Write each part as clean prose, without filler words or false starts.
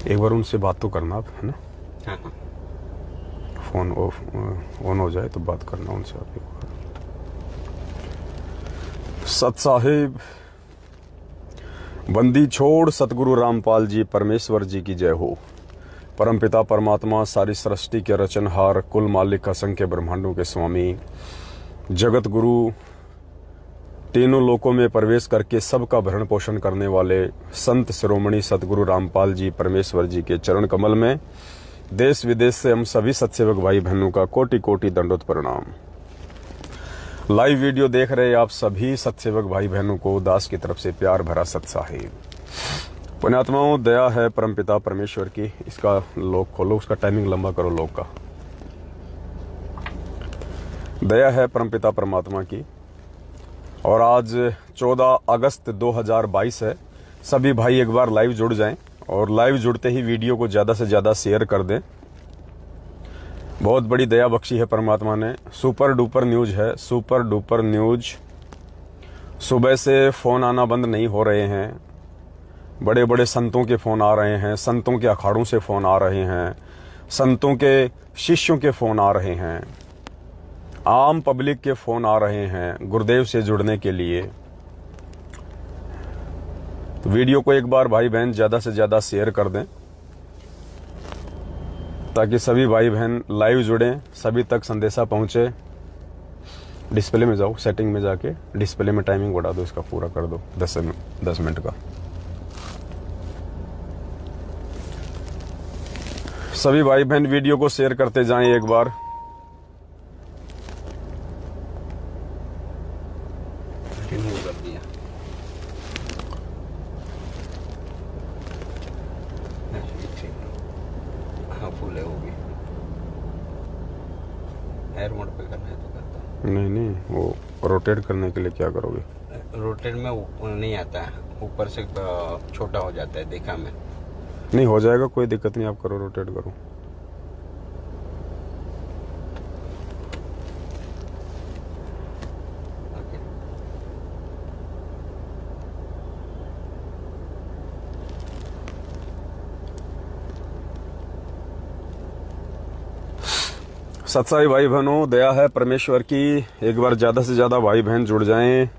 एक बार उनसे बात तो करना आप, है ना? हाँ हाँ। फोन ऑन हो जाए तो बात करना उनसे आप एक बार। सत साहिब, बंदी छोड़ सतगुरु रामपाल जी परमेश्वर जी की जय हो। परमपिता परमात्मा, सारी सृष्टि के रचनहार, कुल मालिक, असंख्य ब्रह्मांडों के स्वामी, जगत गुरु, तीनों लोकों में प्रवेश करके सबका भरण पोषण करने वाले संत शिरोमणि सतगुरु रामपाल जी परमेश्वर जी के चरण कमल में देश विदेश से हम सभी सत्सेवक भाई बहनों का कोटि कोटि दंडोत प्रणाम। लाइव वीडियो देख रहे आप सभी सत्सेवक भाई बहनों को दास की तरफ से प्यार भरा सत साहिब। पुण्यात्माओं, दया है परमपिता परमेश्वर की। इसका लॉक खोलो, उसका टाइमिंग लंबा करो लॉक का। दया है परमपिता परमात्मा की। और आज 14 अगस्त 2022 है। सभी भाई एक बार लाइव जुड़ जाएं और लाइव जुड़ते ही वीडियो को ज़्यादा से ज़्यादा शेयर कर दें। बहुत बड़ी दया बख्शी है परमात्मा ने। सुपर डुपर न्यूज है, सुपर डुपर न्यूज। सुबह से फ़ोन आना बंद नहीं हो रहे हैं। बड़े बड़े संतों के फ़ोन आ रहे हैं, संतों के अखाड़ों से फ़ोन आ रहे हैं, संतों के शिष्यों के फ़ोन आ रहे हैं, आम पब्लिक के फ़ोन आ रहे हैं गुरुदेव से जुड़ने के लिए। तो वीडियो को एक बार भाई बहन ज़्यादा से ज़्यादा शेयर कर दें ताकि सभी भाई बहन लाइव जुड़ें, सभी तक संदेशा पहुंचे। डिस्प्ले में जाओ, सेटिंग में जाके डिस्प्ले में टाइमिंग बढ़ा दो, इसका पूरा कर दो 10 मिनट का। सभी भाई बहन वीडियो को शेयर करते जाएं एक बार। कर दिया। हाँ, फुल है वो भी। एयर मोड पे करना है तो करता हूँ। नहीं, वो रोटेट करने के लिए क्या करोगे? रोटेट में नहीं आता है, ऊपर से छोटा हो जाता है, देखा मैं। नहीं, हो जाएगा, कोई दिक्कत नहीं, आप करो, रोटेट करो। सत्साई भाई बहनों, दया है परमेश्वर की। एक बार ज़्यादा से ज़्यादा भाई बहन जुड़ जाएं।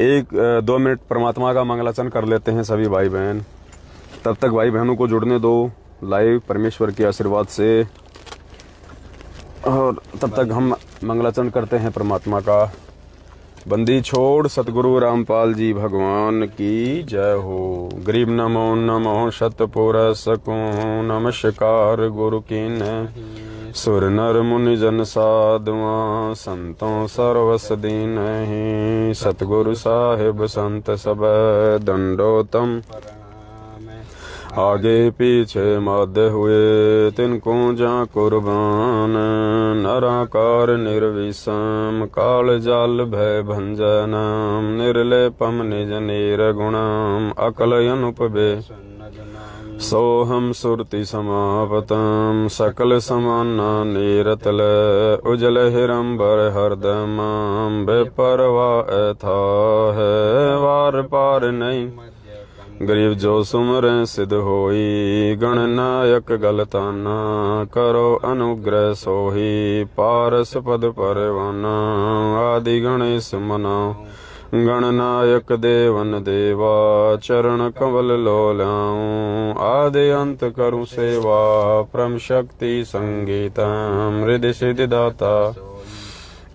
1-2 मिनट परमात्मा का मंगलाचरण कर लेते हैं सभी भाई बहन। तब तक भाई बहनों को जुड़ने दो लाइव परमेश्वर के आशीर्वाद से, और तब तक हम मंगलाचरण करते हैं परमात्मा का। बंदी छोड़ सतगुरु रामपाल जी भगवान की जय हो। गरीब नमो नमो शतपुरस को नमस्कार गुरु कीन। सुर नर मुनि जन साधुआ संतों सर्वस दीन ही। सतगुरु साहिब संत सब दंडोतम। आगे पीछे मध्य हुए तिनको जा कुर्बान। नराकार निर्विषम काल जाल भय भंजनम। निर्लेपम निज निर्गुणम अकल अनुपबे। सोहम सुरति समापतम सकल समाना नीरतल। उजल हिरंबर हरदम बेपरवा था है वार पार नहीं। गरीब जो सुमरे सिद्ध होई। गणनायक गलताना करो अनुग्रह सोही। पारस पद परवाना आदि गणेश मनाओ। गणनायक देवन देवा चरण कमल लोलाऊं। आदि अंत करूं सेवा परम शक्ति संगीतम। हृदय सिद्धि दाता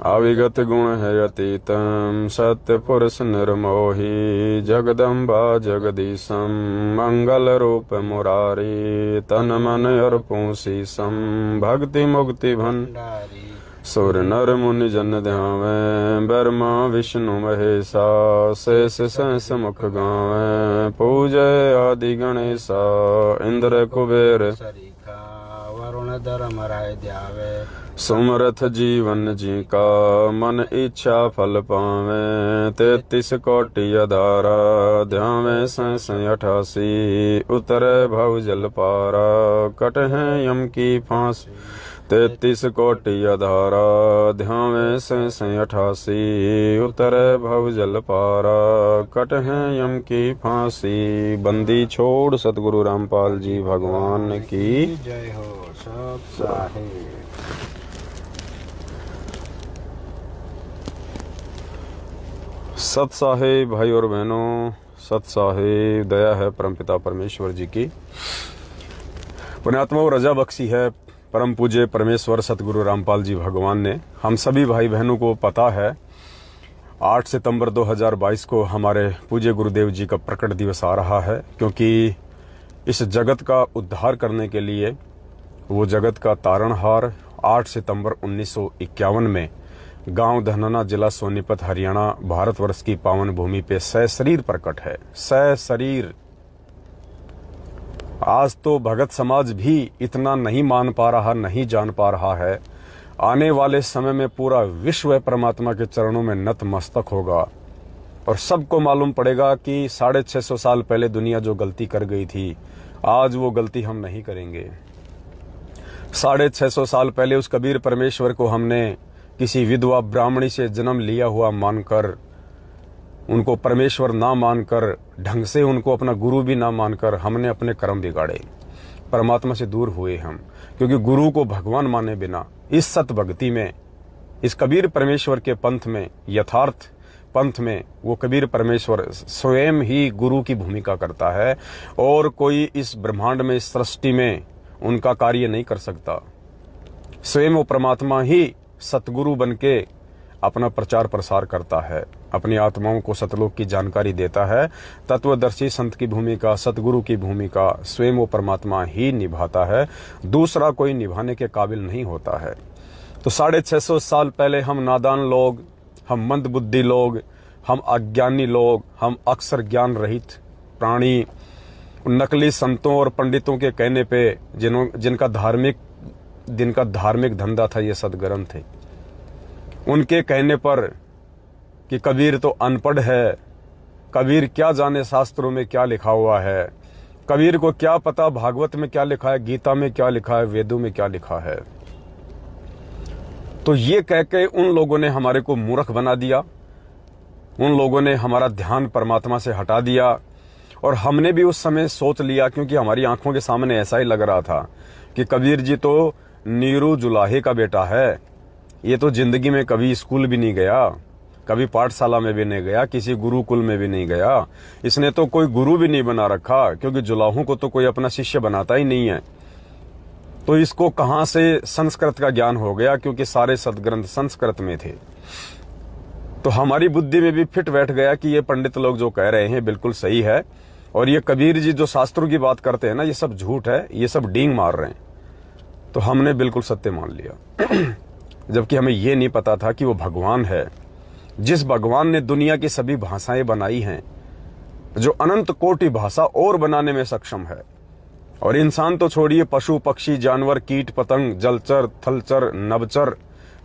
अविगत गुण है अतीतम। सत्य पुरुष निर्मोही जगदम्बा जगदीशम। मंगल रूप मुरारी तन मन अर्पूं शीसम। भक्ति मुक्ति भंडारी सुर नर मुनि जन ध्यावे। ब्रह्मा विष्णु महेशा शेष सहस मुख गावे। पूजय आदि गणेशा इंद्र कुबेर वरुण धर्म राय ध्यावे। सुमरथ जीवन जी का मन इच्छा फल पावे। 33 कोटि अधारा ध्यावे सहस 88। उतरे भव जल पारा कट है यम की फांस। 33 कोटि अधारा ध्यावे से 88 उतरे भव जल पारा कट है यम की फांसी। बंदी छोड़ सतगुरु रामपाल जी भगवान की जय हो। सब साहेब सत साहेब भाई और बहनों, सत साहेब दया है परमपिता परमेश्वर जी की। पुण्यात्मा रजा बख्शी है परम पूज्य परमेश्वर सतगुरु रामपाल जी भगवान ने। हम सभी भाई बहनों को पता है 8 सितंबर 2022 को हमारे पूज्य गुरुदेव जी का प्रकट दिवस आ रहा है, क्योंकि इस जगत का उद्धार करने के लिए वो जगत का तारणहार 8 सितंबर 1951 में गांव धनाना, जिला सोनीपत, हरियाणा, भारतवर्ष की पावन भूमि पे सशरीर प्रकट है। सशरीर। आज तो भगत समाज भी इतना नहीं मान पा रहा, नहीं जान पा रहा है। आने वाले समय में पूरा विश्व परमात्मा के चरणों में नतमस्तक होगा और सबको मालूम पड़ेगा कि 650 साल पहले दुनिया जो गलती कर गई थी, आज वो गलती हम नहीं करेंगे। 650 साल पहले उस कबीर परमेश्वर को हमने किसी विधवा ब्राह्मणी से जन्म लिया हुआ मानकर, उनको परमेश्वर ना मानकर, ढंग से उनको अपना गुरु भी ना मानकर हमने अपने कर्म बिगाड़े, परमात्मा से दूर हुए हम। क्योंकि गुरु को भगवान माने बिना इस सत भक्ति में, इस कबीर परमेश्वर के पंथ में, यथार्थ पंथ में, वो कबीर परमेश्वर स्वयं ही गुरु की भूमिका करता है और कोई इस ब्रह्मांड में, इस सृष्टि में उनका कार्य नहीं कर सकता। स्वयं वो परमात्मा ही सतगुरु बनके अपना प्रचार प्रसार करता है, अपनी आत्माओं को सतलोक की जानकारी देता है। तत्वदर्शी संत की भूमिका, सतगुरु की भूमिका स्वयं वो परमात्मा ही निभाता है, दूसरा कोई निभाने के काबिल नहीं होता है। तो 650 साल पहले हम नादान लोग, हम मंदबुद्धि लोग, हम अज्ञानी लोग, हम अक्सर ज्ञान रहित प्राणी, नकली संतों और पंडितों के कहने पे जिनका धार्मिक धंधा था ये सदग्रंथ थे, उनके कहने पर कि कबीर तो अनपढ़ है, कबीर क्या जाने शास्त्रों में क्या लिखा हुआ है, कबीर को क्या पता भागवत में क्या लिखा है, गीता में क्या लिखा है, वेदों में क्या लिखा है। तो ये कह के उन लोगों ने हमारे को मूर्ख बना दिया, उन लोगों ने हमारा ध्यान परमात्मा से हटा दिया। और हमने भी उस समय सोच लिया, क्योंकि हमारी आंखों के सामने ऐसा ही लग रहा था कि कबीर जी तो नीरू जुलाहे का बेटा है, ये तो जिंदगी में कभी स्कूल भी नहीं गया, कभी पाठशाला में भी नहीं गया, किसी गुरुकुल में भी नहीं गया, इसने तो कोई गुरु भी नहीं बना रखा, क्योंकि जुलाहों को तो कोई अपना शिष्य बनाता ही नहीं है। तो इसको कहां से संस्कृत का ज्ञान हो गया, क्योंकि सारे सदग्रंथ संस्कृत में थे। तो हमारी बुद्धि में भी फिट बैठ गया कि ये पंडित लोग जो कह रहे हैं बिल्कुल सही है, और ये कबीर जी जो शास्त्रों की बात करते हैं ना, ये सब झूठ है, ये सब डींग मार रहे हैं। तो हमने बिल्कुल सत्य मान लिया जबकि हमें ये नहीं पता था कि वो भगवान है, जिस भगवान ने दुनिया की सभी भाषाएं बनाई हैं, जो अनंत कोटि भाषा और बनाने में सक्षम है। और इंसान तो छोड़िए, पशु पक्षी जानवर कीट पतंग जलचर थलचर नभचर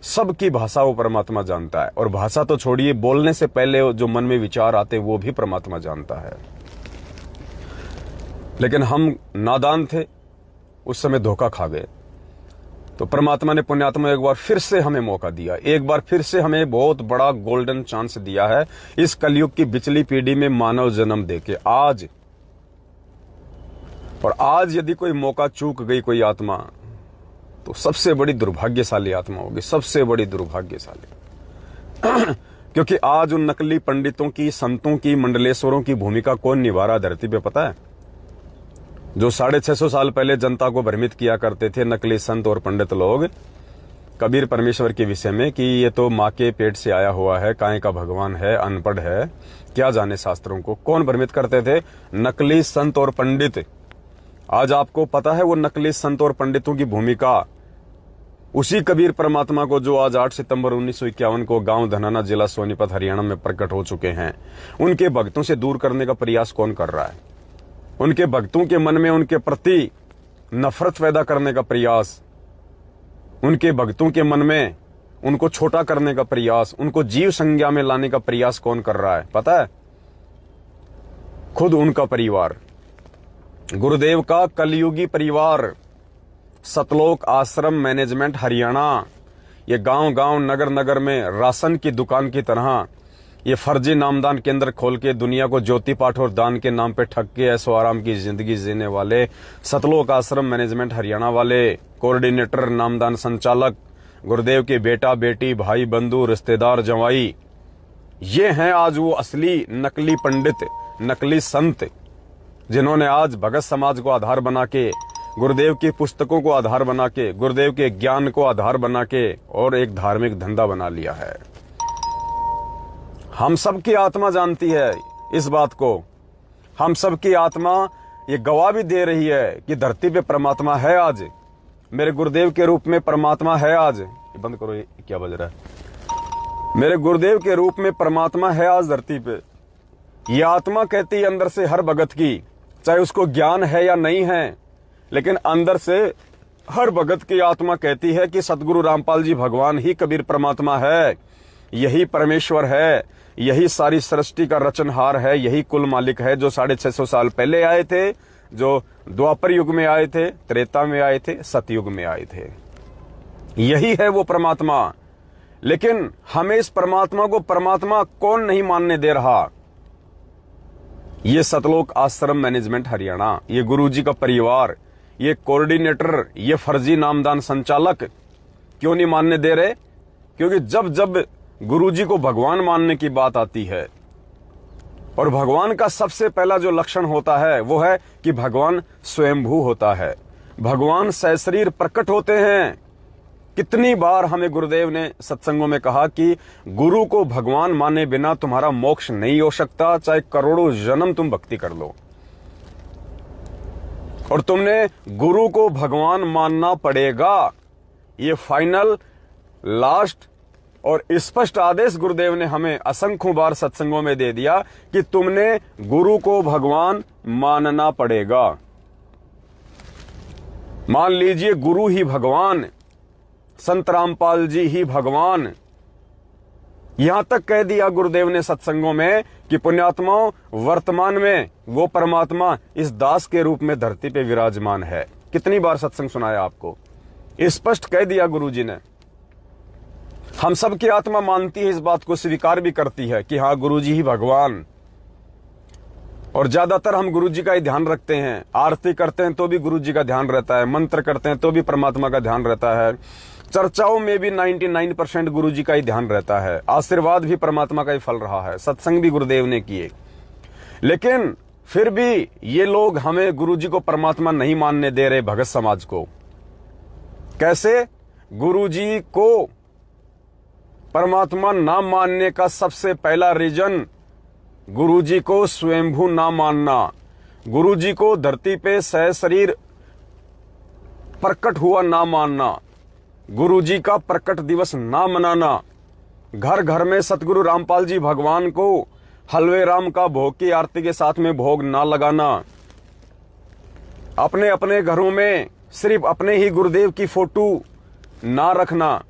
सबकी भाषा वो परमात्मा जानता है। और भाषा तो छोड़िए, बोलने से पहले जो मन में विचार आते वो भी परमात्मा जानता है। लेकिन हम नादान थे, उस समय धोखा खा गए। तो परमात्मा ने पुण्यात्मा एक बार फिर से हमें मौका दिया, एक बार फिर से हमें बहुत बड़ा गोल्डन चांस दिया है इस कलयुग की बिचली पीढ़ी में मानव जन्म देके आज। और आज यदि कोई मौका चूक गई कोई आत्मा, तो सबसे बड़ी दुर्भाग्यशाली आत्मा होगी, सबसे बड़ी दुर्भाग्यशाली क्योंकि आज उन नकली पंडितों की, संतों की, मंडलेश्वरों की भूमिका कौन निभा रहा धरती पे पता है? जो 650 साल पहले जनता को भ्रमित किया करते थे नकली संत और पंडित लोग कबीर परमेश्वर के विषय में कि ये तो माँ के पेट से आया हुआ है, काहे का भगवान है, अनपढ़ है, क्या जाने शास्त्रों को। कौन भ्रमित करते थे? नकली संत और पंडित। आज आपको पता है वो नकली संत और पंडितों की भूमिका उसी कबीर परमात्मा को जो आज 8 सितंबर 1951 को गांव धनाना, जिला सोनीपत, हरियाणा में प्रकट हो चुके हैं, उनके भक्तों से दूर करने का प्रयास कौन कर रहा है? उनके भक्तों के मन में उनके प्रति नफरत पैदा करने का प्रयास, उनके भक्तों के मन में उनको छोटा करने का प्रयास, उनको जीव संज्ञा में लाने का प्रयास कौन कर रहा है पता है? खुद उनका परिवार, गुरुदेव का कलयुगी परिवार, सतलोक आश्रम मैनेजमेंट हरियाणा ये गांव-गांव नगर-नगर में राशन की दुकान की तरह ये फर्जी नामदान केंद्र खोल के दुनिया को ज्योति पाठ और दान के नाम पे ठग के ऐसो आराम की जिंदगी जीने वाले सतलोक आश्रम मैनेजमेंट हरियाणा वाले कोऑर्डिनेटर, नामदान संचालक, गुरुदेव के बेटा बेटी, भाई बंधु, रिश्तेदार, जवाई, ये हैं आज वो असली नकली पंडित, नकली संत, जिन्होंने आज भगत समाज को आधार बना के, गुरुदेव की पुस्तकों को आधार बना के, गुरुदेव के ज्ञान को आधार बना के और एक धार्मिक धंधा बना लिया है। हम सबकी आत्मा जानती है इस बात को। हम सबकी आत्मा ये गवाह भी दे रही है कि धरती पे परमात्मा है आज, मेरे गुरुदेव के रूप में परमात्मा है आज। ये बंद करो, ये क्या बज रहा है? मेरे गुरुदेव के रूप में परमात्मा है आज धरती पे। ये आत्मा कहती है अंदर से हर भगत की, चाहे उसको ज्ञान है या नहीं है, लेकिन अंदर से हर भगत की आत्मा कहती है कि सतगुरु रामपाल जी भगवान ही कबीर परमात्मा है, यही परमेश्वर है, यही सारी सृष्टि का रचनहार है, यही कुल मालिक है, जो 650 साल पहले आए थे, जो द्वापर युग में आए थे, त्रेता में आए थे, सतयुग में आए थे। यही है वो परमात्मा। लेकिन हमें इस परमात्मा को परमात्मा कौन नहीं मानने दे रहा? ये सतलोक आश्रम मैनेजमेंट हरियाणा, ये गुरुजी का परिवार, ये कोऑर्डिनेटर, ये फर्जी नामदान संचालक क्यों नहीं मानने दे रहे? क्योंकि जब जब गुरुजी को भगवान मानने की बात आती है, और भगवान का सबसे पहला जो लक्षण होता है वो है कि भगवान स्वयंभू होता है, भगवान सशरीर प्रकट होते हैं। कितनी बार हमें गुरुदेव ने सत्संगों में कहा कि गुरु को भगवान माने बिना तुम्हारा मोक्ष नहीं हो सकता, चाहे करोड़ों जन्म तुम भक्ति कर लो। और तुमने गुरु को भगवान मानना पड़ेगा, ये फाइनल, लास्ट और स्पष्ट आदेश गुरुदेव ने हमें असंख्यों बार सत्संगों में दे दिया कि तुमने गुरु को भगवान मानना पड़ेगा। मान लीजिए गुरु ही भगवान, संत रामपाल जी ही भगवान, यहां तक कह दिया गुरुदेव ने सत्संगों में कि पुण्यात्माओं, वर्तमान में वो परमात्मा इस दास के रूप में धरती पे विराजमान है। कितनी बार सत्संग सुनाया आपको, स्पष्ट कह दिया गुरुजी ने। हम सब की आत्मा मानती है, इस बात को स्वीकार भी करती है कि हाँ गुरुजी ही भगवान। और ज्यादातर हम गुरुजी का ही ध्यान रखते हैं, आरती करते हैं तो भी गुरुजी का ध्यान रहता है, मंत्र करते हैं तो भी परमात्मा का ध्यान रहता है, चर्चाओं में भी 99% गुरुजी का ही ध्यान रहता है, आशीर्वाद भी परमात्मा का ही फल रहा है, सत्संग भी गुरुदेव ने किए। लेकिन फिर भी ये लोग हमें गुरुजी को परमात्मा नहीं मानने दे रहे, भगत समाज को। कैसे? गुरुजी को परमात्मा ना मानने का सबसे पहला रीजन, गुरुजी को स्वयंभू ना मानना, गुरुजी को धरती पे सशरीर प्रकट हुआ ना मानना, गुरुजी का प्रकट दिवस ना मनाना, घर घर में सतगुरु रामपाल जी भगवान को हलवे राम का भोग की आरती के साथ में भोग ना लगाना, अपने अपने घरों में सिर्फ अपने ही गुरुदेव की फोटो ना रखना,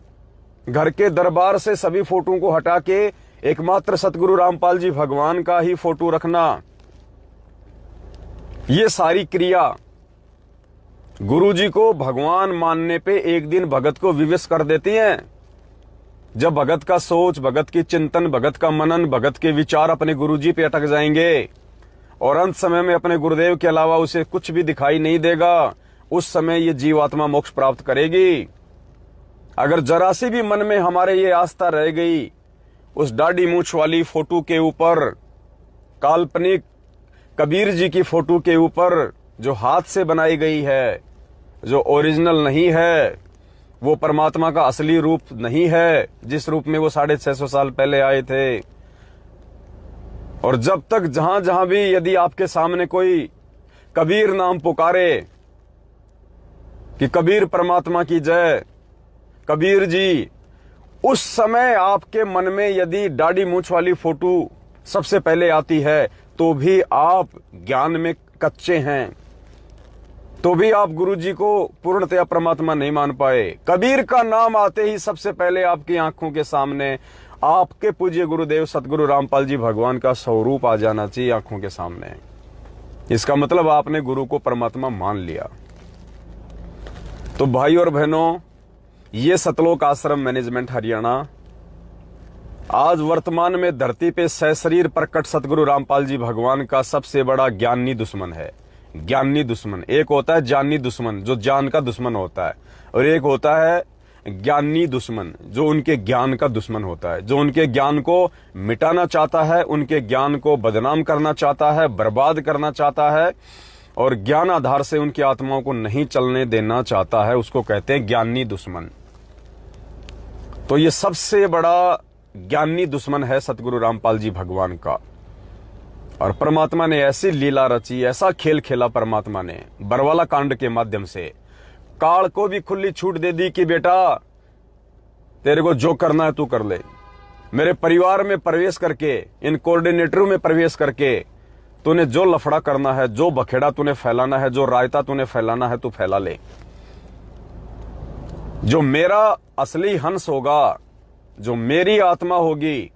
घर के दरबार से सभी फोटो को हटा के एकमात्र सतगुरु रामपाल जी भगवान का ही फोटो रखना, ये सारी क्रिया गुरुजी को भगवान मानने पे एक दिन भगत को विवश कर देती हैं। जब भगत का सोच, भगत की चिंतन, भगत का मनन, भगत के विचार अपने गुरुजी पे अटक जाएंगे और अंत समय में अपने गुरुदेव के अलावा उसे कुछ भी दिखाई नहीं देगा, उस समय ये जीवात्मा मोक्ष प्राप्त करेगी। अगर जरा सी भी मन में हमारे ये आस्था रह गई उस दाढ़ी मूंछ वाली फोटो के ऊपर, काल्पनिक कबीर जी की फोटो के ऊपर, जो हाथ से बनाई गई है, जो ओरिजिनल नहीं है, वो परमात्मा का असली रूप नहीं है जिस रूप में वो 650 साल पहले आए थे। और जब तक जहां जहां भी यदि आपके सामने कोई कबीर नाम पुकारे कि कबीर परमात्मा की जय, कबीर जी, उस समय आपके मन में यदि दाढ़ी मूंछ वाली फोटो सबसे पहले आती है तो भी आप ज्ञान में कच्चे हैं, तो भी आप गुरुजी को पूर्णतया परमात्मा नहीं मान पाए। कबीर का नाम आते ही सबसे पहले आपकी आंखों के सामने आपके पूज्य गुरुदेव सतगुरु रामपाल जी भगवान का स्वरूप आ जाना चाहिए आंखों के सामने। इसका मतलब आपने गुरु को परमात्मा मान लिया। तो भाई और बहनों, ये सतलोक आश्रम मैनेजमेंट हरियाणा आज वर्तमान में धरती पे सशरीर प्रकट सतगुरु रामपाल जी भगवान का सबसे बड़ा ज्ञानी दुश्मन है। ज्ञानी दुश्मन एक होता है, जानी दुश्मन जो जान का दुश्मन होता है, और एक होता है ज्ञानी दुश्मन जो उनके ज्ञान का दुश्मन होता है, जो उनके ज्ञान को मिटाना चाहता है, उनके ज्ञान को बदनाम करना चाहता है, बर्बाद करना चाहता है और ज्ञान आधार से उनकी आत्माओं को नहीं चलने देना चाहता है। उसको कहते हैं ज्ञानी दुश्मन। तो ये सबसे बड़ा ज्ञानी दुश्मन है सतगुरु रामपाल जी भगवान का। और परमात्मा ने ऐसी लीला रची, ऐसा खेल खेला परमात्मा ने बरवाला कांड के माध्यम से। काल को भी खुली छूट दे दी कि बेटा तेरे को जो करना है तू कर ले। मेरे परिवार में प्रवेश करके, इन कोऑर्डिनेटरों में प्रवेश करके तूने जो लफड़ा करना है, जो बखेड़ा तूने फैलाना है, जो रायता तूने फैलाना है, तू फैला ले। जो मेरा असली हंस होगा, जो मेरी आत्मा होगी,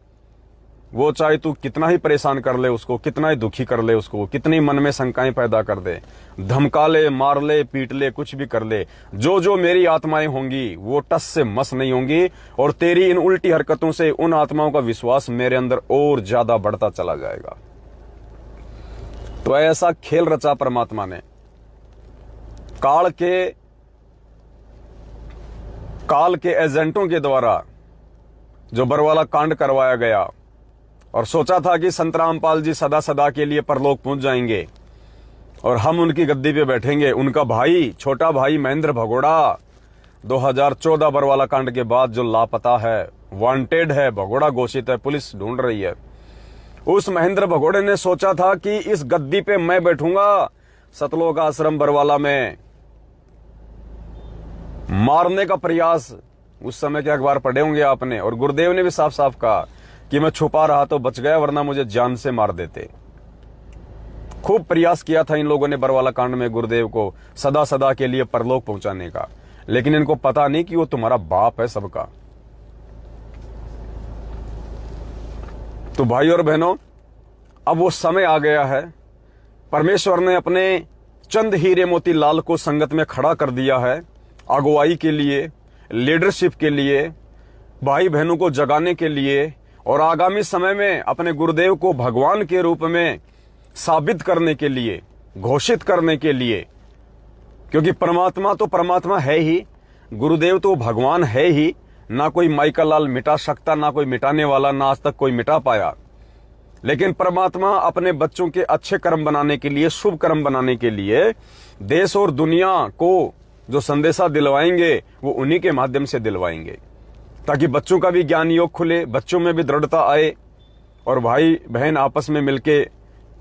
वो चाहे तू कितना ही परेशान कर ले उसको, कितना ही दुखी कर ले उसको, कितनी मन में शंकाएं पैदा कर दे, धमका ले, मार ले, पीट ले, कुछ भी कर ले, जो जो मेरी आत्माएं होंगी वो टस से मस नहीं होंगी। और तेरी इन उल्टी हरकतों से उन आत्माओं का विश्वास मेरे अंदर और ज्यादा बढ़ता चला जाएगा। तो ऐसा खेल रचा परमात्मा ने। काल के एजेंटों के द्वारा जो बरवाला कांड करवाया गया, और सोचा था कि संत रामपाल जी सदा सदा के लिए परलोक पहुंच जाएंगे और हम उनकी गद्दी पे बैठेंगे। उनका भाई, छोटा भाई महेंद्र भगोड़ा 2014 बरवाला कांड के बाद जो लापता है, वांटेड है, भगोड़ा घोषित है, पुलिस ढूंढ रही है। उस महेंद्र भगोड़े ने सोचा था कि इस गद्दी पे मैं बैठूंगा, सतलोक आश्रम बरवाला में मारने का प्रयास। उस समय के अखबार पढ़े होंगे आपने, और गुरुदेव ने भी साफ साफ कहा कि मैं छुपा रहा तो बच गया, वरना मुझे जान से मार देते। खूब प्रयास किया था इन लोगों ने बरवाला कांड में गुरुदेव को सदा सदा के लिए परलोक पहुंचाने का, लेकिन इनको पता नहीं कि वो तुम्हारा बाप है सबका। तो भाई और बहनों, अब वो समय आ गया है। परमेश्वर ने अपने चंद हीरे मोती लाल को संगत में खड़ा कर दिया है, अगुवाई के लिए, लीडरशिप के लिए, भाई बहनों को जगाने के लिए, और आगामी समय में अपने गुरुदेव को भगवान के रूप में साबित करने के लिए, घोषित करने के लिए। क्योंकि परमात्मा तो परमात्मा है ही, गुरुदेव तो भगवान है ही। ना कोई माइकल लाल मिटा सकता, ना कोई मिटाने वाला, ना आज तक कोई मिटा पाया। लेकिन परमात्मा अपने बच्चों के अच्छे कर्म बनाने के लिए, शुभ कर्म बनाने के लिए देश और दुनिया को जो संदेशा दिलवाएंगे वो उन्हीं के माध्यम से दिलवाएंगे, ताकि बच्चों का भी ज्ञान योग खुले, बच्चों में भी दृढ़ता आए, और भाई बहन आपस में मिलके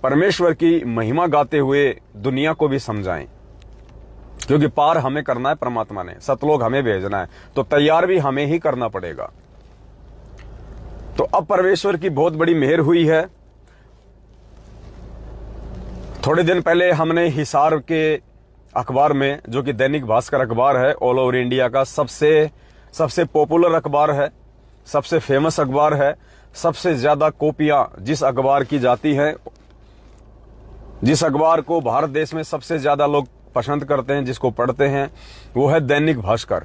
परमेश्वर की महिमा गाते हुए दुनिया को भी समझाएं। क्योंकि पार हमें करना है, परमात्मा ने सतलोक हमें भेजना है, तो तैयार भी हमें ही करना पड़ेगा। तो अब परमेश्वर की बहुत बड़ी मेहर हुई है। थोड़े दिन पहले हमने हिसार के अखबार में, जो कि दैनिक भास्कर अखबार है, ऑल ओवर इंडिया का सबसे पॉपुलर अखबार है, सबसे फेमस अखबार है, सबसे ज्यादा कॉपियां जिस अखबार की जाती हैं, जिस अखबार को भारत देश में सबसे ज्यादा लोग पसंद करते हैं, जिसको पढ़ते हैं, वो है दैनिक भास्कर।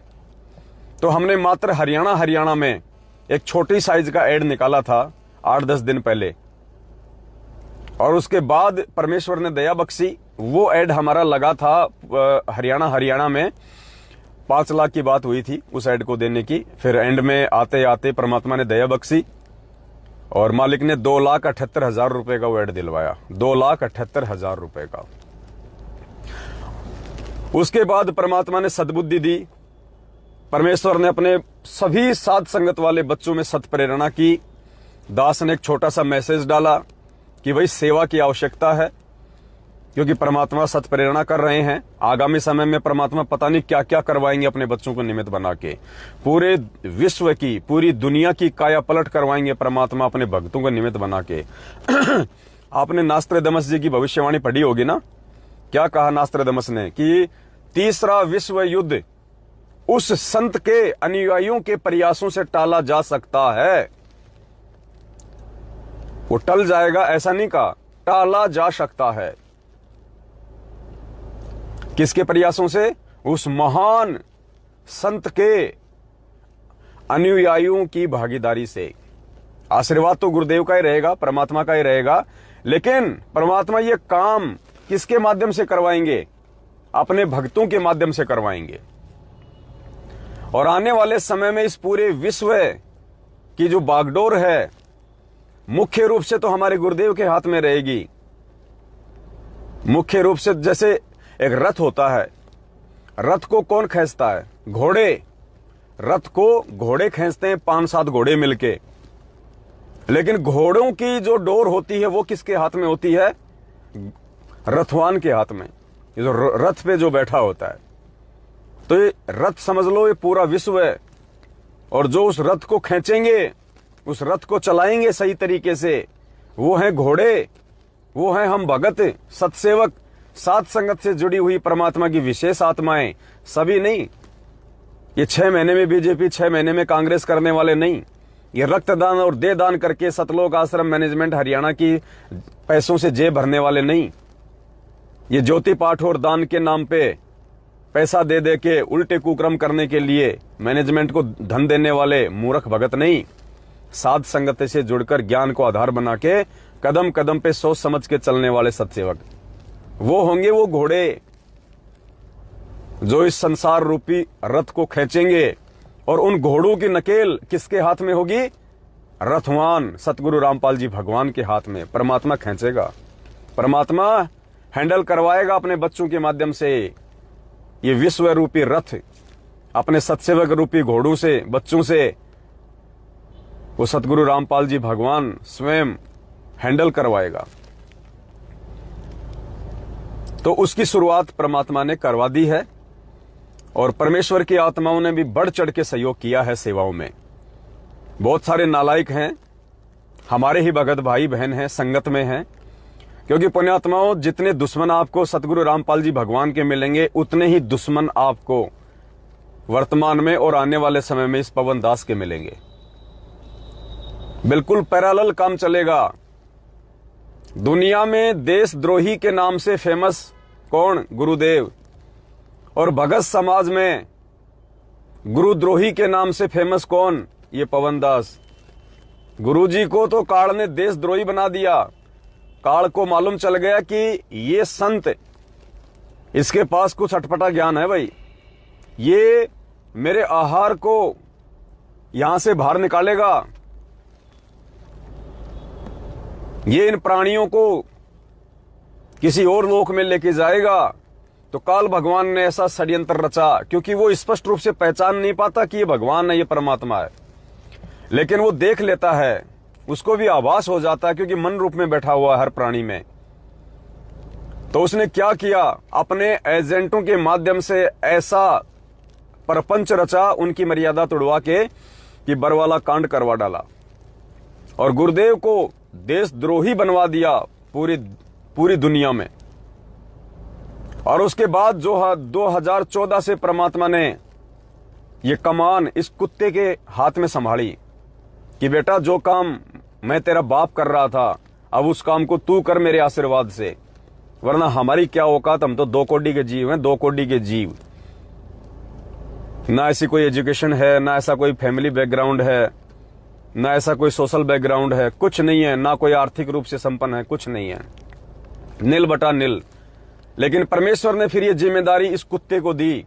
तो हमने मात्र हरियाणा में एक छोटी साइज का एड निकाला था 8-10 दिन पहले, और उसके बाद परमेश्वर ने दया बख्शी, वो एड हमारा लगा था हरियाणा में 5 लाख की बात हुई थी उस एड को देने की। फिर एंड में आते आते परमात्मा ने दया बख्शी और मालिक ने 2,78,000 रुपए का वो एड दिलवाया, 2,78,000 रुपए का। उसके बाद परमात्मा ने सद्बुद्धि दी, परमेश्वर ने अपने सभी साध संगत वाले बच्चों में सत प्रेरणा की। दास ने एक छोटा सा मैसेज डाला कि भाई सेवा की आवश्यकता है, क्योंकि परमात्मा सत प्रेरणा कर रहे हैं। आगामी समय में परमात्मा पता नहीं क्या क्या करवाएंगे अपने बच्चों को निमित्त बना के, पूरे विश्व की, पूरी दुनिया की काया पलट करवाएंगे परमात्मा अपने भक्तों को निमित्त बना के। आपने नास्त्रदमस जी की भविष्यवाणी पढ़ी होगी ना, क्या कहा नास्त्रदमस ने कि तीसरा विश्व युद्ध उस संत के अनुयायियों के प्रयासों से टाला जा सकता है। वो टल जाएगा ऐसा नहीं कहा, टाला जा सकता है। किसके प्रयासों से? उस महान संत के अनुयायियों की भागीदारी से। आशीर्वाद तो गुरुदेव का ही रहेगा, परमात्मा का ही रहेगा, लेकिन परमात्मा ये काम किसके माध्यम से करवाएंगे? अपने भक्तों के माध्यम से करवाएंगे। और आने वाले समय में इस पूरे विश्व की जो बागडोर है मुख्य रूप से तो हमारे गुरुदेव के हाथ में रहेगी। मुख्य रूप से जैसे एक रथ होता है, रथ को कौन खींचता है? घोड़े। रथ को घोड़े खींचते हैं, 5-7 घोड़े मिलके, लेकिन घोड़ों की जो डोर होती है वो किसके हाथ में होती है? रथवान के हाथ में, ये जो रथ पे जो बैठा होता है। तो ये रथ समझ लो ये पूरा विश्व है, और जो उस रथ को खींचेंगे, उस रथ को चलाएंगे सही तरीके से, वो हैं घोड़े, वो हैं हम भगत, सत्सेवक, सात संगत से जुड़ी हुई परमात्मा की विशेष आत्माएं। सभी नहीं, ये 6 महीने में बीजेपी, 6 महीने में कांग्रेस करने वाले नहीं। ये रक्तदान और देहदान करके सतलोक आश्रम मैनेजमेंट हरियाणा की पैसों से जेब भरने वाले नहीं। ये ज्योति पाठ और दान के नाम पे पैसा दे दे के उल्टे कुक्रम करने के लिए मैनेजमेंट को धन देने वाले मूर्ख भगत नहीं। साध संगत से जुड़कर ज्ञान को आधार बना के कदम कदम पे सोच समझ के चलने वाले सत्सेवक, वो होंगे वो घोड़े जो इस संसार रूपी रथ को खींचेंगे। और उन घोड़ों की नकेल किसके हाथ में होगी? रथवान सतगुरु रामपाल जी भगवान के हाथ में। परमात्मा खींचेगा, परमात्मा हैंडल करवाएगा अपने बच्चों के माध्यम से ये विश्व रूपी रथ, अपने सत्सेवक रूपी घोड़ों से, बच्चों से वो सतगुरु रामपाल जी भगवान स्वयं हैंडल करवाएगा। तो उसकी शुरुआत परमात्मा ने करवा दी है, और परमेश्वर की आत्माओं ने भी बढ़ चढ़ के सहयोग किया है सेवाओं में। बहुत सारे नालायक हैं, हमारे ही भगत भाई बहन हैं, संगत में हैं, क्योंकि पुण्यात्माओं जितने दुश्मन आपको सतगुरु रामपाल जी भगवान के मिलेंगे, उतने ही दुश्मन आपको वर्तमान में और आने वाले समय में इस पवन दास के मिलेंगे। बिल्कुल पैरेलल काम चलेगा। दुनिया में देशद्रोही के नाम से फेमस कौन? गुरुदेव। और भगत समाज में गुरुद्रोही के नाम से फेमस कौन? ये पवन दास। गुरुजी को तो काल ने देशद्रोही बना दिया। काल को मालूम चल गया कि ये संत, इसके पास कुछ अटपटा ज्ञान है भाई, ये मेरे आहार को यहां से बाहर निकालेगा, ये इन प्राणियों को किसी और लोक में लेके जाएगा। तो काल भगवान ने ऐसा षड्यंत्र रचा, क्योंकि वो स्पष्ट रूप से पहचान नहीं पाता कि ये भगवान है, ये परमात्मा है, लेकिन वो देख लेता है, उसको भी आभास हो जाता है, क्योंकि मन रूप में बैठा हुआ है हर प्राणी में। तो उसने क्या किया? अपने एजेंटों के माध्यम से ऐसा परपंच रचा, उनकी मर्यादा तोड़वा के कि बरवाला कांड करवा डाला, और गुरुदेव को देशद्रोही बनवा दिया पूरी दुनिया में। और उसके बाद जो 2014 से परमात्मा ने ये कमान इस कुत्ते के हाथ में संभाली कि बेटा जो काम मैं तेरा बाप कर रहा था, अब उस काम को तू कर मेरे आशीर्वाद से, वरना हमारी क्या औकात, हम तो 2 कोड़ी के जीव हैं, 2 कोड़ी के जीव। ना ऐसी कोई एजुकेशन है, ना ऐसा कोई फैमिली बैकग्राउंड है, ना ऐसा कोई सोशल बैकग्राउंड है, कुछ नहीं है, ना कोई आर्थिक रूप से संपन्न है, कुछ नहीं है, नील बटा नील। लेकिन परमेश्वर ने फिर ये जिम्मेदारी इस कुत्ते को दी,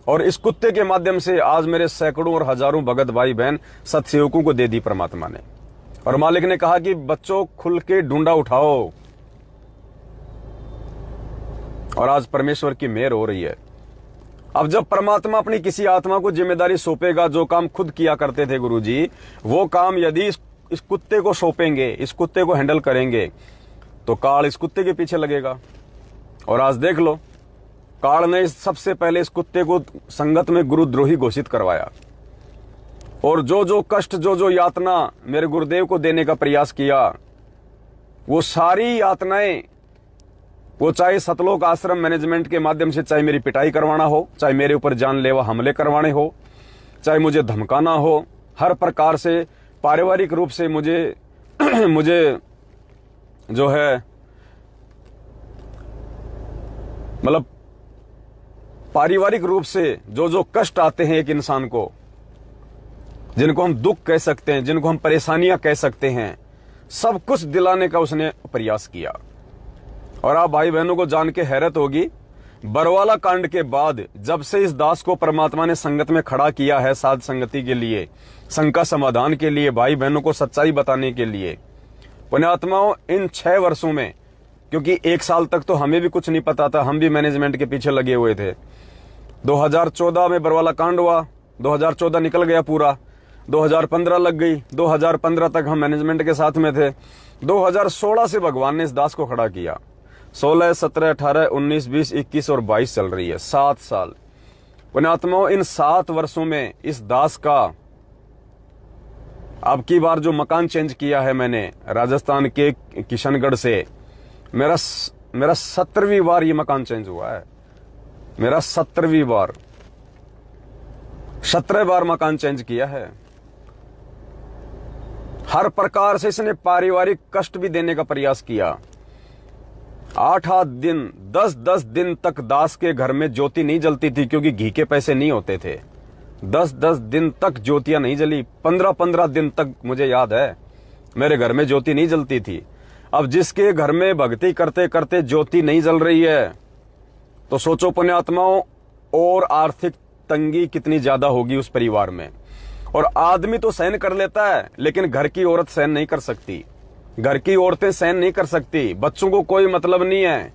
और इस कुत्ते के माध्यम से आज मेरे सैकड़ों और हजारों भगत भाई बहन सत्सेवकों को दे दी परमात्मा ने। और मालिक ने कहा कि बच्चों खुल के ढूंढा उठाओ, और आज परमेश्वर की मेहर हो रही है। अब जब परमात्मा अपनी किसी आत्मा को जिम्मेदारी सौंपेगा, जो काम खुद किया करते थे गुरुजी, वो काम यदि इस कुत्ते को सौंपेंगे, इस कुत्ते को हैंडल करेंगे, तो काल इस कुत्ते के पीछे लगेगा। और आज देख लो, काल ने सबसे पहले इस कुत्ते को संगत में गुरुद्रोही घोषित करवाया, और जो जो कष्ट, जो जो यातना मेरे गुरुदेव को देने का प्रयास किया, वो सारी यातनाएं, वो चाहे सतलोक आश्रम मैनेजमेंट के माध्यम से, चाहे मेरी पिटाई करवाना हो, चाहे मेरे ऊपर जानलेवा हमले करवाने हो, चाहे मुझे धमकाना हो, हर प्रकार से पारिवारिक रूप से मुझे जो है मतलब पारिवारिक रूप से जो जो कष्ट आते हैं एक इंसान को, जिनको हम दुख कह सकते हैं, जिनको हम परेशानियां कह सकते हैं, सब कुछ दिलाने का उसने प्रयास किया। और आप भाई बहनों को जान के हैरत होगी, बरवाला कांड के बाद जब से इस दास को परमात्मा ने संगत में खड़ा किया है, साध संगति के लिए, शंका समाधान के लिए, भाई बहनों को सच्चाई बताने के लिए, पुण्यात्माओं इन 6 वर्षों में, क्योंकि 1 साल तक तो हमें भी कुछ नहीं पता था, हम भी मैनेजमेंट के पीछे लगे हुए थे। 2014 में बरवाला कांड हुआ, 2014 निकल गया पूरा, 2015 लग गई, 2015 तक हम मैनेजमेंट के साथ में थे। 2016 से भगवान ने इस दास को खड़ा किया। 16, 17, 18, 19, 20, 21 और 22 चल रही है, 7 साल। पुण्यात्माओं इन 7 वर्षों में इस दास का अब की बार जो मकान चेंज किया है मैंने राजस्थान के किशनगढ़ से, मेरा 17वीं बार ये मकान चेंज हुआ है। मेरा 17वीं बार, 17 बार मकान चेंज किया है। हर प्रकार से इसने पारिवारिक कष्ट भी देने का प्रयास किया। 8-8 दिन, 10-10 दिन तक दास के घर में ज्योति नहीं जलती थी, क्योंकि घी के पैसे नहीं होते थे। 10-10 दिन तक ज्योतियां नहीं जली। 15-15 दिन तक मुझे याद है मेरे घर में ज्योति नहीं जलती थी। अब जिसके घर में भक्ति करते करते ज्योति नहीं जल रही है, तो सोचो पुण्यात्माओं, और आर्थिक तंगी कितनी ज्यादा होगी उस परिवार में। और आदमी तो सहन कर लेता है, लेकिन घर की औरत सहन नहीं कर सकती। घर की औरतें सहन नहीं कर सकती। बच्चों को कोई मतलब नहीं है।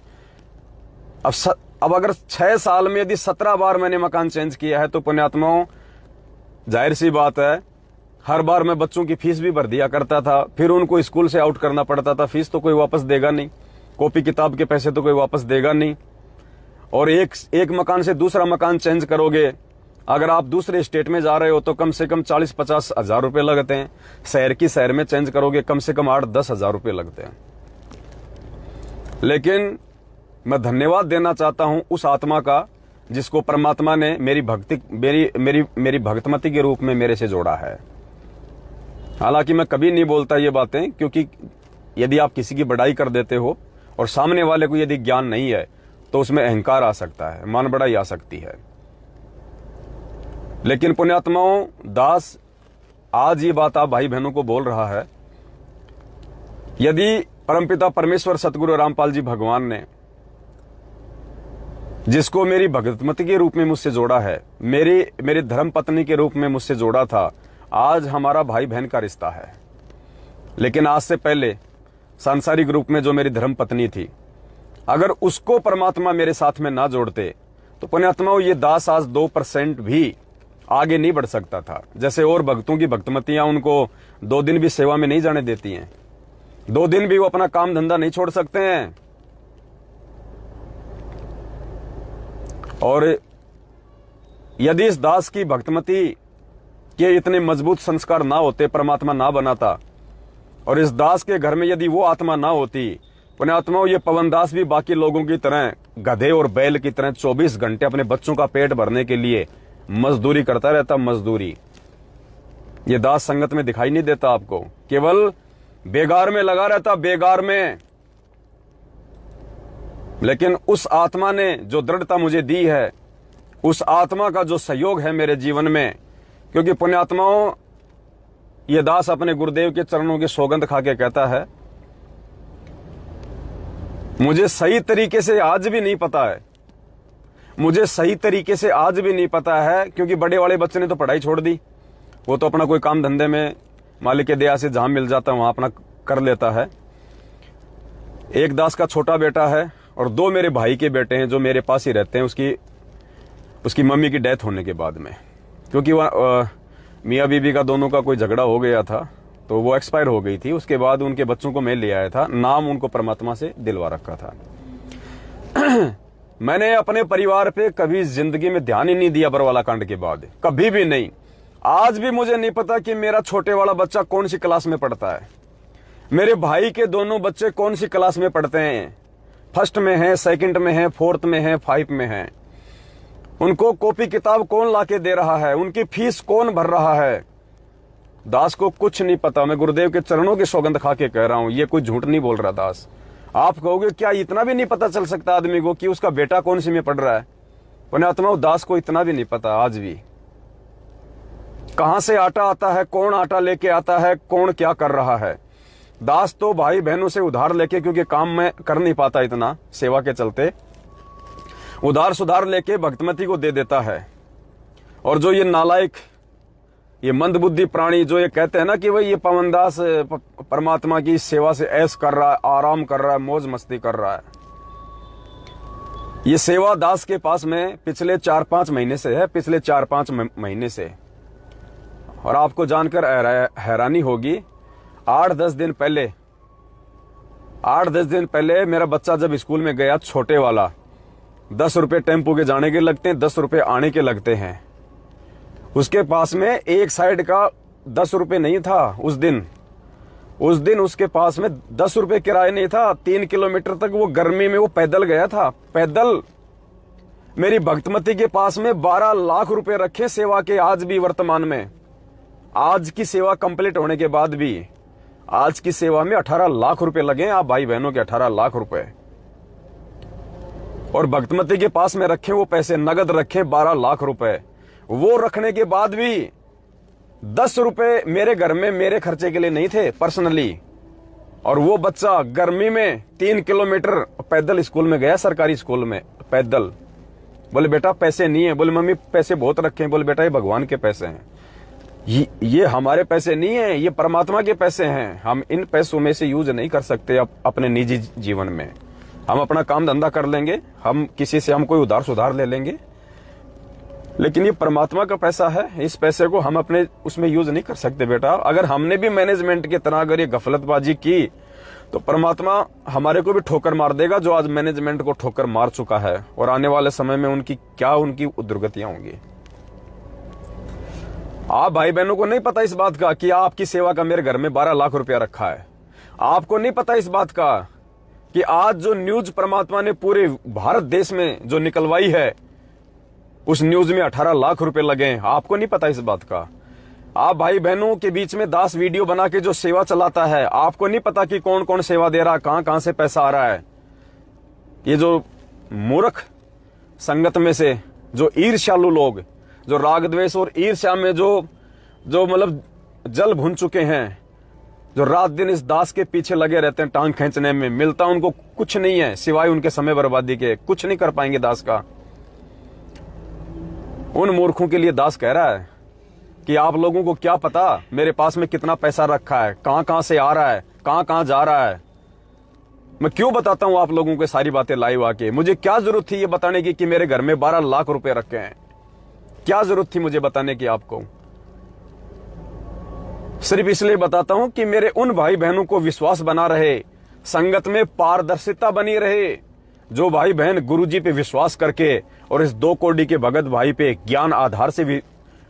अब अगर 6 साल में यदि 17 बार मैंने मकान चेंज किया है, तो पुण्यात्माओं जाहिर सी बात है, हर बार मैं बच्चों की फीस भी भर दिया करता था। फिर उनको स्कूल से आउट करना पड़ता था। फीस तो कोई वापस देगा नहीं, कॉपी किताब के पैसे तो कोई वापस देगा नहीं। और एक मकान से दूसरा मकान चेंज करोगे, अगर आप दूसरे स्टेट में जा रहे हो तो कम से कम 40-50 हजार रुपए लगते हैं। शहर की शहर में चेंज करोगे कम से कम 8-10 हजार रुपए लगते हैं। लेकिन मैं धन्यवाद देना चाहता हूं उस आत्मा का जिसको परमात्मा ने मेरी भक्तमती के रूप में मेरे से जोड़ा है। हालांकि मैं कभी नहीं बोलता ये बातें, क्योंकि यदि आप किसी की बड़ाई कर देते हो और सामने वाले को यदि ज्ञान नहीं है, तो उसमें अहंकार आ सकता है, मान बढ़ाई आ सकती है। लेकिन पुण्यात्माओं, दास आज ये बात आप भाई बहनों को बोल रहा है। यदि परमपिता परमेश्वर सतगुरु रामपाल जी भगवान ने, जिसको मेरी भगतमती के रूप में मुझसे जोड़ा है, मेरी धर्म पत्नी के रूप में मुझसे जोड़ा था, आज हमारा भाई बहन का रिश्ता है। लेकिन आज से पहले सांसारिक रूप में जो मेरी धर्म पत्नी थी, अगर उसको परमात्मा मेरे साथ में ना जोड़ते, तो पुण्यात्माओं ये दास आज 2% भी आगे नहीं बढ़ सकता था। जैसे और भक्तों की भक्तमतियां उनको 2 दिन भी सेवा में नहीं जाने देती हैं, 2 दिन भी वो अपना काम धंधा नहीं छोड़ सकते हैं। और यदि इस दास की भक्तमती के इतने मजबूत संस्कार ना होते, परमात्मा ना बनाता, और इस दास के घर में यदि वो आत्मा ना होती, पुण्यात्माओं ये पवन दास भी बाकी लोगों की तरह गधे और बैल की तरह 24 घंटे अपने बच्चों का पेट भरने के लिए मजदूरी करता रहता। मजदूरी ये दास संगत में दिखाई नहीं देता आपको, केवल बेगार में लगा रहता, बेगार में। लेकिन उस आत्मा ने जो दृढ़ता मुझे दी है, उस आत्मा का जो सहयोग है मेरे जीवन में, क्योंकि पुण्यात्माओं ये दास अपने गुरुदेव के चरणों की सौगंध खा के कहता है, मुझे सही तरीके से आज भी नहीं पता है, मुझे सही तरीके से आज भी नहीं पता है, क्योंकि बड़े वाले बच्चे ने तो पढ़ाई छोड़ दी, वो तो अपना कोई काम धंधे में मालिक के दया से जहां मिल जाता है वहां अपना कर लेता है। एक दास का छोटा बेटा है और 2 मेरे भाई के बेटे हैं जो मेरे पास ही रहते हैं, उसकी मम्मी की डेथ होने के बाद में, क्योंकि वह मियाँ बीबी का दोनों का कोई झगड़ा हो गया था, तो वो एक्सपायर हो गई थी। उसके बाद उनके बच्चों को मैं ले आया था, नाम उनको परमात्मा से दिलवा रखा था। मैंने अपने परिवार पे कभी जिंदगी में ध्यान ही नहीं दिया बरवाला कांड के बाद, कभी भी नहीं। आज भी मुझे नहीं पता कि मेरा छोटे वाला बच्चा कौन सी क्लास में पढ़ता है, मेरे भाई के दोनों बच्चे कौन सी क्लास में पढ़ते हैं, फर्स्ट में है, सेकंड में है, 4th में है, 5 में है, उनको कॉपी किताब कौन लाके दे रहा है, उनकी फीस कौन भर रहा है। दास को कुछ नहीं पता। मैं गुरुदेव के चरणों की सौगंध खा के कह रहा हूं, ये कोई झूठ नहीं बोल रहा दास। आप कहोगे क्या इतना भी नहीं पता चल सकता आदमी को कि उसका बेटा कौन सी में पढ़ रहा है? पुण्यात्माओं, दास को इतना भी नहीं पता आज भी कहां से आटा आता है, कौन आटा लेके आता है, कौन क्या कर रहा है। दास तो भाई बहनों से उधार लेके, क्योंकि काम में कर नहीं पाता इतना सेवा के चलते, उधार सुधार लेके भक्तमती को दे देता है। और जो ये नालायक, ये मंदबुद्धि प्राणी जो ये कहते हैं ना कि भाई ये पवनदास परमात्मा की सेवा से ऐश कर रहा है, आराम कर रहा है, मौज मस्ती कर रहा है, ये सेवा दास के पास में पिछले 4-5 महीने से है, पिछले 4-5 महीने से। और आपको जानकर हैरानी होगी, 8-10 दिन पहले मेरा बच्चा जब स्कूल में गया, छोटे वाला, 10 रुपए टेम्पो के जाने के लगते हैं, 10 रुपए आने के लगते हैं। उसके पास में एक साइड का 10 रुपए नहीं था उस दिन उसके पास में 10 रुपए किराया नहीं था। 3 किलोमीटर तक वो गर्मी में वो पैदल गया था, पैदल। मेरी भक्तमती के पास में 12 लाख रुपए रखे सेवा के, आज भी वर्तमान में, आज की सेवा कंप्लीट होने के बाद भी आज की सेवा में 18 लाख रुपए लगे। आप भाई बहनों के 18 लाख रुपए, और भक्तमती के पास में रखे वो पैसे, नगद रखे 12 लाख रुपए। वो रखने के बाद भी 10 रुपए मेरे घर में मेरे खर्चे के लिए नहीं थे पर्सनली। और वो बच्चा गर्मी में 3 किलोमीटर पैदल स्कूल में गया, सरकारी स्कूल में पैदल। बोले बेटा पैसे नहीं है। बोले मम्मी पैसे बहुत रखे हैं। बोले बेटा ये भगवान के पैसे हैं, ये हमारे पैसे नहीं है, ये परमात्मा के पैसे हैं। हम इन पैसों में से यूज नहीं कर सकते अपने निजी जीवन में। हम अपना काम धंधा कर लेंगे, हम किसी से हम कोई उधार सुधार ले लेंगे, लेकिन ये परमात्मा का पैसा है, इस पैसे को हम अपने उसमें यूज नहीं कर सकते बेटा। अगर हमने भी मैनेजमेंट की तरह अगर ये गफलतबाजी की तो परमात्मा हमारे को भी ठोकर मार देगा, जो आज मैनेजमेंट को ठोकर मार चुका है। और आने वाले समय में उनकी दुर्गतियां होंगी। आप भाई बहनों को नहीं पता इस बात का कि आपकी सेवा का मेरे घर में 12 लाख रुपया रखा है। आपको नहीं पता इस बात का कि आज जो न्यूज परमात्मा ने पूरे भारत देश में जो निकलवाई है, उस न्यूज में 18 लाख रुपए लगे। आपको नहीं पता इस बात का। आप भाई बहनों के बीच में दास वीडियो बना के जो सेवा चलाता है, आपको नहीं पता कि कौन कौन सेवा दे रहा है, कहां से पैसा आ रहा है। ये जो मूर्ख संगत में से जो ईर्ष्यालु लोग, जो राग द्वेष और ईर्ष्या में जो मतलब जल भुन चुके हैं, जो रात दिन इस दास के पीछे लगे रहते हैं, टांग खींचने में, मिलता उनको कुछ नहीं है सिवाय उनके समय बर्बादी के। कुछ नहीं कर पाएंगे दास का। उन मूर्खों के लिए दास कह रहा है कि आप लोगों को क्या पता मेरे पास में कितना पैसा रखा है, कहां से आ रहा है, कहां जा रहा है। मैं क्यों बताता हूं आप लोगों को सारी बातें लाइव आके। मुझे क्या जरूरत थी ये बताने की कि मेरे घर में 12 लाख रुपए रखे हैं? क्या जरूरत थी मुझे बताने की आपको? सिर्फ इसलिए बताता हूं कि मेरे उन भाई बहनों को विश्वास बना रहे, संगत में पारदर्शिता बनी रहे। जो भाई बहन गुरुजी पे विश्वास करके और इस 2 कोड़ी के भगत भाई पे ज्ञान आधार से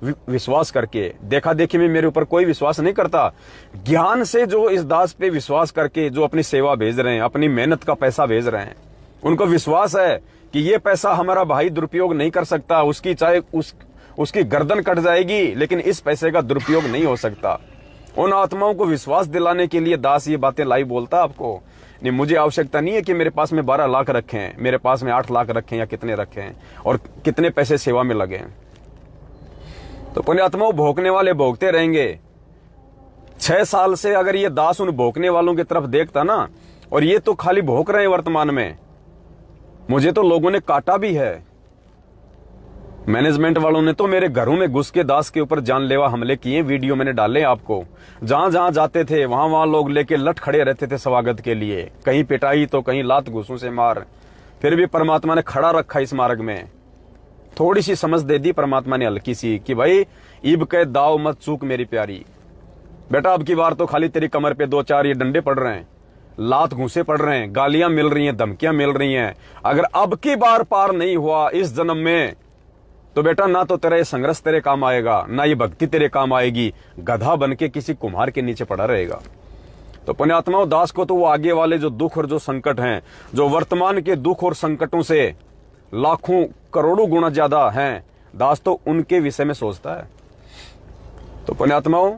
विश्वास करके, देखा देखी में मेरे ऊपर कोई विश्वास नहीं करता, ज्ञान से जो इस दास पे विश्वास करके जो अपनी सेवा भेज रहे हैं, अपनी मेहनत का पैसा भेज रहे हैं, उनको विश्वास है कि ये पैसा हमारा भाई दुरुपयोग नहीं कर सकता। उसकी चाहे उसकी गर्दन कट जाएगी, लेकिन इस पैसे का दुरुपयोग नहीं हो सकता। उन आत्माओं को विश्वास दिलाने के लिए दास ये बातें लाइव बोलता आपको। नहीं, मुझे आवश्यकता नहीं है कि मेरे पास में 12 लाख रखे हैं, मेरे पास में 8 लाख रखे हैं, या कितने रखे हैं और कितने पैसे सेवा में लगे हैं। तो पुण्यात्माओं, भोंकने वाले भोंकते रहेंगे। 6 साल से अगर ये दास उन भोंकने वालों की तरफ देखता ना, और ये तो खाली भोंक रहे हैं वर्तमान में, मुझे तो लोगों ने काटा भी है। मैनेजमेंट वालों ने तो मेरे घरों में घुस के दास के ऊपर जानलेवा हमले किए। वीडियो मैंने डाले आपको। जहां जहां जाते थे वहां लोग लेके लट खड़े रहते थे स्वागत के लिए, कहीं पिटाई तो कहीं लात घूसों से मार। फिर भी परमात्मा ने खड़ा रखा इस मार्ग में। थोड़ी सी समझ दे दी परमात्मा ने, हल्की सी, कि भाई ईब के दाव मत चूक मेरी प्यारी बेटा। अब की बार तो खाली तेरी कमर पे 2-4 ये डंडे पड़ रहे हैं, लात घूसे पड़ रहे हैं, गालियां मिल रही हैं, धमकियां मिल रही हैं। अगर अब की बार पार नहीं हुआ इस जन्म में, तो बेटा ना तो तेरा ये संघर्ष तेरे काम आएगा, ना ये भक्ति तेरे काम आएगी। गधा बन के किसी कुम्हार के नीचे पड़ा रहेगा। तो पुण्यात्माओं, दास को तो वो आगे वाले जो दुख और जो संकट हैं, जो वर्तमान के दुख और संकटों से लाखों करोड़ों गुना ज्यादा हैं, दास तो उनके विषय में सोचता है। तो पुण्यात्माओं,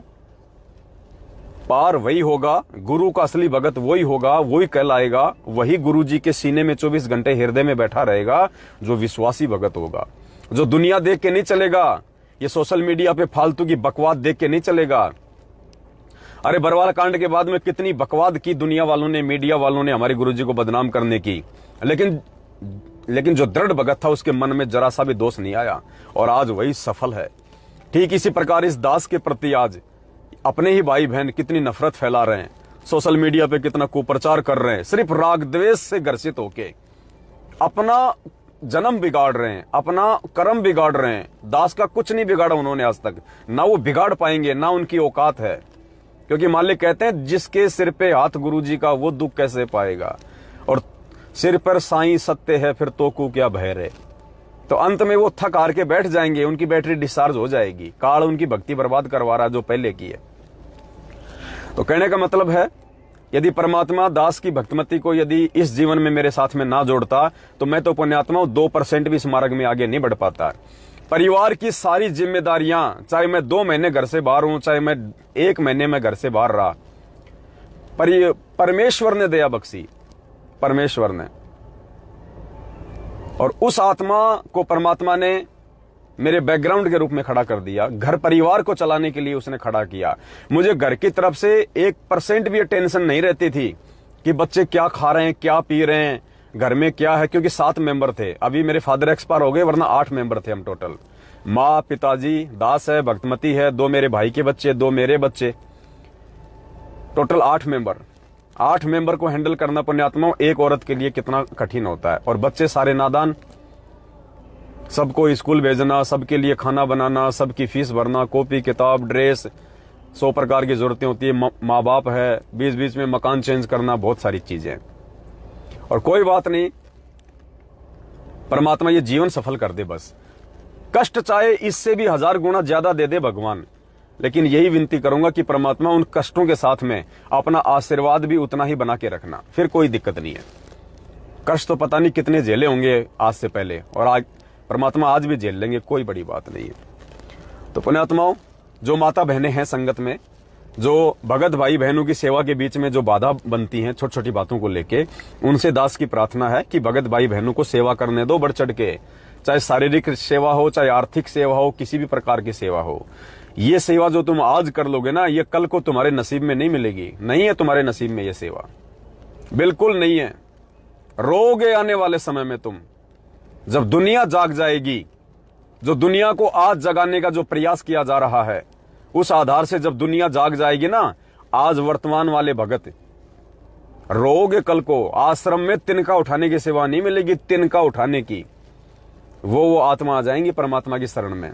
पार वही होगा, गुरु का असली भगत वही होगा, वही कहलाएगा, वही गुरु जी के सीने में 24 घंटे हृदय में बैठा रहेगा, जो विश्वासी भगत होगा, जो दुनिया देख के नहीं चलेगा, ये सोशल मीडिया पे फालतू की बकवाद देख के नहीं चलेगा। अरे बरवाला कांड के बाद में कितनी बकवाद की दुनिया वालों ने, मीडिया वालों ने हमारे गुरु जी को बदनाम करने की, लेकिन जो दृढ़ भगत था उसके मन में जरा सा भी दोष नहीं आया, और आज वही सफल है। ठीक इसी प्रकार इस दास के प्रति आज अपने ही भाई बहन कितनी नफरत फैला रहे हैं, सोशल मीडिया पे कितना कुप्रचार कर रहे हैं, सिर्फ राग द्वेष से ग्रसित होके अपना जन्म बिगाड़ रहे हैं, अपना कर्म बिगाड़ रहे हैं। दास का कुछ नहीं बिगाड़ा उन्होंने आज तक, ना वो बिगाड़ पाएंगे, ना उनकी औकात है, क्योंकि मालिक कहते हैं जिसके सिर पे हाथ गुरु जी का वो दुख कैसे पाएगा, और सिर पर साईं सत्य है फिर तो को क्या भय रे। तो अंत में वो थक हार के बैठ जाएंगे, उनकी बैटरी डिस्चार्ज हो जाएगी, काल उनकी भक्ति बर्बाद करवा रहा जो पहले की है। तो कहने का मतलब है, यदि परमात्मा दास की भक्तिमती को यदि इस जीवन में मेरे साथ में ना जोड़ता तो मैं तो पुण्यात्मा 2% भी इस मार्ग में आगे नहीं बढ़ पाता। परिवार की सारी जिम्मेदारियां, चाहे मैं 2 महीने घर से बाहर हूं, चाहे मैं 1 महीने में घर से बाहर रहा, परमेश्वर ने दया बख्शी, परमेश्वर ने, और उस आत्मा को परमात्मा ने मेरे बैकग्राउंड के रूप में खड़ा कर दिया। घर परिवार को चलाने के लिए उसने खड़ा किया। मुझे घर की तरफ से 1% भी टेंशन नहीं रहती थी कि बच्चे क्या खा रहे हैं, क्या पी रहे हैं, घर में क्या है, क्योंकि 7 मेंबर थे। अभी मेरे फादर एक्सपायर हो गए, वरना 8 मेंबर थे हम टोटल। माँ, पिताजी, दास है, भक्तमती है, 2 मेरे भाई के बच्चे, 2 मेरे बच्चे, टोटल 8 मेंबर। 8 मेंबर को हैंडल करना पुण्यात्माओं एक औरत के लिए कितना कठिन होता है। और बच्चे सारे नादान, सबको स्कूल भेजना, सबके लिए खाना बनाना, सबकी फीस भरना, कॉपी किताब ड्रेस, 100 प्रकार की जरूरतें होती है, माँ बाप है, बीच बीच में मकान चेंज करना, बहुत सारी चीजें। और कोई बात नहीं, परमात्मा ये जीवन सफल कर दे बस। कष्ट चाहे इससे भी 1000 गुना ज्यादा दे दे भगवान, लेकिन यही विनती करूंगा कि परमात्मा उन कष्टों के साथ में अपना आशीर्वाद भी उतना ही बना के रखना, फिर कोई दिक्कत नहीं है। कष्ट तो पता नहीं कितने झेले होंगे आज से पहले, और आज परमात्मा आज भी झेल लेंगे, कोई बड़ी बात नहीं है। तो पुण्यात्माओं, जो माता बहनें हैं संगत में, जो भगत भाई बहनों की सेवा के बीच में जो बाधा बनती हैं छोटी छोटी बातों को लेके, उनसे दास की प्रार्थना है कि भगत भाई बहनों को सेवा करने दो बढ़ चढ़ के, चाहे शारीरिक सेवा हो, चाहे आर्थिक सेवा हो, किसी भी प्रकार की सेवा हो। ये सेवा जो तुम आज कर लोगे ना, ये कल को तुम्हारे नसीब में नहीं मिलेगी, नहीं है तुम्हारे नसीब में ये सेवा, बिल्कुल नहीं है। रोगे आने वाले समय में तुम, जब दुनिया जाग जाएगी, जो दुनिया को आज जगाने का जो प्रयास किया जा रहा है, उस आधार से जब दुनिया जाग जाएगी ना, आज वर्तमान वाले भगत रोगे कल को। आश्रम में तिनका उठाने की सेवा नहीं मिलेगी, तिनका उठाने की, वो आत्मा आ जाएंगी परमात्मा की शरण में।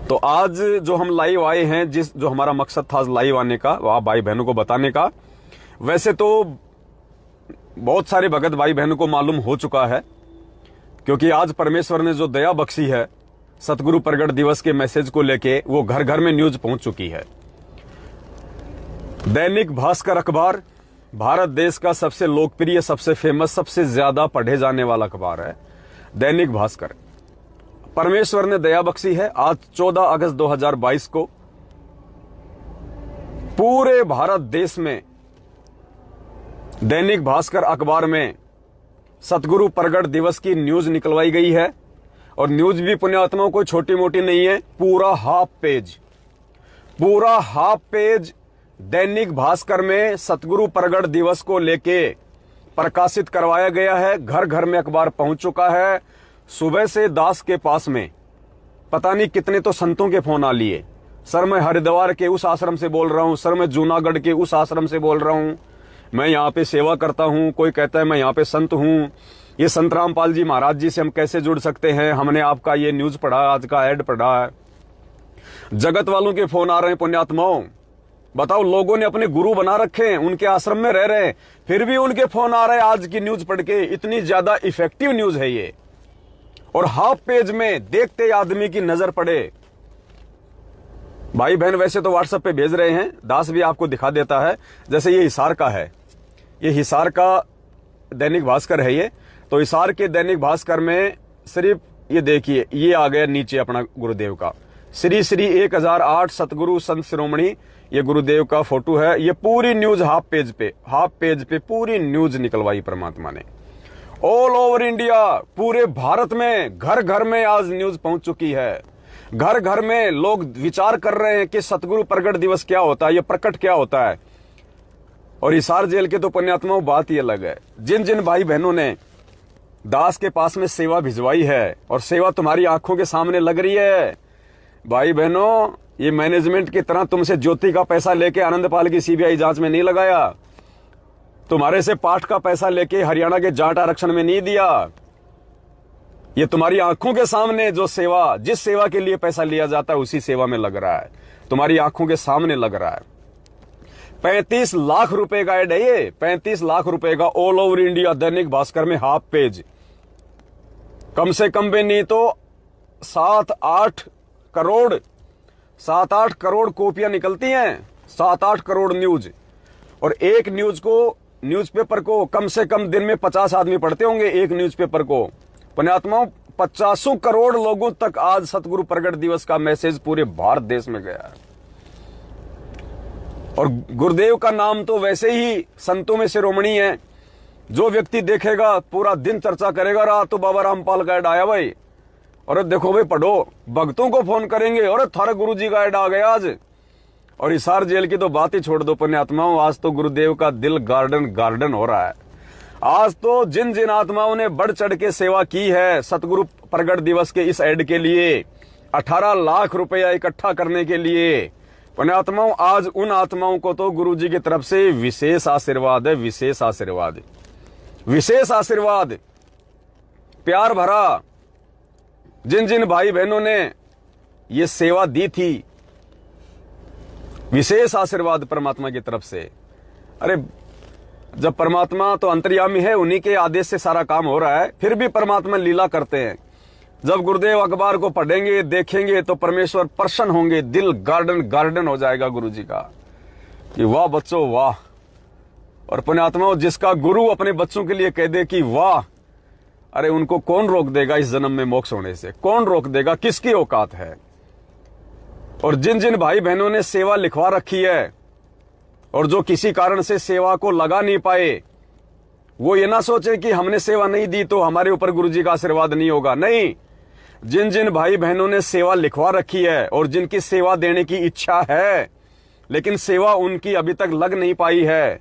तो आज जो हम लाइव आए हैं, जो हमारा मकसद था लाइव आने का, आप भाई बहनों को बताने का, वैसे तो बहुत सारे भगत भाई बहनों को मालूम हो चुका है, क्योंकि आज परमेश्वर ने जो दया बख्शी है सतगुरु प्रगट दिवस के मैसेज को लेके, वो घर घर में न्यूज पहुंच चुकी है। दैनिक भास्कर अखबार भारत देश का सबसे लोकप्रिय, सबसे फेमस, सबसे ज्यादा पढ़े जाने वाला अखबार है दैनिक भास्कर। परमेश्वर ने दया बख्शी है, आज 14 अगस्त 2022 को पूरे भारत देश में दैनिक भास्कर अखबार में सतगुरु प्रगट दिवस की न्यूज निकलवाई गई है। और न्यूज भी पुण्यात्माओं कोई छोटी मोटी नहीं है, पूरा हाफ पेज दैनिक भास्कर में सतगुरु प्रगट दिवस को लेके प्रकाशित करवाया गया है। घर घर में अखबार पहुंच चुका है। सुबह से दास के पास में पता नहीं कितने तो संतों के फोन आ लिए, सर मैं हरिद्वार के उस आश्रम से बोल रहा हूं, सर मैं जूनागढ़ के उस आश्रम से बोल रहा हूं, मैं यहाँ पे सेवा करता हूं, कोई कहता है मैं यहाँ पे संत हूं, ये संत रामपाल जी महाराज जी से हम कैसे जुड़ सकते हैं, हमने आपका ये न्यूज पढ़ा, आज का ऐड पढ़ा है। जगत वालों के फोन आ रहे हैं पुण्यात्माओं। बताओ, लोगों ने अपने गुरु बना रखे हैं, उनके आश्रम में रह रहे हैं, फिर भी उनके फोन आ रहे हैं आज की न्यूज पढ़ के। इतनी ज्यादा इफेक्टिव न्यूज है ये, और हाफ पेज में देखते आदमी की नजर पड़े। भाई बहन वैसे तो व्हाट्सएप पे भेज रहे हैं, दास भी आपको दिखा देता है। जैसे ये हिसार का है, ये हिसार का दैनिक भास्कर है ये, तो हिसार के दैनिक भास्कर में सिर्फ ये देखिए, ये आ गया नीचे अपना गुरुदेव का, श्री श्री 1008 सतगुरु संत शिरोमणि, ये गुरुदेव का फोटो है। ये पूरी न्यूज हाफ पेज पे पूरी न्यूज निकलवाई परमात्मा ने। ऑल ओवर इंडिया, पूरे भारत में घर घर में आज न्यूज पहुंच चुकी है। घर घर में लोग विचार कर रहे हैं कि सतगुरु प्रगट दिवस क्या होता है, ये प्रकट क्या होता है। और हिसार जेल के तो पुण्यात्माओं बात ही अलग है। जिन जिन भाई बहनों ने दास के पास में सेवा भिजवाई है और सेवा तुम्हारी आंखों के सामने लग रही है, भाई बहनों, ये मैनेजमेंट की तरह तुमसे ज्योति का पैसा लेके आनंदपाल की सीबीआई जांच में नहीं लगाया, तुम्हारे से पाठ का पैसा लेके हरियाणा के जाट आरक्षण में नहीं दिया। ये तुम्हारी आंखों के सामने जो सेवा, जिस सेवा के लिए पैसा लिया जाता है उसी सेवा में लग रहा है, तुम्हारी आंखों के सामने लग रहा है। 35 लाख रुपए का एड है ये, 35 लाख रुपए का all over India Dainik Bhaskar में हाफ पेज। कम से कम भी नहीं तो 7-8 करोड़ कॉपियां निकलती हैं, 7-8 करोड़ न्यूज। और एक न्यूज को, न्यूज़पेपर को कम से कम दिन में 50 आदमी पढ़ते होंगे एक न्यूज़पेपर को। पुण्यात्माओं, 50 करोड़ लोगों तक आज सतगुरु प्रगट दिवस का मैसेज पूरे भारत देश में गया है। और गुरुदेव का नाम तो वैसे ही संतों में शिरोमणि है। जो व्यक्ति देखेगा पूरा दिन चर्चा करेगा, रात तो बाबा रामपाल का ऐड आया भाई, और देखो भाई पढ़ो, भक्तों को फोन करेंगे, और थारा गुरु जी का ऐड आ गया आज। और हिसार जेल की तो बात ही छोड़ दो पुण्यात्माओं, आज तो गुरुदेव का दिल गार्डन हो रहा है। आज तो जिन जिन आत्माओं ने बढ़ चढ़ के सेवा की है सतगुरु प्रगट दिवस के इस ऐड के लिए, 18 लाख रुपया इकट्ठा करने के लिए, पुण्यात्माओं, आज उन आत्माओं को तो गुरु जी की तरफ से विशेष आशीर्वाद है, विशेष आशीर्वाद, प्यार भरा। जिन जिन भाई बहनों ने ये सेवा दी थी, विशेष आशीर्वाद परमात्मा की तरफ से। अरे जब परमात्मा तो अंतर्यामी है, उन्हीं के आदेश से सारा काम हो रहा है, फिर भी परमात्मा लीला करते हैं। जब गुरुदेव अखबार को पढ़ेंगे, देखेंगे तो परमेश्वर प्रसन्न होंगे, दिल गार्डन हो जाएगा गुरु जी का कि वाह बच्चों वाह। और पुण्यात्माओं, जिसका गुरु अपने बच्चों के लिए कह दे कि वाह, अरे उनको कौन रोक देगा इस जन्म में मोक्ष होने से, कौन रोक देगा, किसकी औकात है। और जिन जिन भाई बहनों ने सेवा लिखवा रखी है और जो किसी कारण से सेवा को लगा नहीं पाए, वो ये ना सोचे कि हमने सेवा नहीं दी तो हमारे ऊपर गुरुजी का आशीर्वाद नहीं होगा। नहीं, जिन जिन भाई बहनों ने सेवा लिखवा रखी है और जिनकी सेवा देने की इच्छा है लेकिन सेवा उनकी अभी तक लग नहीं पाई है,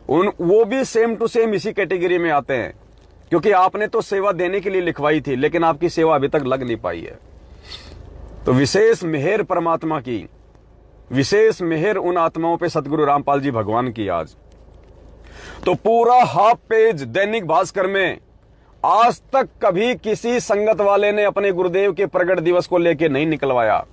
वो भी सेम टू सेम इसी कैटेगरी में आते हैं, क्योंकि आपने तो सेवा देने के लिए लिखवाई थी लेकिन आपकी सेवा अभी तक लग नहीं पाई है। तो विशेष मेहर परमात्मा की, विशेष मेहर उन आत्माओं पे सतगुरु रामपाल जी भगवान की आज। तो पूरा हाफ पेज दैनिक भास्कर में आज तक कभी किसी संगत वाले ने अपने गुरुदेव के प्रगट दिवस को लेके नहीं निकलवाया।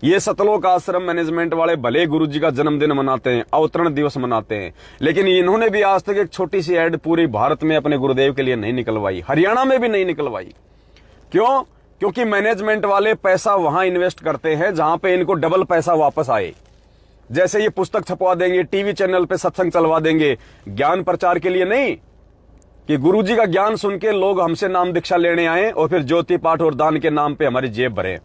ये सतलोक आश्रम मैनेजमेंट वाले भले गुरु जी का जन्मदिन मनाते हैं, अवतरण दिवस मनाते हैं, लेकिन इन्होंने भी आज तक एक छोटी सी ऐड पूरी भारत में अपने गुरुदेव के लिए नहीं निकलवाई, हरियाणा में भी नहीं निकलवाई। क्यों? क्योंकि मैनेजमेंट वाले पैसा वहां इन्वेस्ट करते हैं जहां पे इनको डबल पैसा वापस आए। जैसे ये पुस्तक छपवा देंगे, टीवी चैनल पे सत्संग चलवा देंगे, ज्ञान प्रचार के लिए नहीं कि गुरुजी का ज्ञान सुन के लोग हमसे नाम दीक्षा लेने आए और फिर ज्योति पाठ और दान के नाम पे हमारी जेब भरे।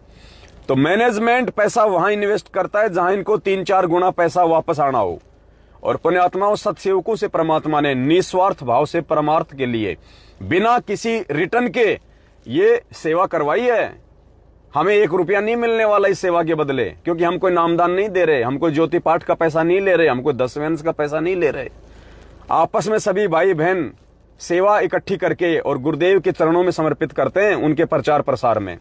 तो मैनेजमेंट पैसा वहां इन्वेस्ट करता है जहां इनको 3-4 गुना पैसा वापस आना हो। और पुण्यात्माओं, सत्सेवकों से परमात्मा ने निस्वार्थ भाव से परमार्थ के लिए बिना किसी रिटर्न के ये सेवा करवाई है। हमें 1 रुपया नहीं मिलने वाला इस सेवा के बदले, क्योंकि हम कोई नामदान नहीं दे रहे, हम कोई ज्योति पाठ का पैसा नहीं ले रहे, हम कोई 10 वेंस का पैसा नहीं ले रहे। आपस में सभी भाई बहन सेवा इकट्ठी करके और गुरुदेव के चरणों में समर्पित करते हैं उनके प्रचार प्रसार में।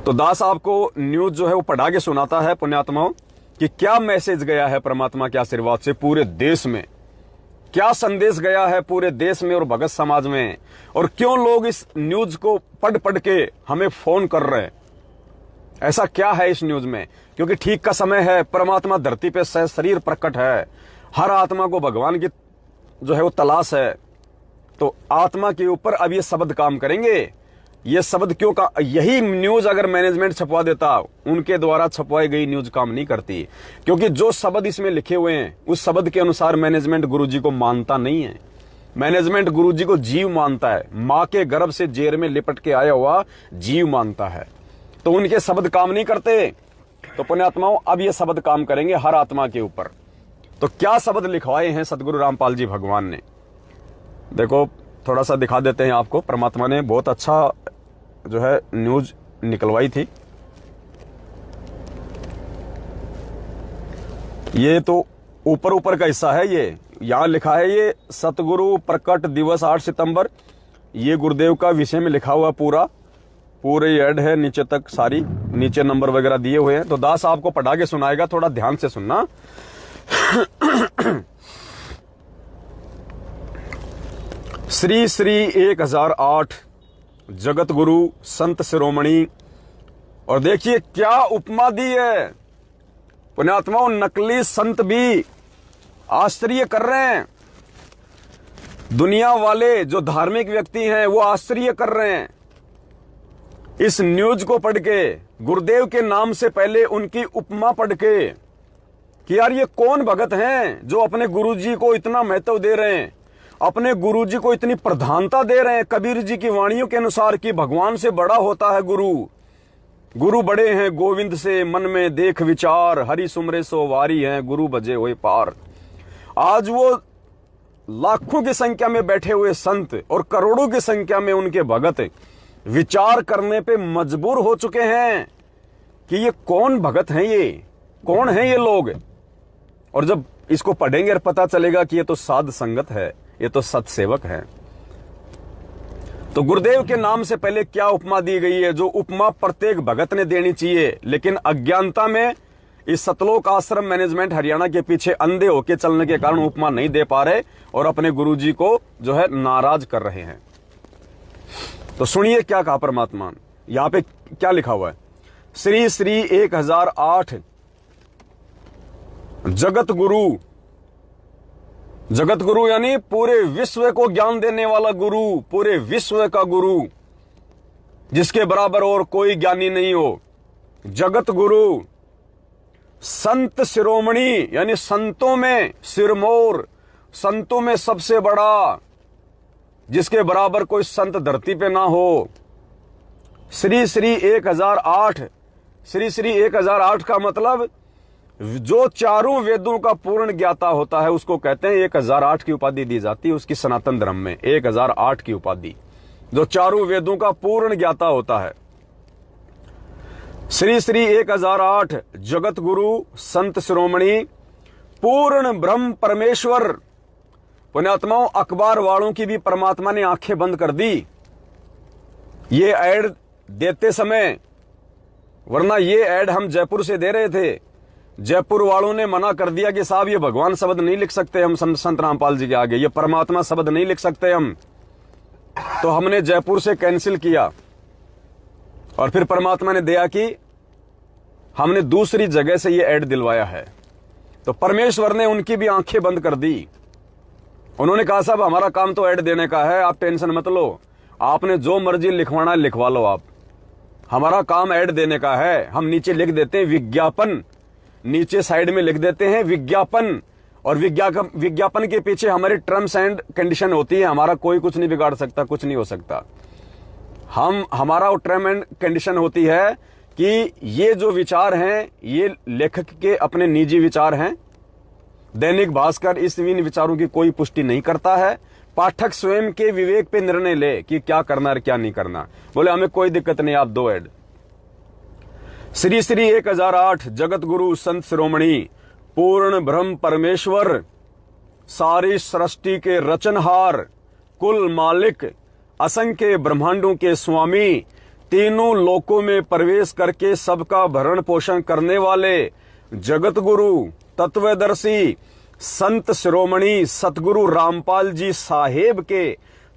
तो दास आपको न्यूज जो है वो पढ़ा के सुनाता है पुण्यात्माओं कि क्या मैसेज गया है परमात्मा के आशीर्वाद से पूरे देश में, क्या संदेश गया है पूरे देश में और भगत समाज में, और क्यों लोग इस न्यूज को पढ़ के हमें फोन कर रहे हैं। ऐसा क्या है इस न्यूज में? क्योंकि ठीक का समय है, परमात्मा धरती पे शरीर प्रकट है, हर आत्मा को भगवान की जो है वो तलाश है। तो आत्मा के ऊपर अब ये शब्द काम करेंगे। ये शब्द क्यों का, यही न्यूज अगर मैनेजमेंट छपवा देता, उनके द्वारा छपवाई गई न्यूज काम नहीं करती, क्योंकि जो शब्द इसमें लिखे हुए हैं उस शब्द के अनुसार मैनेजमेंट गुरुजी को मानता नहीं है। मैनेजमेंट गुरुजी को जीव मानता है, मां के गर्भ से जेर में लिपट के आया हुआ जीव मानता है। तो उनके शब्द काम नहीं करते। तो पुण्यात्माओं, अब ये शब्द काम करेंगे हर आत्मा के ऊपर। तो क्या शब्द लिखवाए हैं सतगुरु रामपाल जी भगवान ने, देखो थोड़ा सा दिखा देते हैं आपको। परमात्मा ने बहुत अच्छा जो है न्यूज निकलवाई थी। ये तो ऊपर का हिस्सा है। ये यहां लिखा है, ये सतगुरु प्रकट दिवस 8 सितंबर, ये गुरुदेव का विषय में लिखा हुआ पूरे ऐड है, नीचे तक सारी, नीचे नंबर वगैरह दिए हुए हैं। तो दास आपको पढ़ा के सुनाएगा, थोड़ा ध्यान से सुनना। श्री श्री 1008 जगत गुरु संत शिरोमणि, और देखिए क्या उपमा दी है पुण्यात्माओं। नकली संत भी आश्चर्य कर रहे हैं, दुनिया वाले जो धार्मिक व्यक्ति हैं वो आश्चर्य कर रहे हैं इस न्यूज को पढ़ के, गुरुदेव के नाम से पहले उनकी उपमा पढ़ के, कि यार ये कौन भगत हैं जो अपने गुरुजी को इतना महत्व दे रहे हैं, अपने गुरुजी को इतनी प्रधानता दे रहे हैं। कबीर जी की वाणियों के अनुसार कि भगवान से बड़ा होता है गुरु, गुरु बड़े हैं गोविंद से, मन में देख विचार, हरि सुमरे सो वारी हैं, गुरु बजे हुए पार। आज वो लाखों की संख्या में बैठे हुए संत और करोड़ों की संख्या में उनके भगत विचार करने पे मजबूर हो चुके हैं कि ये कौन भगत हैं, ये कौन है ये लोग। और जब इसको पढ़ेंगे और पता चलेगा कि ये तो साध संगत है, ये तो सत्सेवक है। तो गुरुदेव के नाम से पहले क्या उपमा दी गई है, जो उपमा प्रत्येक भगत ने देनी चाहिए, लेकिन अज्ञानता में इस सतलोक आश्रम मैनेजमेंट हरियाणा के पीछे अंधे होके चलने के कारण उपमा नहीं दे पा रहे और अपने गुरुजी को जो है नाराज कर रहे हैं। तो सुनिए क्या कहा परमात्मा, यहां पे क्या लिखा हुआ है। श्री श्री 1008 जगत गुरु, जगत गुरु यानी पूरे विश्व को ज्ञान देने वाला गुरु, पूरे विश्व का गुरु, जिसके बराबर और कोई ज्ञानी नहीं हो। जगत गुरु संत शिरोमणि यानी संतों में सिरमौर, संतों में सबसे बड़ा, जिसके बराबर कोई संत धरती पे ना हो। श्री श्री 1008, श्री श्री 1008 का मतलब जो चारों वेदों का पूर्ण ज्ञाता होता है उसको कहते हैं 1008 की उपाधि दी जाती है उसकी सनातन धर्म में। 1008 की उपाधि, जो चारों वेदों का पूर्ण ज्ञाता होता है। श्री श्री 1008 जगत गुरु संत शिरोमणि पूर्ण ब्रह्म परमेश्वर। पुण्यात्माओं, अखबार वालों की भी परमात्मा ने आंखें बंद कर दी ये ऐड देते समय, वरना ये ऐड हम जयपुर से दे रहे थे। जयपुर वालों ने मना कर दिया कि साहब ये भगवान शब्द नहीं लिख सकते हम संत रामपाल जी के आगे, ये परमात्मा शब्द नहीं लिख सकते हम। तो हमने जयपुर से कैंसिल किया और फिर परमात्मा ने दया की, हमने दूसरी जगह से ये ऐड दिलवाया है। तो परमेश्वर ने उनकी भी आंखें बंद कर दी। उन्होंने कहा साहब हमारा काम तो ऐड देने का है, आप टेंशन मत लो, आपने जो मर्जी लिखवाना है लिखवा लो आप, हमारा काम ऐड देने का है। हम नीचे लिख देते हैं विज्ञापन, नीचे साइड में लिख देते हैं विज्ञापन, और विज्ञापन के पीछे हमारी टर्म्स एंड कंडीशन होती है, हमारा कोई कुछ नहीं बिगाड़ सकता, कुछ नहीं हो सकता। हमारा टर्म एंड कंडीशन होती है कि ये जो विचार हैं ये लेखक के अपने निजी विचार हैं। दैनिक भास्कर इन विचारों की कोई पुष्टि नहीं करता है। पाठक स्वयं के विवेक पे निर्णय ले कि क्या करना और क्या नहीं करना। बोले हमें कोई दिक्कत नहीं, आप दो ऐड। श्री श्री 1008 जगत गुरु संत शिरोमणि पूर्ण ब्रह्म परमेश्वर, सारी सृष्टि के रचनहार, कुल मालिक, असंख्य ब्रह्मांडों के स्वामी, तीनों लोकों में प्रवेश करके सबका भरण पोषण करने वाले जगत गुरु तत्वदर्शी संत शिरोमणि सतगुरु रामपाल जी साहेब के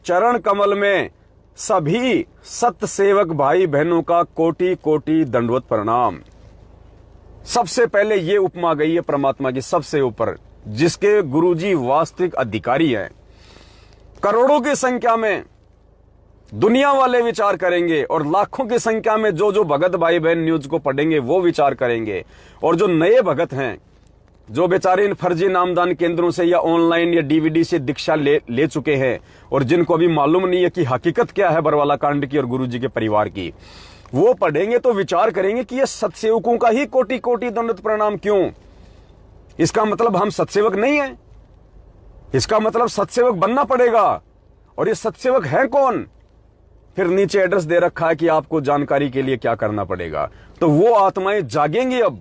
चरण कमल में सभी सत सेवक भाई बहनों का कोटि कोटि दंडवत प्रणाम। सबसे पहले ये उपमा गई है परमात्मा की सबसे ऊपर, जिसके गुरुजी वास्तविक अधिकारी हैं। करोड़ों की संख्या में दुनिया वाले विचार करेंगे और लाखों की संख्या में जो जो भगत भाई बहन न्यूज को पढ़ेंगे वो विचार करेंगे। और जो नए भगत हैं, जो बेचारे इन फर्जी नामदान केंद्रों से या ऑनलाइन या डीवीडी से दीक्षा ले चुके हैं और जिनको अभी मालूम नहीं है कि हकीकत क्या है बरवाला कांड की और गुरुजी के परिवार की, वो पढ़ेंगे तो विचार करेंगे कि ये सत्सेवकों का ही कोटि कोटि दंडवत प्रणाम क्यों। इसका मतलब हम सत्सेवक नहीं है, इसका मतलब सत्सेवक बनना पड़ेगा। और ये सत्सेवक है कौन? फिर नीचे एड्रेस दे रखा है कि आपको जानकारी के लिए क्या करना पड़ेगा। तो वो आत्माएं जागेंगी अब,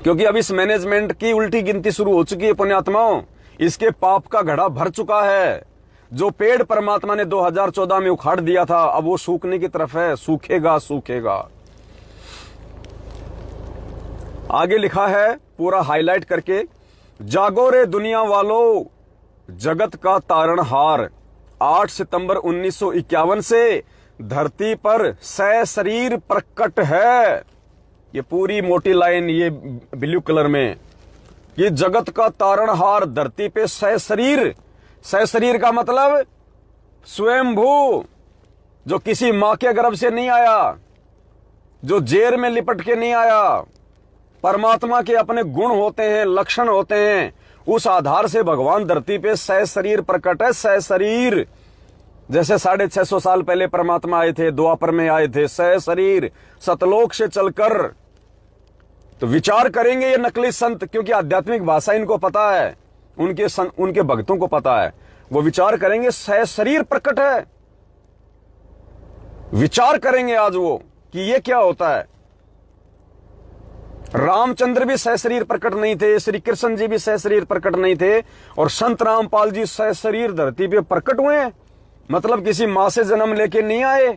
क्योंकि अब इस मैनेजमेंट की उल्टी गिनती शुरू हो चुकी है पुण्यात्माओं। इसके पाप का घड़ा भर चुका है। जो पेड़ परमात्मा ने 2014 में उखाड़ दिया था, अब वो सूखने की तरफ है, सूखेगा सूखेगा। आगे लिखा है पूरा हाईलाइट करके, जागो रे दुनिया वालों, जगत का तारणहार 8 सितंबर 1951 से धरती पर सशरीर प्रकट है। ये पूरी मोटी लाइन, ये ब्लू कलर में, ये जगत का तारणहार धरती पे सशरीर। सशरीर का मतलब स्वयंभू, जो किसी मां के गर्भ से नहीं आया, जो जेर में लिपट के नहीं आया। परमात्मा के अपने गुण होते हैं, लक्षण होते हैं, उस आधार से भगवान धरती पे सशरीर प्रकट है। सशरीर जैसे 650 साल पहले परमात्मा आए थे, द्वापर में आए थे, सशरीर सतलोक से चलकर। तो विचार करेंगे ये नकली संत, क्योंकि आध्यात्मिक भाषा इनको पता है, उनके भक्तों को पता है। वो विचार करेंगे सशरीर प्रकट है। विचार करेंगे आज वो कि ये क्या होता है। रामचंद्र भी सशरीर प्रकट नहीं थे, श्री कृष्ण जी भी सशरीर प्रकट नहीं थे, और संत रामपाल जी सशरीर धरती पे प्रकट हुए हैं। मतलब किसी मां से जन्म लेके नहीं आए।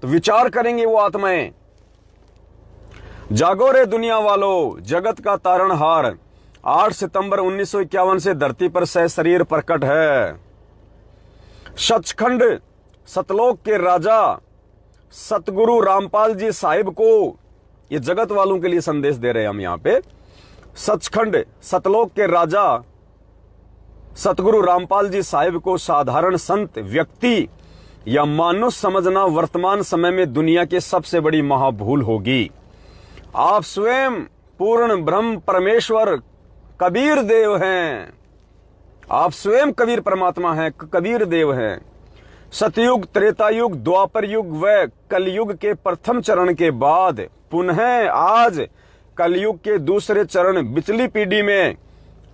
तो विचार करेंगे वो आत्माएं। जागो रे दुनिया वालों, जगत का तारणहार 8 सितंबर 1951 से धरती पर सशरीर प्रकट है। सचखंड सतलोक के राजा सतगुरु रामपाल जी साहिब को, ये जगत वालों के लिए संदेश दे रहे हैं हम यहां पे। सचखंड सतलोक के राजा सतगुरु रामपाल जी साहिब को साधारण संत व्यक्ति या मानुष समझना वर्तमान समय में दुनिया की सबसे बड़ी महाभूल होगी। आप स्वयं पूर्ण ब्रह्म परमेश्वर कबीर देव हैं। आप स्वयं कबीर परमात्मा हैं, कबीर देव हैं। सतयुग, त्रेतायुग, द्वापर युग व कलयुग के प्रथम चरण के बाद पुनः आज कलयुग के दूसरे चरण बिचली पीढ़ी में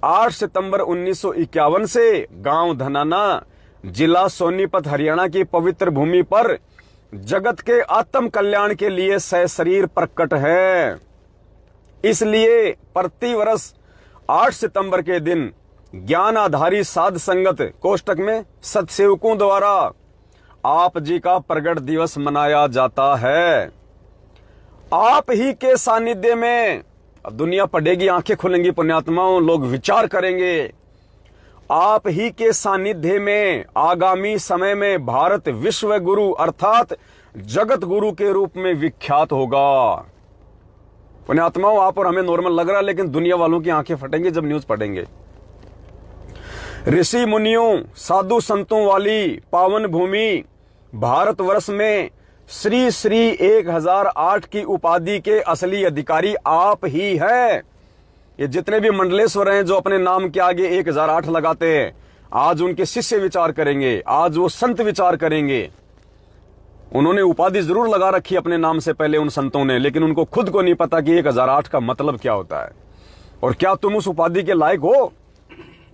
8 सितंबर 1951 से गांव धनाना, जिला सोनीपत, हरियाणा की पवित्र भूमि पर जगत के आत्म कल्याण के लिए सशरीर प्रकट है। इसलिए प्रतिवर्ष 8 सितंबर के दिन ज्ञान आधारी साध संगत कोष्टक में सत्सेवकों द्वारा आप जी का प्रगट दिवस मनाया जाता है। आप ही के सानिध्य में अब दुनिया पढ़ेगी, आंखें खुलेंगी पुण्यात्माओं, लोग विचार करेंगे। आप ही के सानिध्य में आगामी समय में भारत विश्व गुरु अर्थात जगत गुरु के रूप में विख्यात होगा। पुण्यात्माओं, आप और हमें नॉर्मल लग रहा है, लेकिन दुनिया वालों की आंखें फटेंगी जब न्यूज पढ़ेंगे। ऋषि मुनियों, साधु संतों वाली पावन भूमि भारतवर्ष में श्री श्री 1008 की उपाधि के असली अधिकारी आप ही हैं। ये जितने भी मंडलेश्वर हैं जो अपने नाम के आगे 1008 लगाते हैं, आज उनके शिष्य विचार करेंगे, आज वो संत विचार करेंगे। उन्होंने उपाधि जरूर लगा रखी अपने नाम से पहले उन संतों ने, लेकिन उनको खुद को नहीं पता कि 1008 का मतलब क्या होता है और क्या तुम उस उपाधि के लायक हो।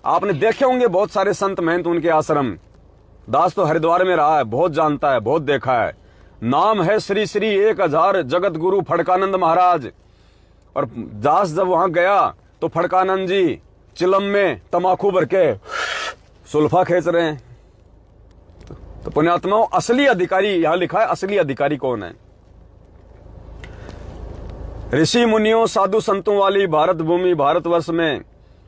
आपने देखे होंगे बहुत सारे संत महंत, उनके आश्रम। दास तो हरिद्वार में रहा है, बहुत जानता है, बहुत देखा है। नाम है श्री श्री 1000 जगत गुरु फड़कानंद महाराज। और दास जब वहां गया तो फड़कानंद जी चिलम में तमाकू भर के सुल्फा खींच रहे हैं। तो पुण्यात्माओं, असली अधिकारी यहां लिखा है, असली अधिकारी कौन है? ऋषि मुनियों, साधु संतों वाली भारत भूमि भारतवर्ष में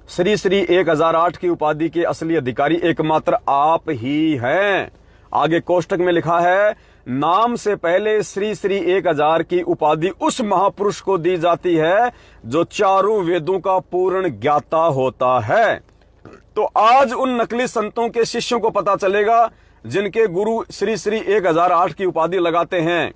श्री श्री 1008 की उपाधि के असली अधिकारी एकमात्र आप ही हैं। आगे कोष्टक में लिखा है, नाम से पहले श्री श्री 1000 की उपाधि उस महापुरुष को दी जाती है जो चारों वेदों का पूर्ण ज्ञाता होता है। तो आज उन नकली संतों के शिष्यों को पता चलेगा जिनके गुरु श्री श्री 1008 की उपाधि लगाते हैं।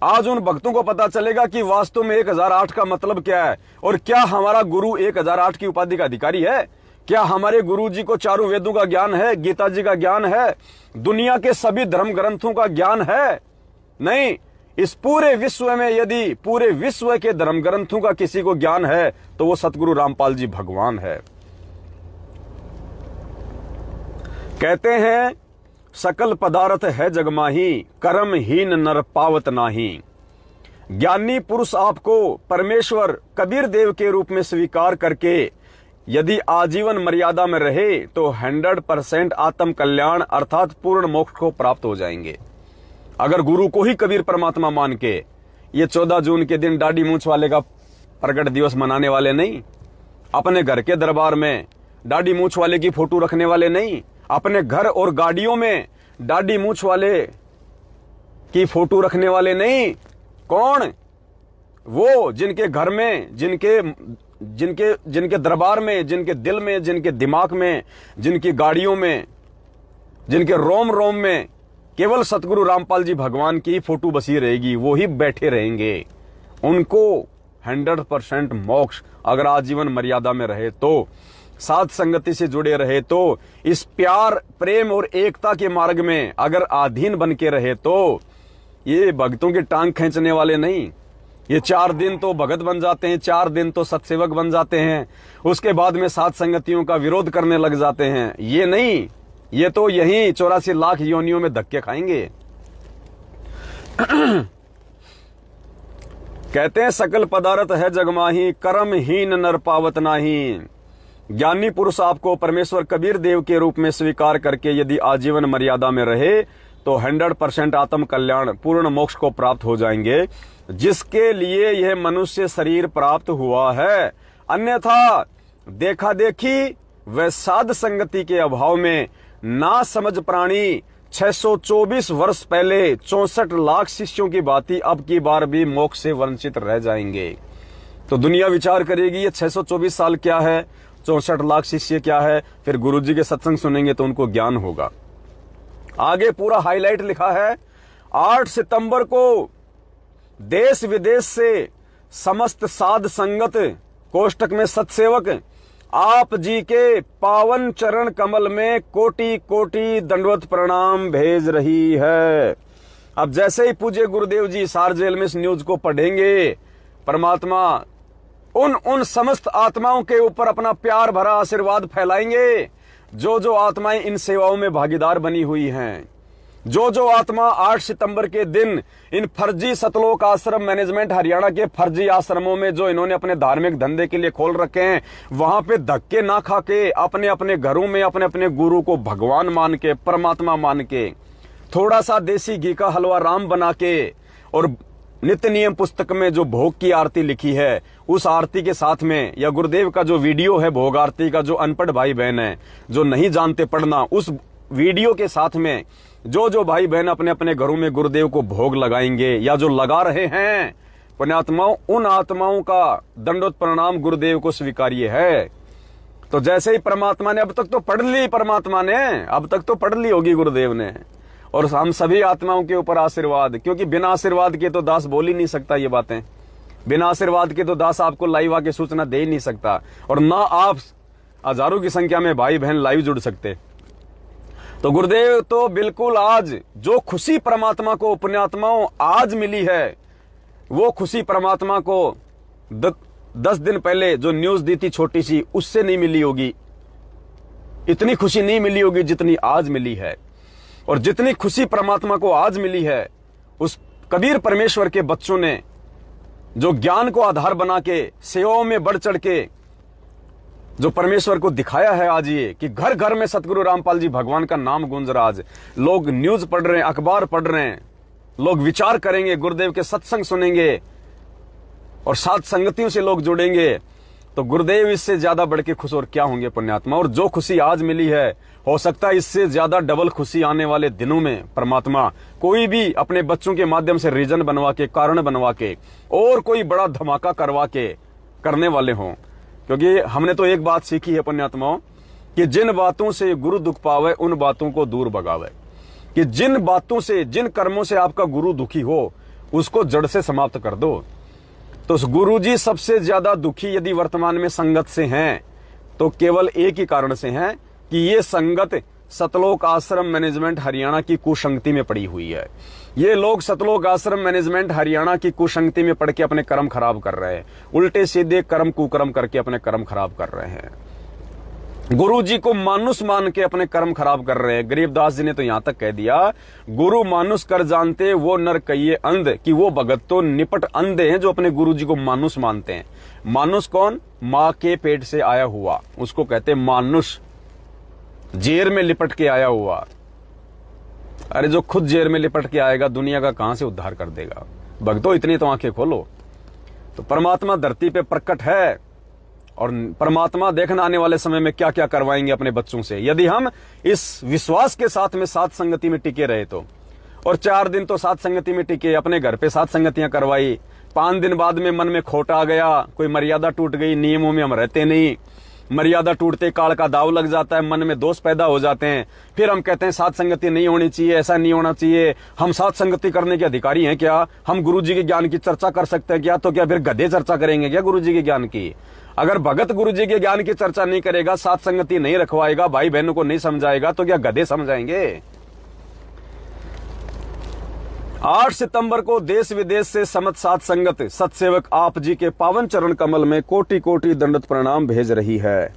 आज उन भक्तों को पता चलेगा कि वास्तव में 1008 का मतलब क्या है और क्या हमारा गुरु 1008 की उपाधि का अधिकारी है। क्या हमारे गुरु जी को चारों वेदों का ज्ञान है, गीता जी का ज्ञान है, दुनिया के सभी धर्म ग्रंथों का ज्ञान है। नहीं, इस पूरे विश्व में यदि पूरे विश्व के धर्म ग्रंथों का किसी को ज्ञान है तो वो सतगुरु रामपाल जी भगवान है। कहते हैं सकल पदार्थ है जगमाही, कर्महीन नर पावत नाही। ज्ञानी पुरुष आपको परमेश्वर कबीर देव के रूप में स्वीकार करके यदि आजीवन मर्यादा में रहे तो 100% आत्म कल्याण अर्थात पूर्ण मोक्ष को प्राप्त हो जाएंगे। अगर गुरु को ही कबीर परमात्मा मान के ये 14 जून के दिन दाढ़ी मूंछ वाले का प्रकट दिवस मनाने वाले नहीं, अपने घर के दरबार में दाढ़ी मूंछ वाले की फोटो रखने वाले नहीं, अपने घर और गाड़ियों में दाढ़ी मूंछ वाले की फोटो रखने वाले नहीं। कौन? वो जिनके घर में, जिनके दरबार में, जिनके दिल में, जिनके दिमाग में, जिनकी गाड़ियों में, जिनके रोम रोम में केवल सतगुरु रामपाल जी भगवान की फोटो बसी रहेगी, वो ही बैठे रहेंगे। उनको 100% मोक्ष अगर आजीवन मर्यादा में रहे तो, साध संगति से जुड़े रहे तो, इस प्यार प्रेम और एकता के मार्ग में अगर अधीन बन के रहे तो, ये भक्तों की टांग खींचने वाले नहीं। ये 4 दिन तो भगत बन जाते हैं, 4 दिन तो सत्सेवक बन जाते हैं, उसके बाद में साध संगतियों का विरोध करने लग जाते हैं। ये नहीं, ये तो यहीं 84 लाख योनियों में धक्के खाएंगे। कहते हैं सकल पदार्थ है जगमाही, कर्महीन नर पावत नाही। ज्ञानी पुरुष आपको परमेश्वर कबीर देव के रूप में स्वीकार करके यदि आजीवन मर्यादा में रहे तो 100% आत्म कल्याण पूर्ण मोक्ष को प्राप्त हो जाएंगे, जिसके लिए यह मनुष्य शरीर प्राप्त हुआ है। अन्यथा देखा देखी व साध संगति के अभाव में ना समझ प्राणी 624 वर्ष पहले 64 लाख शिष्यों की भांति अब की बार भी मोक्ष से वंचित रह जाएंगे। तो दुनिया विचार करेगी ये 624 साल क्या है, 64 लाख शिष्य क्या है। फिर गुरुजी के सत्संग सुनेंगे तो उनको ज्ञान होगा। आगे पूरा हाईलाइट लिखा है, 8 सितंबर को देश विदेश से समस्त साध संगत कोष्टक में सत्सेवक आप जी के पावन चरण कमल में कोटि कोटि दंडवत प्रणाम भेज रही है। अब जैसे ही पूज्य गुरुदेव जी सार जेल में इस न्यूज को पढ़ेंगे, परमात्मा उन समस्त आत्माओं के ऊपर अपना प्यार भरा आशीर्वाद फैलाएंगे जो आत्माएं इन सेवाओं में भागीदार बनी हुई हैं। जो आत्मा 8 सितंबर के दिन इन फर्जी सतलोक आश्रम मैनेजमेंट हरियाणा के फर्जी आश्रमों में जो इन्होंने अपने धार्मिक धंधे के लिए खोल रखे हैं, वहां पे धक्के ना खा के अपने अपने घरों में अपने अपने गुरु को भगवान मान के, परमात्मा मान के, थोड़ा सा देसी घी का हलवा राम बना के और नित्य नियम पुस्तक में जो भोग की आरती लिखी है उस आरती के साथ में, या गुरुदेव का जो वीडियो है भोग आरती का, जो अनपढ़ भाई बहन है जो नहीं जानते पढ़ना, उस वीडियो के साथ में जो भाई बहन अपने अपने घरों में गुरुदेव को भोग लगाएंगे या जो लगा रहे हैं पुण्यात्माओं, उन आत्माओं का दंडोत प्रणाम गुरुदेव को स्वीकार्य है। तो जैसे ही परमात्मा ने अब तक तो पढ़ ली, परमात्मा ने अब तक तो पढ़ ली होगी गुरुदेव ने, और हम सभी आत्माओं के ऊपर आशीर्वाद, क्योंकि बिना आशीर्वाद के तो दास बोल ही नहीं सकता ये बातें। बिना आशीर्वाद के तो दास आपको लाइव आके सूचना दे ही नहीं सकता, और ना आप हजारों की संख्या में भाई बहन लाइव जुड़ सकते। तो गुरुदेव तो बिल्कुल आज जो खुशी परमात्मा को पुण्यात्माओं आज मिली है, वो खुशी परमात्मा को 10 दिन पहले जो न्यूज दी थी छोटी सी, उससे नहीं मिली होगी। इतनी खुशी नहीं मिली होगी जितनी आज मिली है। और जितनी खुशी परमात्मा को आज मिली है, उस कबीर परमेश्वर के बच्चों ने जो ज्ञान को आधार बना के सेवाओं में बढ़ चढ़ के जो परमेश्वर को दिखाया है आज, ये कि घर घर में सतगुरु रामपाल जी भगवान का नाम गूंज रहा। आज लोग न्यूज पढ़ रहे हैं, अखबार पढ़ रहे हैं, लोग विचार करेंगे, गुरुदेव के सत्संग सुनेंगे और साथ संगतियों से लोग जुड़ेंगे। तो गुरुदेव इससे ज्यादा बढ़ के खुश और क्या होंगे पुण्यात्मा। और जो खुशी आज मिली है, हो सकता है इससे ज्यादा डबल खुशी आने वाले दिनों में परमात्मा कोई भी अपने बच्चों के माध्यम से रीजन बनवा के, कारण बनवा के और कोई बड़ा धमाका करवा के करने वाले हों। क्योंकि हमने तो एक बात सीखी है पुण्यात्माओं कि जिन बातों से गुरु दुख पावे उन बातों को दूर भगावे। कि जिन बातों से, जिन कर्मों से आपका गुरु दुखी हो उसको जड़ से समाप्त कर दो। तो गुरु जी सबसे ज्यादा दुखी यदि वर्तमान में संगत से हैं तो केवल एक ही कारण से हैं कि ये संगत सतलोक आश्रम मैनेजमेंट हरियाणा की कुसंगति में पड़ी हुई है। ये लोग सतलोक आश्रम मैनेजमेंट हरियाणा की कुसंगति में पड़ के अपने कर्म खराब कर रहे हैं, उल्टे सीधे कर्म कुकर्म करके अपने कर्म खराब कर रहे हैं, गुरु जी को मानुष मान के अपने कर्म खराब कर रहे हैं। गरीबदास जी ने तो यहां तक कह दिया, गुरु मानुष कर जानते वो नर कहिए अंध, कि वो भगत तो निपट अंधे हैं जो अपने गुरु जी को मानुष मानते हैं। मानुष कौन? मां के पेट से आया हुआ, उसको कहते हैं मानुष, जेर में लिपट के आया हुआ। अरे जो खुद जेर में लिपट के आएगा दुनिया का कहां से उद्धार कर देगा? भक्तों इतनी तो आंखें खोलो। तो परमात्मा धरती पे प्रकट है और परमात्मा देखना आने वाले समय में क्या क्या करवाएंगे अपने बच्चों से, यदि हम इस विश्वास के साथ में साथ संगति में टिके रहे तो। और 4 दिन तो साथ संगति में टिके, अपने घर पे साथ संगतियां करवाई, 5 दिन बाद में मन में खोट आ गया, कोई मर्यादा टूट गई, नियमों में हम रहते नहीं, मर्यादा टूटते काल का दाव लग जाता है, मन में दोष पैदा हो जाते हैं, फिर हम कहते हैं साथ संगति नहीं होनी चाहिए, ऐसा नहीं होना चाहिए, हम साथ संगति करने के अधिकारी हैं क्या? हम गुरु जी के ज्ञान की चर्चा कर सकते हैं क्या? तो क्या फिर गधे चर्चा करेंगे क्या गुरु जी के ज्ञान की? अगर भगत गुरु जी के ज्ञान की चर्चा नहीं करेगा, साथ संगति नहीं रखवाएगा, भाई बहनों को नहीं समझाएगा, तो क्या गधे समझाएंगे? 8 सितंबर को देश विदेश से समत साथ संगत सतसेवक आप जी के पावन चरण कमल में कोटि कोटि दंडवत प्रणाम भेज रही है।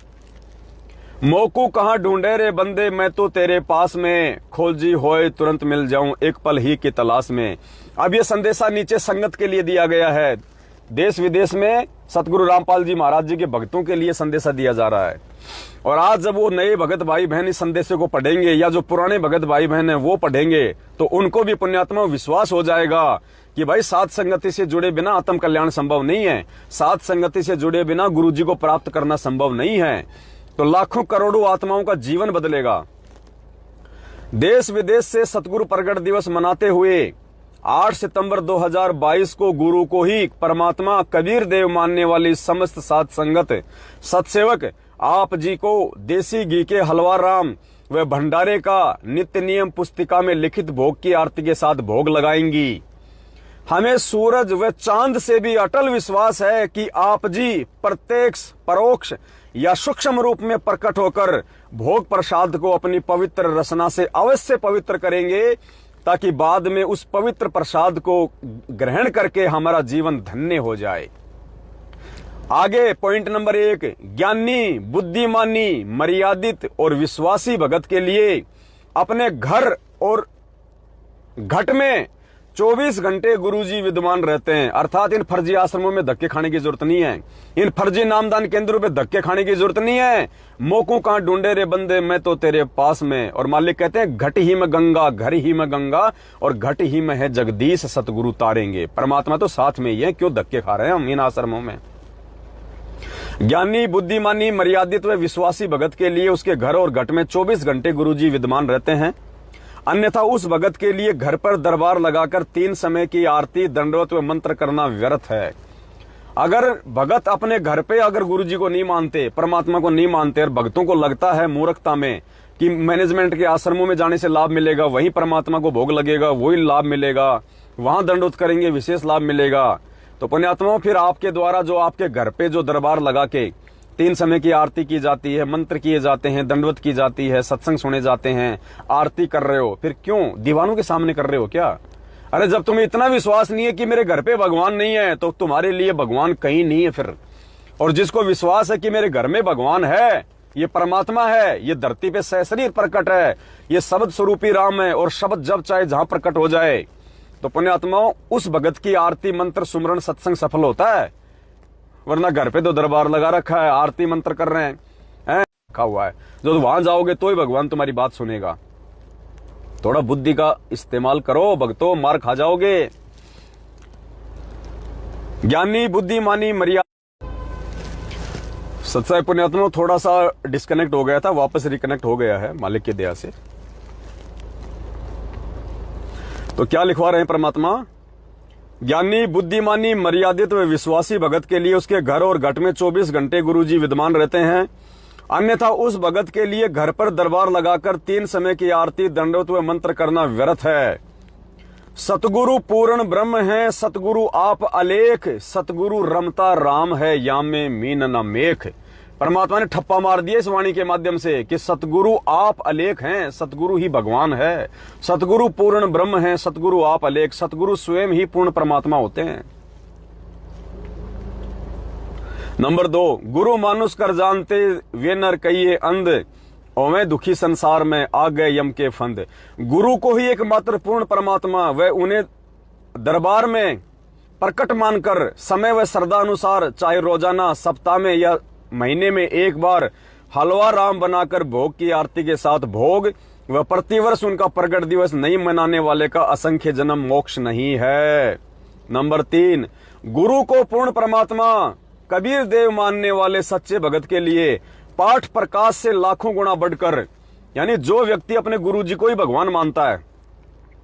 मोकू कहां ढूंढे रे बंदे, मैं तो तेरे पास में, खोल जी होए तुरंत मिल जाऊं एक पल ही की तलाश में। अब यह संदेशा नीचे संगत के लिए दिया गया है। देश विदेश में सतगुरु रामपाल जी महाराज जी के भक्तों के लिए संदेशा दिया जा रहा है। और आज जब वो नए भगत भाई बहन इस संदेशे को पढ़ेंगे, या जो पुराने भगत भाई बहन हैं वो पढ़ेंगे, तो उनको भी पुण्यात्मा विश्वास हो जाएगा कि भाई साथ संगति से जुड़े बिना आत्म कल्याण संभव नहीं है, साथ संगति से जुड़े बिना गुरु जी को प्राप्त करना संभव नहीं है। तो लाखों करोड़ों आत्माओं का जीवन बदलेगा। देश विदेश से सतगुरु प्रगट दिवस मनाते हुए 8 सितंबर 2022 को गुरु को ही परमात्मा कबीर देव मानने वाली समस्त साध संगत सतसेवक आप जी को देसी घी के हलवा राम व भंडारे का नित्य नियम पुस्तिका में लिखित भोग की आरती के साथ भोग लगाएंगी। हमें सूरज व चांद से भी अटल विश्वास है कि आप जी प्रत्यक्ष परोक्ष या सूक्ष्म रूप में प्रकट होकर भोग प्रसाद को अपनी पवित्र रसना से अवश्य पवित्र करेंगे, ताकि बाद में उस पवित्र प्रसाद को ग्रहण करके हमारा जीवन धन्य हो जाए। आगे पॉइंट नंबर 1, ज्ञानी बुद्धिमानी मर्यादित और विश्वासी भगत के लिए अपने घर और घट में 24 घंटे गुरुजी विद्यमान रहते हैं। अर्थात इन फर्जी आश्रमों में धक्के खाने की जरूरत नहीं है, इन फर्जी नामदान केंद्रों पे धक्के खाने की जरूरत नहीं है। मोकू कहां ढूंढे रे बंदे, मैं तो तेरे पास में। और मालिक कहते हैं घट ही में गंगा, घर ही में गंगा, और घट ही में है जगदीश सतगुरु तारेंगे। परमात्मा तो साथ में ही है, क्यों धक्के खा रहे हैं हम इन आश्रमों में? ज्ञानी बुद्धिमानी मर्यादित व विश्वासी भगत के लिए उसके घर और घट में 24 घंटे गुरुजी विद्यमान रहते हैं। अन्यथा उस भगत के लिए घर पर दरबार लगाकर 3 समय की आरती दंडवत व मंत्र करना व्यर्थ है। अगर भगत अपने घर पे अगर गुरुजी को नहीं मानते, परमात्मा को नहीं मानते, और भक्तों को लगता है मूर्खता में कि मैनेजमेंट के आश्रमों में जाने से लाभ मिलेगा, वहीं परमात्मा को भोग लगेगा, वही लाभ मिलेगा, वहां दंडवत करेंगे विशेष लाभ मिलेगा, तो पुण्यात्माओं फिर आपके द्वारा जो आपके घर पे जो दरबार लगा के 3 समय की आरती की जाती है, मंत्र किए जाते हैं, दंडवत की जाती है, सत्संग सुने जाते हैं, आरती कर रहे हो, फिर क्यों दीवानों के सामने कर रहे हो क्या? अरे जब तुम्हें इतना विश्वास नहीं है कि मेरे घर पे भगवान नहीं है, तो तुम्हारे लिए भगवान कहीं नहीं है फिर। और जिसको विश्वास है कि मेरे घर में भगवान है, ये परमात्मा है, ये धरती पे सशरीर प्रकट है, ये शब्द स्वरूपी राम है, और शब्द जब चाहे जहां प्रकट हो जाए, तो पुण्यात्माओं उस भगत की आरती मंत्र सुमरण सत्संग सफल होता है। वरना घर पे तो दरबार लगा रखा है, आरती मंत्र कर रहे हैं, रखा हुआ है, जो वहां जाओगे तो ही भगवान तुम्हारी बात सुनेगा। थोड़ा बुद्धि का इस्तेमाल करो भक्तों, मार खा जाओगे। ज्ञानी बुद्धिमानी मर्यादा। सत्संग पुण्यात्माओं थोड़ा सा डिस्कनेक्ट हो गया था, वापस रिकनेक्ट हो गया है मालिक की दया से। तो क्या लिखवा रहे हैं परमात्मा? ज्ञानी बुद्धिमानी मर्यादित व विश्वासी भगत के लिए उसके घर और घट में 24 घंटे गुरुजी विद्यमान रहते हैं। अन्यथा उस भगत के लिए घर पर दरबार लगाकर 3 समय की आरती दंडवत व मंत्र करना व्यर्थ है। सतगुरु पूर्ण ब्रह्म है, सतगुरु आप अलेख, सतगुरु रमता राम है, यामे मीन न मेख। परमात्मा ने ठप्पा मार दिया इस वाणी के माध्यम से कि सतगुरु आप अलेख हैं, सतगुरु ही भगवान है, सतगुरु पूर्ण ब्रह्म हैं, सतगुरु आप अलेख, सतगुरु स्वयं ही पूर्ण परमात्मा होते हैं। नंबर 2, गुरु मानुष कर जानते वे नर कहिए अंध, ओवें दुखी संसार में आ गए यम के फंद। गुरु को ही एकमात्र पूर्ण परमात्मा व उन्हें दरबार में प्रकट मानकर समय व श्रद्धा अनुसार चाहे रोजाना, सप्ताह में या महीने में एक बार हलवा राम बनाकर भोग की आरती के साथ भोग व प्रतिवर्ष उनका प्रगट दिवस नहीं मनाने वाले का असंख्य जन्म मोक्ष नहीं है। नंबर 3, गुरु को पूर्ण परमात्मा कबीर देव मानने वाले सच्चे भगत के लिए पाठ प्रकाश से लाखों गुना बढ़कर, यानी जो व्यक्ति अपने गुरु जी को ही भगवान मानता है,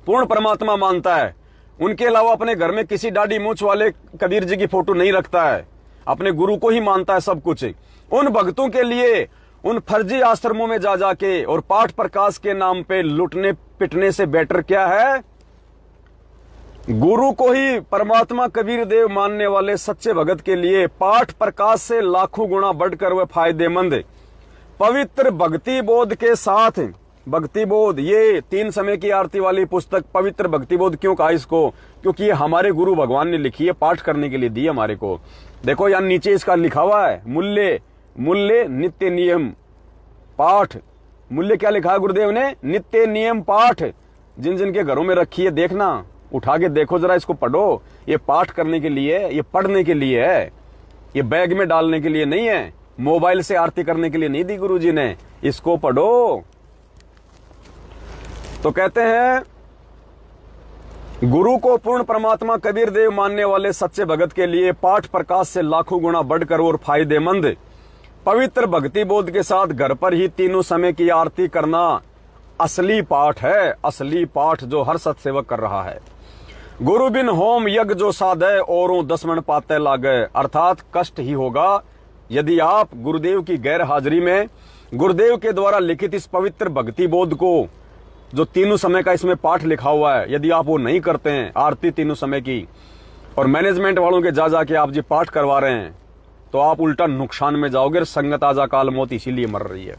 पूर्ण परमात्मा मानता है, उनके अलावा अपने घर में किसी दाढ़ी मूंछ वाले कबीर जी की फोटो नहीं रखता है, अपने गुरु को ही मानता है सब कुछ, उन भक्तों के लिए उन फर्जी आश्रमों में जा जाके और पाठ प्रकाश के नाम पे लुटने पिटने से बेटर क्या है? गुरु को ही परमात्मा कबीर देव मानने वाले सच्चे भगत के लिए पाठ प्रकाश से लाखों गुना बढ़कर वह फायदेमंद पवित्र भक्ति बोध के साथ, भक्ति बोध, ये 3 समय की आरती वाली पुस्तक पवित्र भक्ति बोध क्यों कहा इसको? क्योंकि ये हमारे गुरु भगवान ने लिखी है, पाठ करने के लिए दी हमारे को। देखो यहाँ नीचे इसका लिखा हुआ है, मूल्य, मूल्य नित्य नियम पाठ। मूल्य क्या लिखा है गुरुदेव ने? नित्य नियम पाठ। जिन जिन के घरों में रखी है देखना, उठा के देखो जरा, इसको पढ़ो। ये पाठ करने के लिए, ये पढ़ने के लिए है, ये बैग में डालने के लिए नहीं है, मोबाइल से आरती करने के लिए नहीं दी गुरुजी ने, इसको पढ़ो। तो कहते हैं गुरु को पूर्ण परमात्मा कबीर देव मानने वाले सच्चे भगत के लिए पाठ प्रकाश से लाखों गुना बढ़कर और फायदेमंद पवित्र भक्ति बोध के साथ घर पर ही तीनों समय की आरती करना असली पाठ है, असली पाठ जो हर सत्सेवक कर रहा है। गुरु बिन होम यज्ञ जो साधे औरों 10 मन पाते लागे, अर्थात कष्ट ही होगा यदि आप गुरुदेव की गैर हाजिरी में गुरुदेव के द्वारा लिखित इस पवित्र भक्ति बोध को, जो तीनों समय का इसमें पाठ लिखा हुआ है, यदि आप वो नहीं करते हैं, आरती तीनों समय की, और मैनेजमेंट वालों के जा जाके आप जी पाठ करवा रहे हैं, तो आप उल्टा नुकसान में जाओगे। संगत आजा काल मौत इसीलिए मर रही है।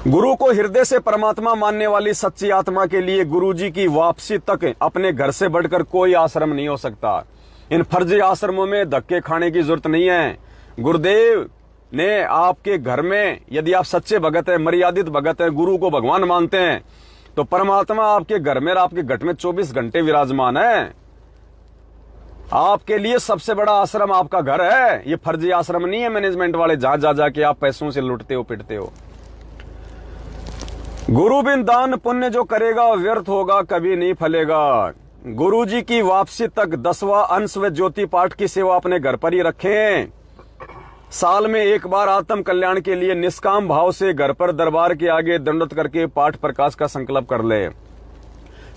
गुरु को हृदय से परमात्मा मानने वाली सच्ची आत्मा के लिए गुरुजी की वापसी तक अपने घर से बढ़कर कोई आश्रम नहीं हो सकता। इन फर्जी आश्रमों में धक्के खाने की जरूरत नहीं है। गुरुदेव ने आपके घर में, यदि आप सच्चे भगत हैं, मर्यादित भगत हैं, गुरु को भगवान मानते हैं, तो परमात्मा आपके घर में, आपके घट में 24 घंटे विराजमान है। आपके लिए सबसे बड़ा आश्रम आपका घर है, ये फर्जी आश्रम नहीं है मैनेजमेंट वाले जहां जा जाके आप पैसों से लुटते हो पिटते हो। गुरु बिन दान पुण्य जो करेगा व्यर्थ होगा, कभी नहीं फलेगा। गुरु जी की वापसी तक 10वां अंश व ज्योति पाठ की सेवा अपने घर पर ही रखें। साल में एक बार आत्म कल्याण के लिए निष्काम भाव से घर पर दरबार के आगे दंडवत करके पाठ प्रकाश का संकल्प कर ले।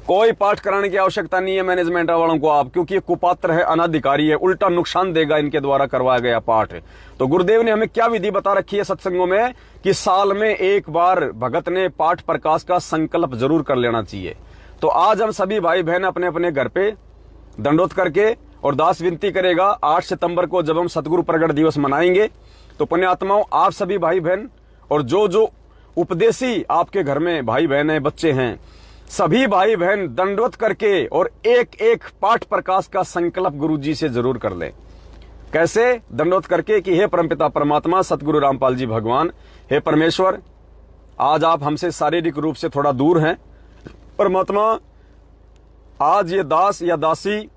कोई पाठ कराने की आवश्यकता नहीं है मैनेजमेंट वालों को आप, क्योंकि ये कुपात्र है, अनाधिकारी है, उल्टा नुकसान देगा इनके द्वारा करवाया गया पाठ। तो गुरुदेव ने हमें क्या विधि बता रखी है सत्संगों में कि साल में एक बार भगत ने पाठ प्रकाश का संकल्प जरूर कर लेना चाहिए। तो आज हम सभी भाई बहन अपने अपने घर पे दंडोत करके, और दास विनती करेगा 8 सितंबर को जब हम सतगुरु प्रगट दिवस मनाएंगे, तो पुण्यात्माओं आप सभी भाई बहन और जो जो उपदेशी आपके घर में भाई बहन है, बच्चे हैं, सभी भाई बहन दंडवत करके और एक एक पाठ प्रकाश का संकल्प गुरुजी से जरूर कर लें। कैसे? दंडवत करके कि हे परमपिता परमात्मा सतगुरु रामपाल जी भगवान, हे परमेश्वर, आज आप हमसे शारीरिक रूप से थोड़ा दूर हैं। परमात्मा, आज ये दास या दासी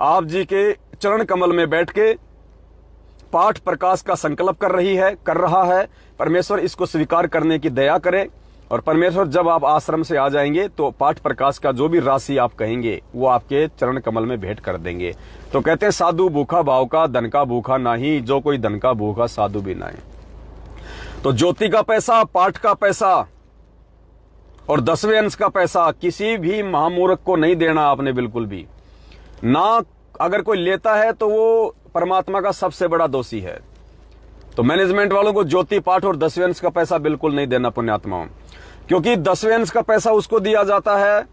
आप जी के चरण कमल में बैठ के पाठ प्रकाश का संकल्प कर रहा है। परमेश्वर इसको स्वीकार करने की दया करे, और परमेश्वर जब आप आश्रम से आ जाएंगे तो पाठ प्रकाश का जो भी राशि आप कहेंगे वो आपके चरण कमल में भेंट कर देंगे। तो कहते हैं साधु भूखा भाव का, धन का भूखा नहीं, जो कोई धन का भूखा साधु भी नहीं। तो ज्योति का पैसा, पाठ का पैसा और 10वें अंश का पैसा किसी भी महामूर्ख को नहीं देना आपने, बिल्कुल भी ना। अगर कोई लेता है तो वो परमात्मा का सबसे बड़ा दोषी है। तो मैनेजमेंट वालों को ज्योति पाठ और 10वें अंश का पैसा बिल्कुल नहीं देना पुण्यात्माओं, क्योंकि 10वें अंश का पैसा उसको दिया जाता है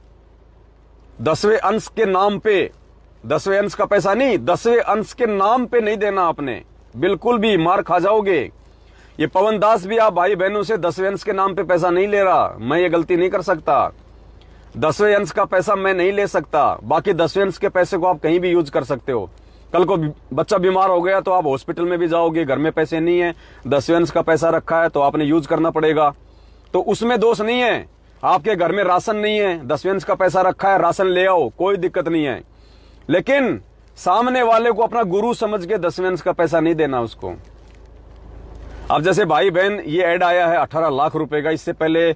10वें अंश के नाम पे। 10वें अंश का पैसा नहीं, 10वें अंश के नाम पे नहीं देना आपने। बिल्कुल भी मार खा जाओगे। ये पवन दास भी आप भाई बहनों से 10वें अंश के नाम पे पैसा नहीं ले रहा। मैं ये गलती नहीं कर सकता। 10वें अंश का पैसा मैं नहीं ले सकता। बाकी 10वें अंश के पैसे को आप कहीं भी यूज कर सकते हो। कल को बच्चा बीमार हो गया तो आप हॉस्पिटल में भी जाओगे, घर में पैसे नहीं है, 10वें अंश का पैसा रखा है तो आपने यूज करना पड़ेगा। तो उसमें दोष नहीं है। आपके घर में राशन नहीं है, 10वें अंश का पैसा रखा है, राशन ले आओ, कोई दिक्कत नहीं है। लेकिन सामने वाले को अपना गुरु समझ के 10वें अंश का पैसा नहीं देना उसको। अब जैसे भाई बहन ये ऐड आया है 18 लाख रुपए का, इससे पहले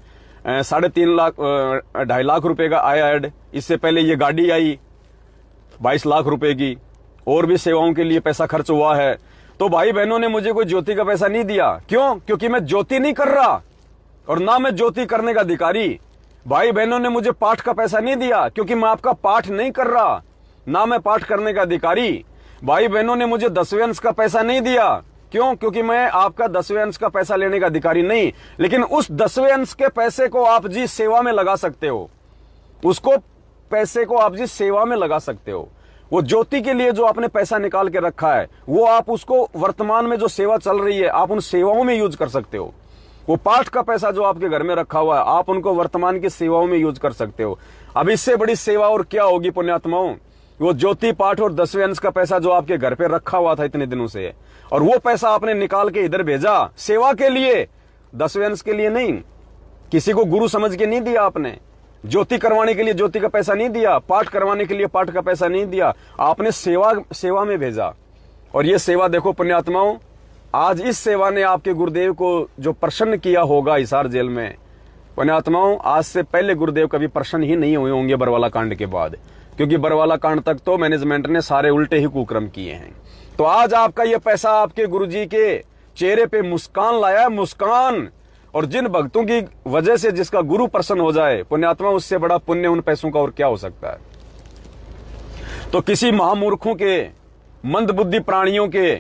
3.5 लाख 2.5 लाख रुपए का आया ऐड। इससे पहले ये गाड़ी आई 22 लाख रुपए की, और भी सेवाओं के लिए पैसा खर्च हुआ है। तो भाई बहनों ने मुझे कोई ज्योति का पैसा नहीं दिया। क्यों? क्योंकि मैं ज्योति नहीं कर रहा और ना मैं ज्योति करने का अधिकारी। भाई बहनों ने मुझे पाठ का पैसा नहीं दिया क्योंकि मैं आपका पाठ नहीं कर रहा, ना मैं पाठ करने का अधिकारी। भाई बहनों ने मुझे 10वें अंश का पैसा नहीं दिया। क्यों? क्योंकि मैं आपका 10वें अंश का पैसा लेने का अधिकारी नहीं। लेकिन उस 10वें अंश के पैसे को आप जी सेवा में लगा सकते हो। उसको पैसे को आप जी सेवा में लगा सकते हो। वो ज्योति के लिए जो आपने पैसा निकाल के रखा है, वो आप उसको वर्तमान में जो सेवा चल रही है आप उन सेवाओं में यूज कर सकते हो। वो पाठ का पैसा जो आपके घर में रखा हुआ है आप उनको वर्तमान की सेवाओं में यूज कर सकते हो। अब इससे बड़ी सेवा और क्या होगी पुण्यात्माओं? वो ज्योति पाठ और 10वें अंश का पैसा जो आपके घर पे रखा हुआ था इतने दिनों से, और वो पैसा आपने निकाल के इधर भेजा सेवा के लिए, 10वें अंश के लिए नहीं। किसी को गुरु समझ के नहीं दिया आपने। ज्योति करवाने के लिए ज्योति का पैसा नहीं दिया, पाठ करवाने के लिए पाठ का पैसा नहीं दिया, आपने सेवा में भेजा। और ये सेवा देखो पुण्यात्माओं, आज इस सेवा ने आपके गुरुदेव को जो प्रसन्न किया होगा हिसार जेल में, पुण्यात्माओं आज से पहले गुरुदेव कभी प्रसन्न ही नहीं हुए होंगे बरवाला कांड के बाद। क्योंकि बरवाला कांड तक तो मैनेजमेंट ने सारे उल्टे ही कुकर्म किए हैं। तो आज आपका ये पैसा आपके गुरुजी के चेहरे पे मुस्कान लाया, मुस्कान। और जिन भक्तों की वजह से जिसका गुरु प्रसन्न हो जाए पुण्यात्मा, उससे बड़ा पुण्य उन पैसों का और क्या हो सकता है। तो किसी महामूर्खों के, मंदबुद्धि प्राणियों के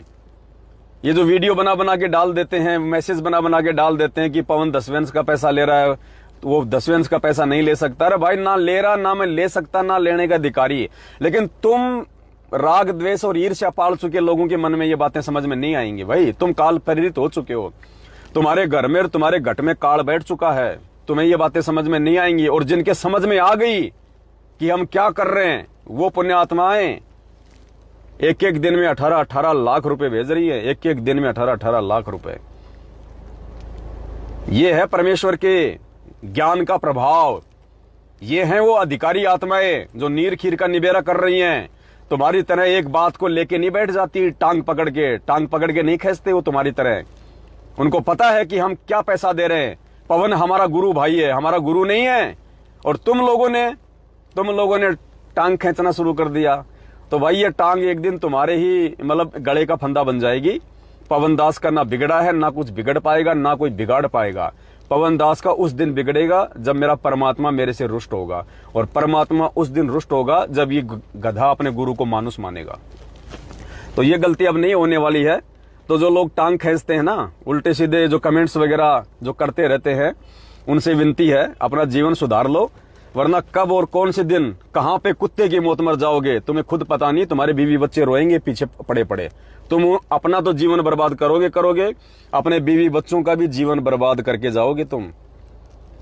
ये जो वीडियो बना बना के डाल देते हैं, मैसेज बना बना के डाल देते हैं कि पवन 10वें अंश का पैसा ले रहा है, तो वो 10वें अंश का पैसा नहीं ले सकता। अरे भाई, ना ले रहा, ना मैं ले सकता, ना लेने का अधिकारी। लेकिन तुम राग द्वेष और ईर्ष्या पाल चुके लोगों के मन में ये बातें समझ में नहीं आएंगी। भाई तुम काल प्रेरित हो चुके हो, तुम्हारे घर में और तुम्हारे घट में काल बैठ चुका है, तुम्हें ये बातें समझ में नहीं आएंगी। और जिनके समझ में आ गई कि हम क्या कर रहे हैं, वो पुण्य आत्माएं एक एक दिन में 18 लाख रुपए भेज रही है। एक एक दिन में 18 लाख रुपए। ये है परमेश्वर के ज्ञान का प्रभाव। ये हैं वो अधिकारी आत्माएं जो नीर खीर का निबेरा कर रही हैं। तुम्हारी तरह एक बात को लेके नहीं बैठ जाती, टांग पकड़ के नहीं खींचते वो तुम्हारी तरह। उनको पता है कि हम क्या पैसा दे रहे हैं। पवन हमारा गुरु भाई है, हमारा गुरु नहीं है। और तुम लोगों ने टांग खींचना शुरू कर दिया, तो भाई ये टांग एक दिन तुम्हारे ही मतलब गले का फंदा बन जाएगी। पवन दास का ना बिगड़ा है, ना कुछ बिगड़ पाएगा, ना कोई बिगाड़ पाएगा। पवन दास का उस दिन बिगड़ेगा जब मेरा परमात्मा मेरे से रुष्ट होगा, और परमात्मा उस दिन रुष्ट होगा जब ये गधा अपने गुरु को मानुस मानेगा। तो ये गलती अब नहीं होने वाली है। तो जो लोग टांग खींचते हैं ना, उल्टे सीधे जो कमेंट्स वगैरह जो करते रहते हैं, उनसे विनती है अपना जीवन सुधार लो, वरना कब और कौन से दिन कहां पे कुत्ते की मौत मर जाओगे तुम्हें खुद पता नहीं। तुम्हारे बीवी बच्चे रोएंगे पीछे पड़े पड़े। तुम अपना तो जीवन बर्बाद करोगे, अपने बीवी बच्चों का भी जीवन बर्बाद करके जाओगे तुम।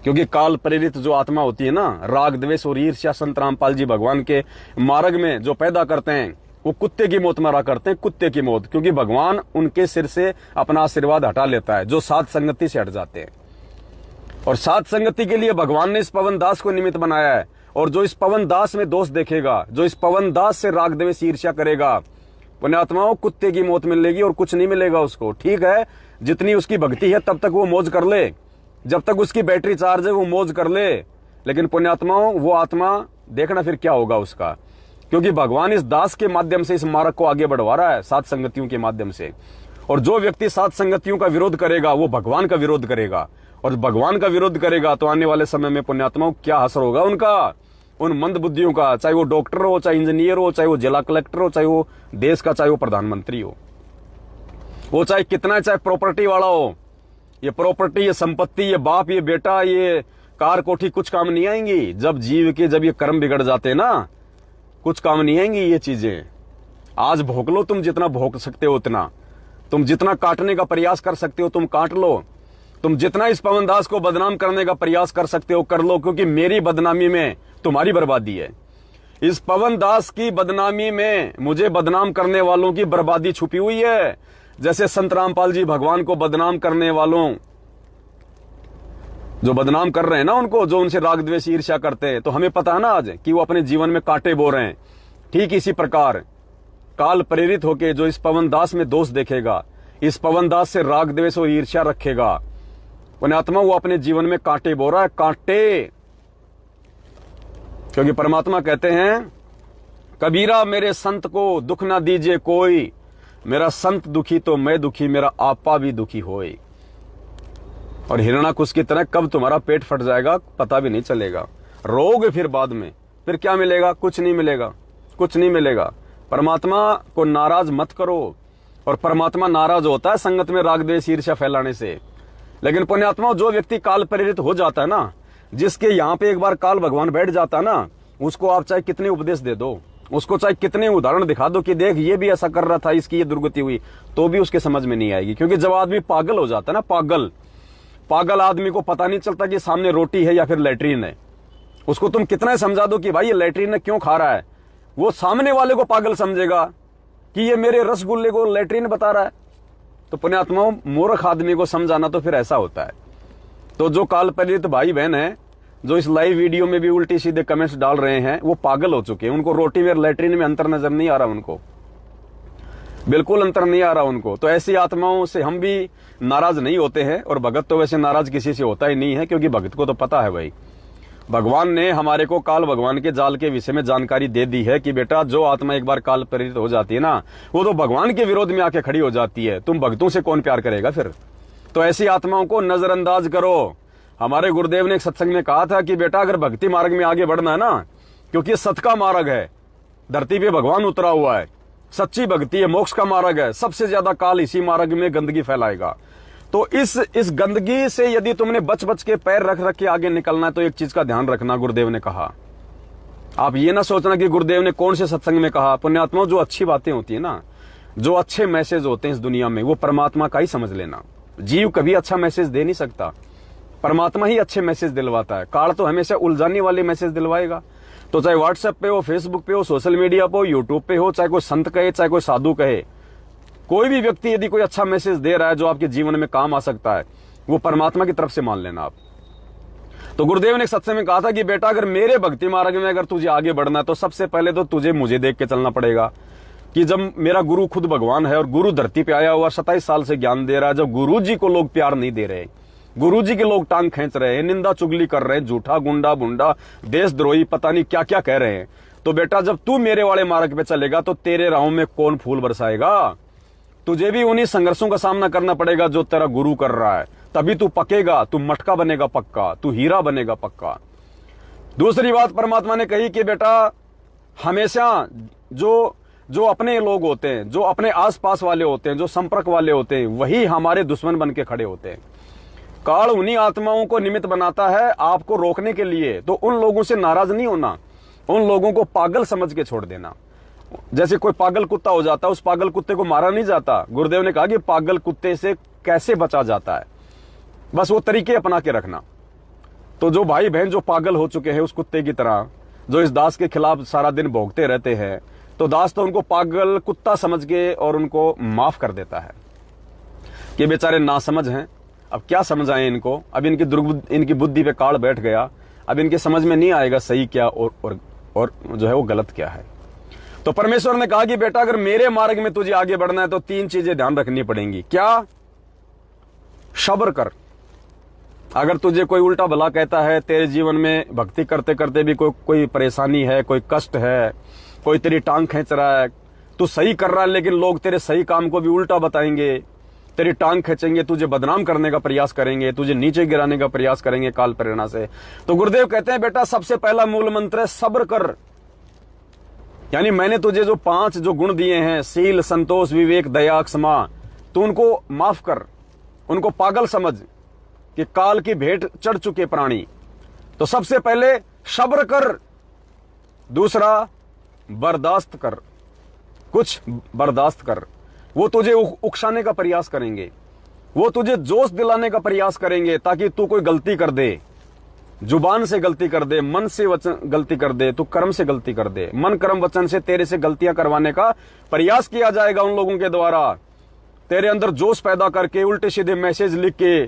क्योंकि काल प्रेरित जो आत्मा होती है ना, राग द्वेष और ईर्ष्या संत रामपाल जी भगवान के मार्ग में जो पैदा करते हैं, वो कुत्ते की मौत मरा करते हैं, कुत्ते की मौत। क्योंकि भगवान उनके सिर से अपना आशीर्वाद हटा लेता है जो साथ संगति से हट जाते हैं। और साथ संगति के लिए भगवान ने इस पवन दास को निमित्त बनाया है। और जो इस पवन दास में दोष देखेगा, जो इस पवन दास से राग द्वेष ईर्ष्या करेगा, पुण्यात्माओं कुत्ते की मौत मिलेगी और कुछ नहीं मिलेगा उसको। ठीक है, जितनी उसकी भक्ति है तब तक वो मौज कर ले, जब तक उसकी बैटरी चार्ज है वो मौज कर ले। लेकिन पुण्यात्माओं वो आत्मा देखना फिर क्या होगा उसका। क्योंकि भगवान इस दास के माध्यम से इस मार्ग को आगे बढ़वा रहा है, सात संगतियों के माध्यम से। और जो व्यक्ति सात संगतियों का विरोध करेगा वो भगवान का विरोध करेगा, और भगवान का विरोध करेगा तो आने वाले समय में पुण्यात्माओं क्या असर होगा उनका, उन मंद बुद्धियों का। चाहे वो डॉक्टर हो, चाहे इंजीनियर हो, चाहे वो जिला कलेक्टर हो, चाहे वो देश का, चाहे वो प्रधानमंत्री हो, वो चाहे कितना, चाहे प्रॉपर्टी वाला हो। ये प्रॉपर्टी, ये संपत्ति, ये बाप, ये बेटा, ये कार कोठी कुछ काम नहीं आएंगी। जब जीव के जब ये कर्म बिगड़ जाते हैं ना, कुछ काम नहीं आएंगी ये चीजें। आज भोग लो तुम जितना भोग सकते हो उतना, तुम जितना काटने का प्रयास कर सकते हो तुम काट लो, तुम जितना इस पवनदास को बदनाम करने का प्रयास कर सकते हो कर लो, क्योंकि मेरी बदनामी में तुम्हारी बर्बादी है। इस पवनदास की बदनामी में मुझे बदनाम करने वालों की बर्बादी छुपी हुई है। जैसे संत रामपाल जी भगवान को बदनाम करने वालों, जो बदनाम कर रहे हैं ना उनको, जो उनसे राग द्वेष ईर्ष्या करते हैं, तो हमें पता है ना आज कि वो अपने जीवन में कांटे बो रहे हैं। ठीक इसी प्रकार काल प्रेरित होके जो इस पवनदास में दोष देखेगा, इस पवनदास से राग द्वेष और ईर्ष्या रखेगा, पुण्यात्मा वो अपने जीवन में कांटे बो रहा है, कांटे। क्योंकि परमात्मा कहते हैं, कबीरा मेरे संत को दुख ना दीजिए कोई, मेरा संत दुखी तो मैं दुखी, मेरा आपा भी दुखी होए। और हिरणाकुश की तरह कब तुम्हारा पेट फट जाएगा पता भी नहीं चलेगा, रोगे फिर बाद में, फिर क्या मिलेगा? कुछ नहीं मिलेगा, कुछ नहीं मिलेगा। परमात्मा को नाराज मत करो, और परमात्मा नाराज होता है संगत में राग द्वेष ईर्ष्या फैलाने से। लेकिन पुण्यात्मा, जो व्यक्ति काल प्रेरित हो जाता है ना, जिसके यहाँ पे एक बार काल भगवान बैठ जाता है ना, उसको आप चाहे कितने उपदेश दे दो, उसको चाहे कितने उदाहरण दिखा दो कि देख ये भी ऐसा कर रहा था, इसकी ये दुर्गति हुई, तो भी उसके समझ में नहीं आएगी। क्योंकि जब आदमी पागल हो जाता है ना, पागल आदमी को पता नहीं चलता कि सामने रोटी है या फिर लैट्रीन है। उसको तुम कितना समझा दो कि भाई ये लैट्रीन है क्यों खा रहा है, वो सामने वाले को पागल समझेगा कि ये मेरे रसगुल्ले को लैट्रीन बता रहा है। तो पुण्यात्माओं, मूर्ख आदमी को समझाना तो फिर ऐसा होता है। तो जो काल प्रेरित भाई बहन है, जो इस लाइव वीडियो में भी उल्टी सीधे कमेंट्स डाल रहे हैं, वो पागल हो चुके हैं। उनको रोटी में लैट्रीन में अंतर नजर नहीं आ रहा, उनको बिल्कुल अंतर नहीं आ रहा उनको। तो ऐसी आत्माओं से हम भी नाराज नहीं होते हैं, और भगत तो वैसे नाराज किसी से होता ही नहीं है, क्योंकि भगत को तो पता है भाई, भगवान ने हमारे को काल भगवान के जाल के विषय में जानकारी दे दी है कि बेटा जो आत्मा एक बार काल प्रेरित हो जाती है ना, वो तो भगवान के विरोध में आके खड़ी हो जाती है। तुम भक्तों से कौन प्यार करेगा फिर? तो ऐसी आत्माओं को नजरअंदाज करो। हमारे गुरुदेव ने एक सत्संग में कहा था कि बेटा अगर भक्ति मार्ग में आगे बढ़ना है ना, क्योंकि सत का मार्ग है, धरती पे भगवान उतरा हुआ है, सच्ची भक्ति है, मोक्ष का मार्ग है, सबसे ज्यादा काल इसी मार्ग में गंदगी फैलाएगा। तो इस गंदगी से यदि तुमने बच बच के पैर रख रख के आगे निकलना है, तो एक चीज का ध्यान रखना, गुरुदेव ने कहा, आप ये ना सोचना कि गुरुदेव ने कौन से सत्संग में कहा। पुण्यात्माओं, जो अच्छी बातें होती है ना, जो अच्छे मैसेज होते हैं इस दुनिया में, वो परमात्मा का ही समझ लेना। जीव कभी अच्छा मैसेज दे नहीं सकता, परमात्मा ही अच्छे मैसेज दिलवाता है। काल तो हमेशा उलझाने वाले मैसेज दिलवाएगा। तो चाहे व्हाट्सएप पे हो, फेसबुक पे हो, सोशल मीडिया पे हो, यूट्यूब पे हो, चाहे कोई संत कहे, चाहे कोई साधु कहे, कोई भी व्यक्ति यदि कोई अच्छा मैसेज दे रहा है जो आपके जीवन में काम आ सकता है, वो परमात्मा की तरफ से मान लेना आप। तो गुरुदेव ने एक सत्संग में कहा था कि बेटा अगर मेरे भक्ति मार्ग में अगर तुझे आगे बढ़ना है, तो सबसे पहले तो तुझे मुझे देख के चलना पड़ेगा कि जब मेरा गुरु खुद भगवान है और गुरु धरती पे आया हुआ 27 साल से ज्ञान दे रहा है, जब गुरु जी को लोग प्यार नहीं दे रहे, गुरु जी के लोग टांग खींच रहे हैं, निंदा चुगली कर रहे हैं, झूठा गुंडा बुंडा देशद्रोही पता नहीं क्या क्या कह रहे हैं, तो बेटा जब तू मेरे वाले मार्ग पे चलेगा तो तेरे राहों में कौन फूल बरसाएगा? तुझे भी उन्हीं संघर्षों का सामना करना पड़ेगा जो तेरा गुरु कर रहा है, तभी तू पकेगा, तू मटका बनेगा पक्का, तू हीरा बनेगा पक्का। दूसरी बात परमात्मा ने कही कि बेटा हमेशा जो अपने लोग होते हैं, जो अपने आसपास वाले होते हैं, जो संपर्क वाले होते हैं, वही हमारे दुश्मन बन के खड़े होते हैं। काल उन्हीं आत्माओं को निमित्त बनाता है आपको रोकने के लिए। तो उन लोगों से नाराज नहीं होना, उन लोगों को पागल समझ के छोड़ देना। जैसे कोई पागल कुत्ता हो जाता है, उस पागल कुत्ते को मारा नहीं जाता। गुरुदेव ने कहा कि पागल कुत्ते से कैसे बचा जाता है, बस वो तरीके अपना के रखना। तो जो भाई बहन जो पागल हो चुके हैं उस कुत्ते की तरह, जो इस दास के खिलाफ सारा दिन भौंकते रहते हैं, तो दास तो उनको पागल कुत्ता समझ के और उनको माफ कर देता है कि बेचारे नासमझ हैं, अब क्या समझाएं इनको, अब इनकी बुद्धि पे काल बैठ गया, अब इनके समझ में नहीं आएगा सही क्या और जो है वो गलत क्या है। तो परमेश्वर ने कहा कि बेटा अगर मेरे मार्ग में तुझे आगे बढ़ना है तो 3 चीजें ध्यान रखनी पड़ेंगी। क्या? सब्र कर। अगर तुझे कोई उल्टा भला कहता है, तेरे जीवन में भक्ति करते करते भी कोई परेशानी है, कोई कष्ट है, कोई तेरी टांग खींच रहा है, तू सही कर रहा है लेकिन लोग तेरे सही काम को भी उल्टा बताएंगे, तेरी टांग खींचेंगे, तुझे बदनाम करने का प्रयास करेंगे, तुझे नीचे गिराने का प्रयास करेंगे काल प्रेरणा से, तो गुरुदेव कहते हैं बेटा सबसे पहला मूल मंत्र है सब्र कर। यानी मैंने तुझे जो 5 जो गुण दिए हैं, शील, संतोष, विवेक, दया, क्षमा, तू उनको माफ कर, उनको पागल समझ कि काल की भेंट चढ़ चुके प्राणी। तो सबसे पहले सब्र कर, दूसरा बर्दाश्त कर, कुछ बर्दाश्त कर, वो तुझे उकसाने का प्रयास करेंगे, वो तुझे जोश दिलाने का प्रयास करेंगे ताकि तू कोई गलती कर दे, जुबान से गलती कर दे, मन से वचन गलती कर दे, तू कर्म से गलती कर दे। मन कर्म वचन से तेरे से गलतियां करवाने का प्रयास किया जाएगा उन लोगों के द्वारा। तेरे अंदर जोश पैदा करके उल्टे सीधे मैसेज लिख के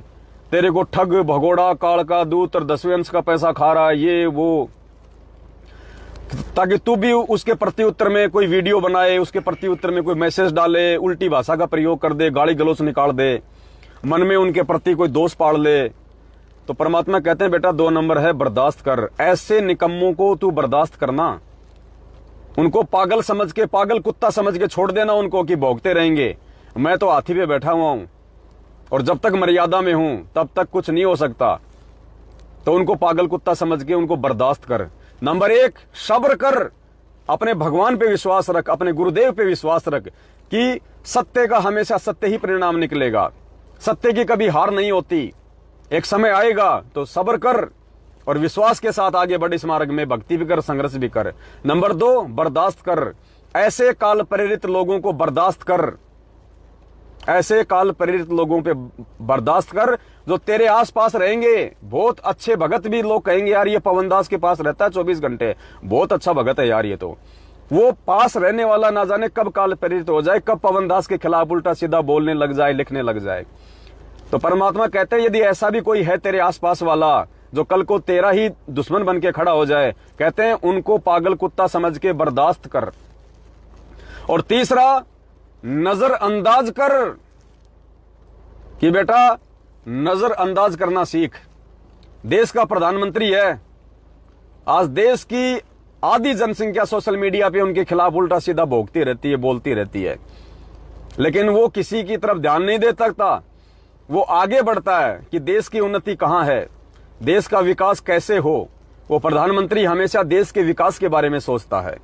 तेरे को ठग, भगोड़ा, काल का दूत और 10वें अंश का पैसा खा रहा है, ये वो, ताकि तू भी उसके प्रति उत्तर में कोई वीडियो बनाए, उसके प्रति उत्तर में कोई मैसेज डाले, उल्टी भाषा का प्रयोग कर दे, गाली गलौज निकाल दे, मन में उनके प्रति कोई दोष पाड़ ले। तो परमात्मा कहते हैं बेटा 2 नंबर है बर्दाश्त कर। ऐसे निकम्मों को तू बर्दाश्त करना, उनको पागल समझ के, पागल कुत्ता समझ के छोड़ देना उनको कि भोगते रहेंगे, मैं तो हाथी पे बैठा हुआ हूं और जब तक मर्यादा में हूं तब तक कुछ नहीं हो सकता। तो उनको पागल कुत्ता समझ के उनको बर्दाश्त कर। नंबर 1 सब्र कर, अपने भगवान पे विश्वास रख, अपने गुरुदेव पे विश्वास रख कि सत्य का हमेशा सत्य ही परिणाम निकलेगा, सत्य की कभी हार नहीं होती। एक समय आएगा तो सब्र कर और विश्वास के साथ आगे बढ़, इस मार्ग में भक्ति भी कर, संघर्ष भी कर। नंबर 2 बर्दाश्त कर, ऐसे काल प्रेरित लोगों को बर्दाश्त कर, ऐसे काल प्रेरित लोगों पे बर्दाश्त कर जो तेरे आसपास रहेंगे। बहुत अच्छे भगत भी लोग कहेंगे यार ये पवन दास के पास रहता है 24 घंटे, बहुत अच्छा भगत है यार ये तो। वो पास रहने वाला ना जाने कब काल प्रेरित हो जाए, कब पवन दास के खिलाफ उल्टा सीधा बोलने लग जाए, लिखने लग जाए। तो परमात्मा कहते हैं यदि ऐसा भी कोई है तेरे आसपास वाला जो कल को तेरा ही दुश्मन बन के खड़ा हो जाए, कहते हैं उनको पागल कुत्ता समझ के बर्दाश्त कर। और तीसरा नजरअंदाज कर कि बेटा नजरअंदाज करना सीख। देश का प्रधानमंत्री है, आज देश की आधी जनसंख्या सोशल मीडिया पे उनके खिलाफ उल्टा सीधा भोगती रहती है, बोलती रहती है, लेकिन वो किसी की तरफ ध्यान नहीं दे सकता। वो आगे बढ़ता है कि देश की उन्नति कहां है, देश का विकास कैसे हो। वो प्रधानमंत्री हमेशा देश के विकास के बारे में सोचता है।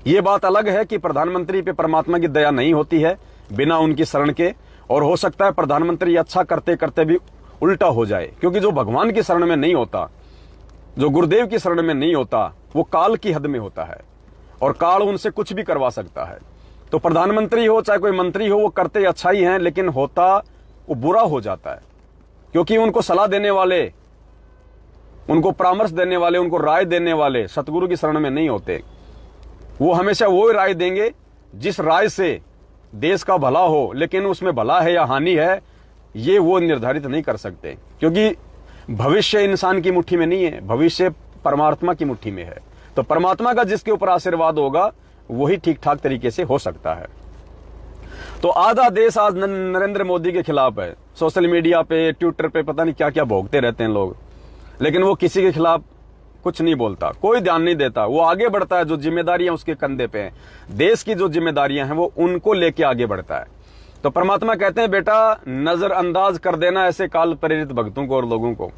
ये बात अलग है कि प्रधानमंत्री पे परमात्मा की दया नहीं होती है बिना उनकी शरण के, और हो सकता है प्रधानमंत्री अच्छा करते करते भी उल्टा हो जाए, क्योंकि जो भगवान की शरण में नहीं होता, जो गुरुदेव की शरण में नहीं होता, वो काल की हद में होता है और काल उनसे कुछ भी करवा सकता है। तो प्रधानमंत्री हो चाहे कोई मंत्री हो, वो करते अच्छा ही हैं, लेकिन होता वो बुरा हो जाता है, क्योंकि उनको सलाह देने वाले, उनको परामर्श देने वाले, उनको राय देने वाले सतगुरु की शरण में नहीं होते। वो हमेशा वो राय देंगे जिस राय से देश का भला हो, लेकिन उसमें भला है या हानि है ये वो निर्धारित नहीं कर सकते, क्योंकि भविष्य इंसान की मुट्ठी में नहीं है, भविष्य परमात्मा की मुट्ठी में है। तो परमात्मा का जिसके ऊपर आशीर्वाद होगा वही ठीक ठाक तरीके से हो सकता है। तो आधा देश आज नरेंद्र मोदी के खिलाफ है, सोशल मीडिया पे, ट्विटर पे पता नहीं क्या क्या भोगते रहते हैं लोग, लेकिन वो किसी के खिलाफ कुछ नहीं बोलता, कोई ध्यान नहीं देता। वो आगे बढ़ता है, जो जिम्मेदारियां उसके कंधे पे हैं, देश की जो जिम्मेदारियां हैं वो उनको लेके आगे बढ़ता है। तो परमात्मा कहते हैं बेटा नजरअंदाज कर देना ऐसे काल प्रेरित भक्तों को और लोगों को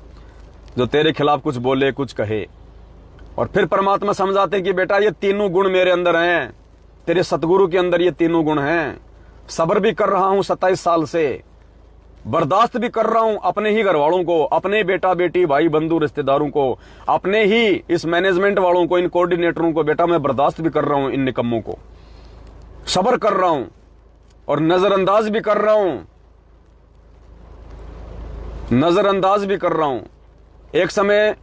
जो तेरे खिलाफ कुछ बोले, कुछ कहे। और फिर परमात्मा समझाते हैं कि बेटा ये तीनों गुण मेरे अंदर हैं, तेरे सतगुरु के अंदर ये तीनों गुण हैं। सब्र भी कर रहा हूं 27 साल से, बर्दाश्त भी कर रहा हूं अपने ही घर वालों को, अपने बेटा बेटी भाई बंधु रिश्तेदारों को, अपने ही इस मैनेजमेंट वालों को, इन कोऑर्डिनेटरों को बेटा मैं बर्दाश्त भी कर रहा हूं, इन निकम्मों को सब्र कर रहा हूं और नजरअंदाज भी कर रहा हूं, नजरअंदाज भी कर रहा हूं। एक समय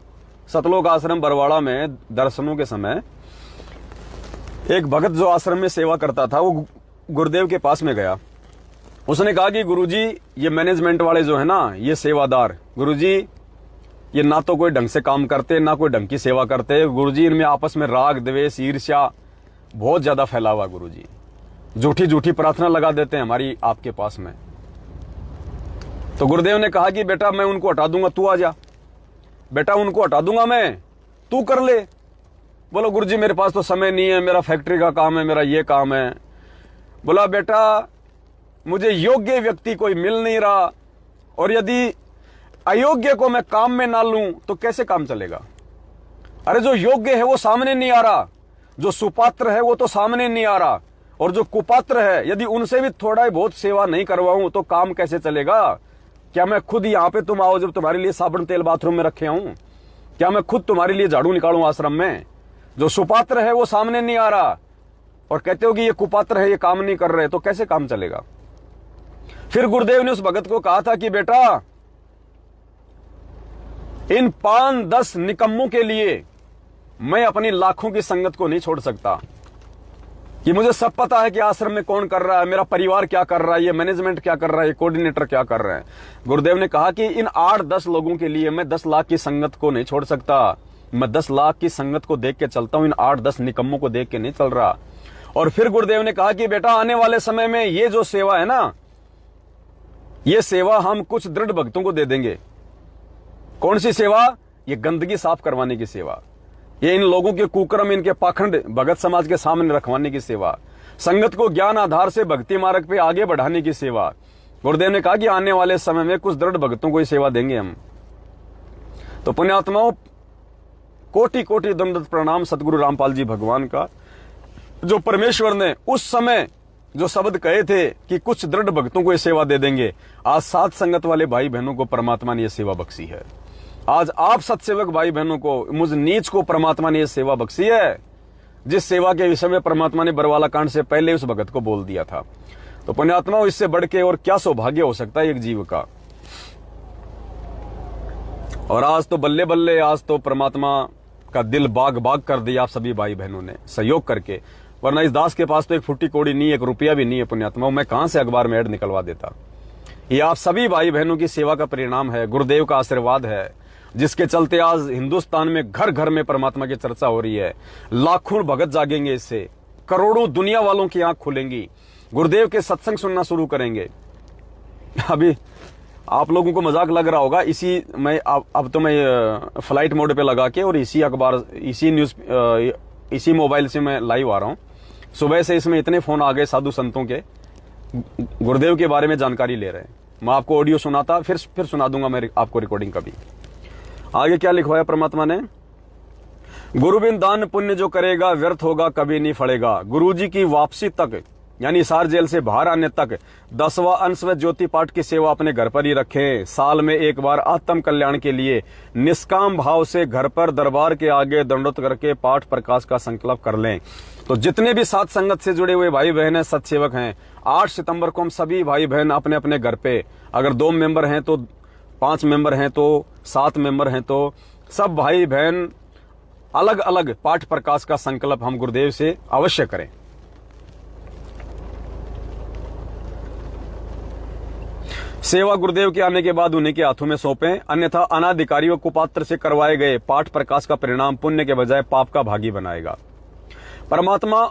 सतलोक आश्रम बरवाड़ा में दर्शनों के समय एक भगत जो आश्रम में सेवा करता था वो गुरुदेव के पास में गया। उसने कहा कि गुरुजी ये मैनेजमेंट वाले जो है ना, ये सेवादार, गुरुजी ये ना तो कोई ढंग से काम करते, ना कोई ढंग की सेवा करते। गुरुजी इनमें आपस में राग द्वेष ईर्ष्या बहुत ज्यादा फैला हुआ। गुरुजी झूठी झूठी प्रार्थना लगा देते हैं हमारी आपके पास में। तो गुरुदेव ने कहा कि बेटा मैं उनको हटा दूंगा, तू आ जा। बेटा उनको हटा दूंगा मैं, तू कर ले। बोलो गुरुजी मेरे पास तो समय नहीं है, मेरा फैक्ट्री का काम है, मेरा ये काम है। बोला बेटा मुझे योग्य व्यक्ति कोई मिल नहीं रहा, और यदि अयोग्य को मैं काम में ना लूं तो कैसे काम चलेगा। अरे जो योग्य है वो सामने नहीं आ रहा, जो सुपात्र है वो तो सामने नहीं आ रहा, और जो कुपात्र है यदि उनसे भी थोड़ा बहुत सेवा नहीं करवाऊं तो काम कैसे चलेगा। क्या मैं खुद यहाँ पे तुम आओ जब तुम्हारे लिए साबुन तेल बाथरूम में रखे हूं, क्या मैं खुद तुम्हारे लिए झाड़ू निकालूं आश्रम में। जो सुपात्र है वो सामने नहीं आ रहा और कहते हो कि ये कुपात्र है, ये काम नहीं कर रहे, तो कैसे काम चलेगा। फिर गुरुदेव ने उस भगत को कहा था कि बेटा, इन 5-10 निकम्मों के लिए मैं अपनी लाखों की संगत को नहीं छोड़ सकता, कि मुझे सब पता है कि आश्रम में कौन कर रहा है, मेरा परिवार क्या कर रहा है, ये मैनेजमेंट क्या कर रहा है, ये कोऑर्डिनेटर क्या कर रहे हैं। गुरुदेव ने कहा कि इन 8-10 लोगों के लिए मैं 10 लाख की संगत को नहीं छोड़ सकता, मैं 10 लाख की संगत को देख के चलता हूं, इन 8-10 निकम्मों को देख के नहीं चल रहा। और फिर गुरुदेव ने कहा कि बेटा, आने वाले समय में ये जो सेवा है ना, ये सेवा हम कुछ दृढ़ भक्तों को दे देंगे। कौन सी सेवा? ये गंदगी साफ करवाने की सेवा, ये इन लोगों के कुकर्म, इनके पाखंड भगत समाज के सामने रखवाने की सेवा, संगत को ज्ञान आधार से भक्ति मार्ग पे आगे बढ़ाने की सेवा। गुरुदेव ने कहा कि आने वाले समय में कुछ दृढ़ भक्तों को ये सेवा देंगे हम। तो पुण्यात्माओं, कोटि कोटि दंडवत प्रणाम सतगुरु रामपाल जी भगवान का, जो परमेश्वर ने उस समय जो शब्द कहे थे कि कुछ दृढ़ भक्तों को ये सेवा दे देंगे, आज सात संगत वाले भाई बहनों को परमात्मा ने यह सेवा बख्शी है। आज आप सत्सेवक भाई बहनों को, मुझ नीच को परमात्मा ने यह सेवा बख्शी है, जिस सेवा के विषय में परमात्मा ने बरवाला कांड से पहले उस भगत को बोल दिया था। तो पुण्यात्माओं, इससे बढ़ के और क्या सौभाग्य हो सकता है एक जीव का। और आज तो बल्ले बल्ले, आज तो परमात्मा का दिल बाग बाग कर दिया आप सभी भाई बहनों ने सहयोग करके, वरना इस दास के पास तो एक फुट्टी कोड़ी नहीं, 1 रुपया भी नहीं है। पुण्यात्माओं, मैं कहां से अखबार में ऐड निकलवा देता। ये आप सभी भाई बहनों की सेवा का परिणाम है, गुरुदेव का आशीर्वाद है, जिसके चलते आज हिंदुस्तान में घर घर में परमात्मा की चर्चा हो रही है। लाखों भगत जागेंगे इससे, करोड़ों दुनिया वालों की आंख खुलेंगी, गुरुदेव के सत्संग सुनना शुरू करेंगे। अभी आप लोगों को मजाक लग रहा होगा, इसी मैं अब तो मैं फ्लाइट मोड पे लगा के और इसी अखबार, इसी न्यूज, इसी मोबाइल से मैं लाइव आ रहा हूं। सुबह से इसमें इतने फोन आ गए साधु संतों के, गुरुदेव के बारे में जानकारी ले रहे हैं। मैं आपको ऑडियो सुनाता, फिर सुना दूंगा मैं आपको रिकॉर्डिंग कभी। आगे क्या लिखवाया परमात्मा ने? गुरु बिन दान पुण्य जो करेगा व्यर्थ होगा, कभी नहीं फड़ेगा। गुरु जी की वापसी तक, यानी हिसार जेल से बाहर आने तक 10वां अंश व ज्योति पाठ की सेवा अपने घर पर ही रखें। साल में एक बार आत्म कल्याण के लिए निष्काम भाव से घर पर दरबार के आगे दंडोत करके पाठ प्रकाश का संकल्प कर लें। तो जितने भी साथ संगत से जुड़े हुए भाई बहन हैं, सत्सेवक हैं, 8 सितंबर को हम सभी भाई बहन अपने अपने घर पे, अगर 2 मेंबर हैं तो 5 मेंबर हैं तो 7 मेंबर हैं तो सब भाई बहन अलग अलग पाठ प्रकाश का संकल्प हम गुरुदेव से अवश्य करें। सेवा गुरुदेव के आने के बाद उन्हीं के हाथों में सौंपें, अन्यथा अनाधिकारियों कुपात्र से करवाए गए पाठ प्रकाश का परिणाम पुण्य के बजाय पाप का भागी बनाएगा। परमात्मा,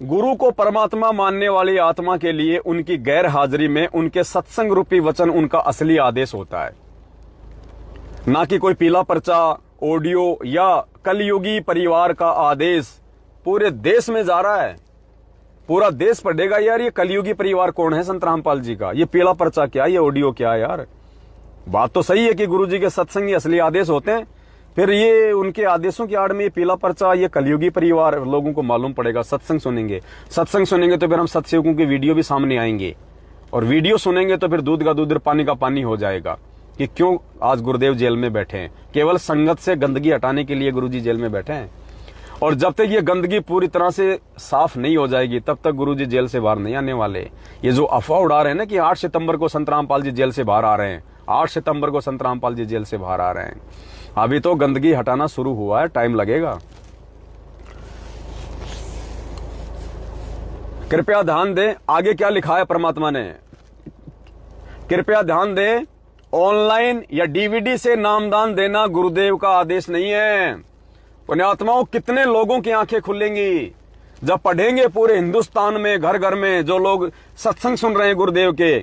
गुरु को परमात्मा मानने वाली आत्मा के लिए उनकी गैर हाजिरी में उनके सत्संग रूपी वचन उनका असली आदेश होता है, ना कि कोई पीला पर्चा, ऑडियो या कलयुगी परिवार का आदेश पूरे देश में जा रहा है। पूरा देश पढ़ेगा यार ये कलयुगी परिवार कौन है संत रामपाल जी का, ये पीला पर्चा क्या, ये ऑडियो क्या है यार। बात तो सही है कि गुरु जी के सत्संग ये असली आदेश होते हैं, फिर ये उनके आदेशों की आड़ में ये पीला पर्चा, ये कलयुगी परिवार लोगों को मालूम पड़ेगा। सत्संग सुनेंगे तो फिर हम सत्संगों की वीडियो भी सामने आएंगे, और वीडियो सुनेंगे तो फिर दूध का दूध पानी का पानी हो जाएगा कि क्यों आज गुरुदेव जेल में बैठे हैं। केवल संगत से गंदगी हटाने के लिए गुरु जी जेल में बैठे हैं, और जब तक ये गंदगी पूरी तरह से साफ नहीं हो जाएगी तब तक गुरु जी जेल से बाहर नहीं आने वाले। ये जो अफवाह उड़ा रहे हैं ना कि 8 सितंबर को संत रामपाल जी जेल से बाहर आ रहे हैं, 8 सितंबर को संत रामपाल जी जेल से बाहर आ रहे हैं, अभी तो गंदगी हटाना शुरू हुआ है, टाइम लगेगा। कृपया ध्यान दें, आगे क्या लिखा है परमात्मा ने, कृपया ध्यान दें, ऑनलाइन या डीवीडी से नामदान देना गुरुदेव का आदेश नहीं है। पुण्यात्माओं, कितने लोगों की आंखें खुलेंगी जब पढ़ेंगे पूरे हिंदुस्तान में, घर घर में जो लोग सत्संग सुन रहे हैं गुरुदेव के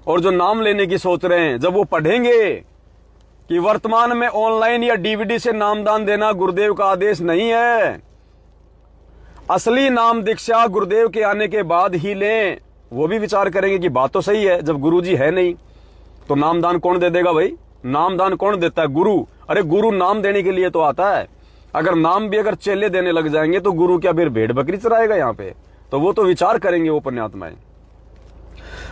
और जो नाम लेने की सोच रहे हैं, जब वो पढ़ेंगे कि वर्तमान में ऑनलाइन या डीवीडी से नामदान देना गुरुदेव का आदेश नहीं है, असली नाम दीक्षा गुरुदेव के आने के बाद ही लें, वो भी विचार करेंगे कि बात तो सही है, जब गुरु जी है नहीं तो नामदान कौन दे देगा भाई। नामदान कौन देता है? गुरु। अरे गुरु नाम देने के लिए तो आता है, अगर नाम भी अगर चेले देने लग जाएंगे तो गुरु क्या फिर भेड़ बकरी चराएगा यहाँ पे? तो वो तो विचार करेंगे वो पुण्यात्माएं।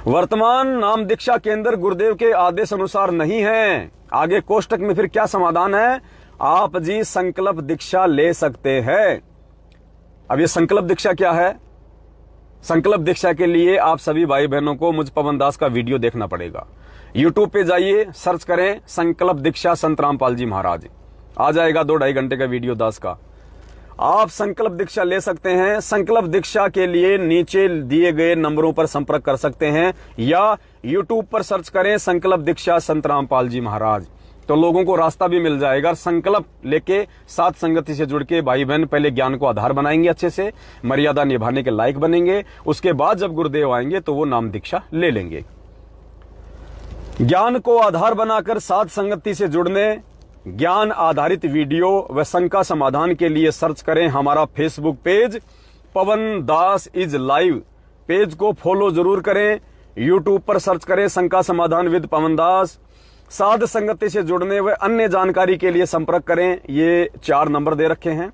वर्तमान नाम दीक्षा केंद्र गुरुदेव के आदेश अनुसार नहीं है। आगे कोष्टक में फिर क्या समाधान है? आप जी संकल्प दीक्षा ले सकते हैं। अब ये संकल्प दीक्षा क्या है? संकल्प दीक्षा के लिए आप सभी भाई बहनों को मुझ पवन दास का वीडियो देखना पड़ेगा। यूट्यूब पे जाइए, सर्च करें संकल्प दीक्षा संत रामपाल जी महाराज, आ जाएगा 2-2.5 घंटे का वीडियो दास का। आप संकल्प दीक्षा ले सकते हैं। संकल्प दीक्षा के लिए नीचे दिए गए नंबरों पर संपर्क कर सकते हैं या यूट्यूब पर सर्च करें संकल्प दीक्षा संत रामपाल जी महाराज, तो लोगों को रास्ता भी मिल जाएगा। संकल्प लेके साथ संगति से जुड़ के भाई बहन पहले ज्ञान को आधार बनाएंगे, अच्छे से मर्यादा निभाने के लायक बनेंगे। उसके बाद जब गुरुदेव आएंगे तो वो नाम दीक्षा ले लेंगे। ज्ञान को आधार बनाकर साथ संगति से जुड़ने, ज्ञान आधारित वीडियो व शंका समाधान के लिए सर्च करें हमारा Facebook page Pawan Das is live. Page को फॉलो जरूर करें। यूट्यूब पर सर्च करें शंका समाधान विद पवन दास। साध संगति से जुड़ने व अन्य जानकारी के लिए संपर्क करें। ये 4 नंबर दे रखे हैं,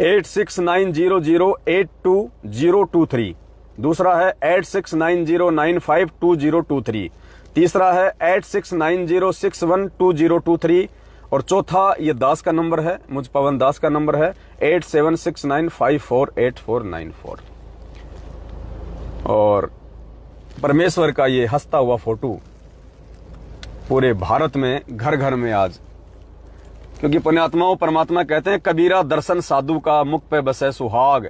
8690082023, दूसरा है 8690952023, तीसरा है 8690612023 और चौथा ये दास का नंबर है, मुझ पवन दास का नंबर है 8769548494। और परमेश्वर का ये हंसता हुआ फोटो पूरे भारत में घर घर में आज, क्योंकि पुण्यात्माओं परमात्मा कहते हैं कबीरा दर्शन साधु का मुख पे बसे सुहाग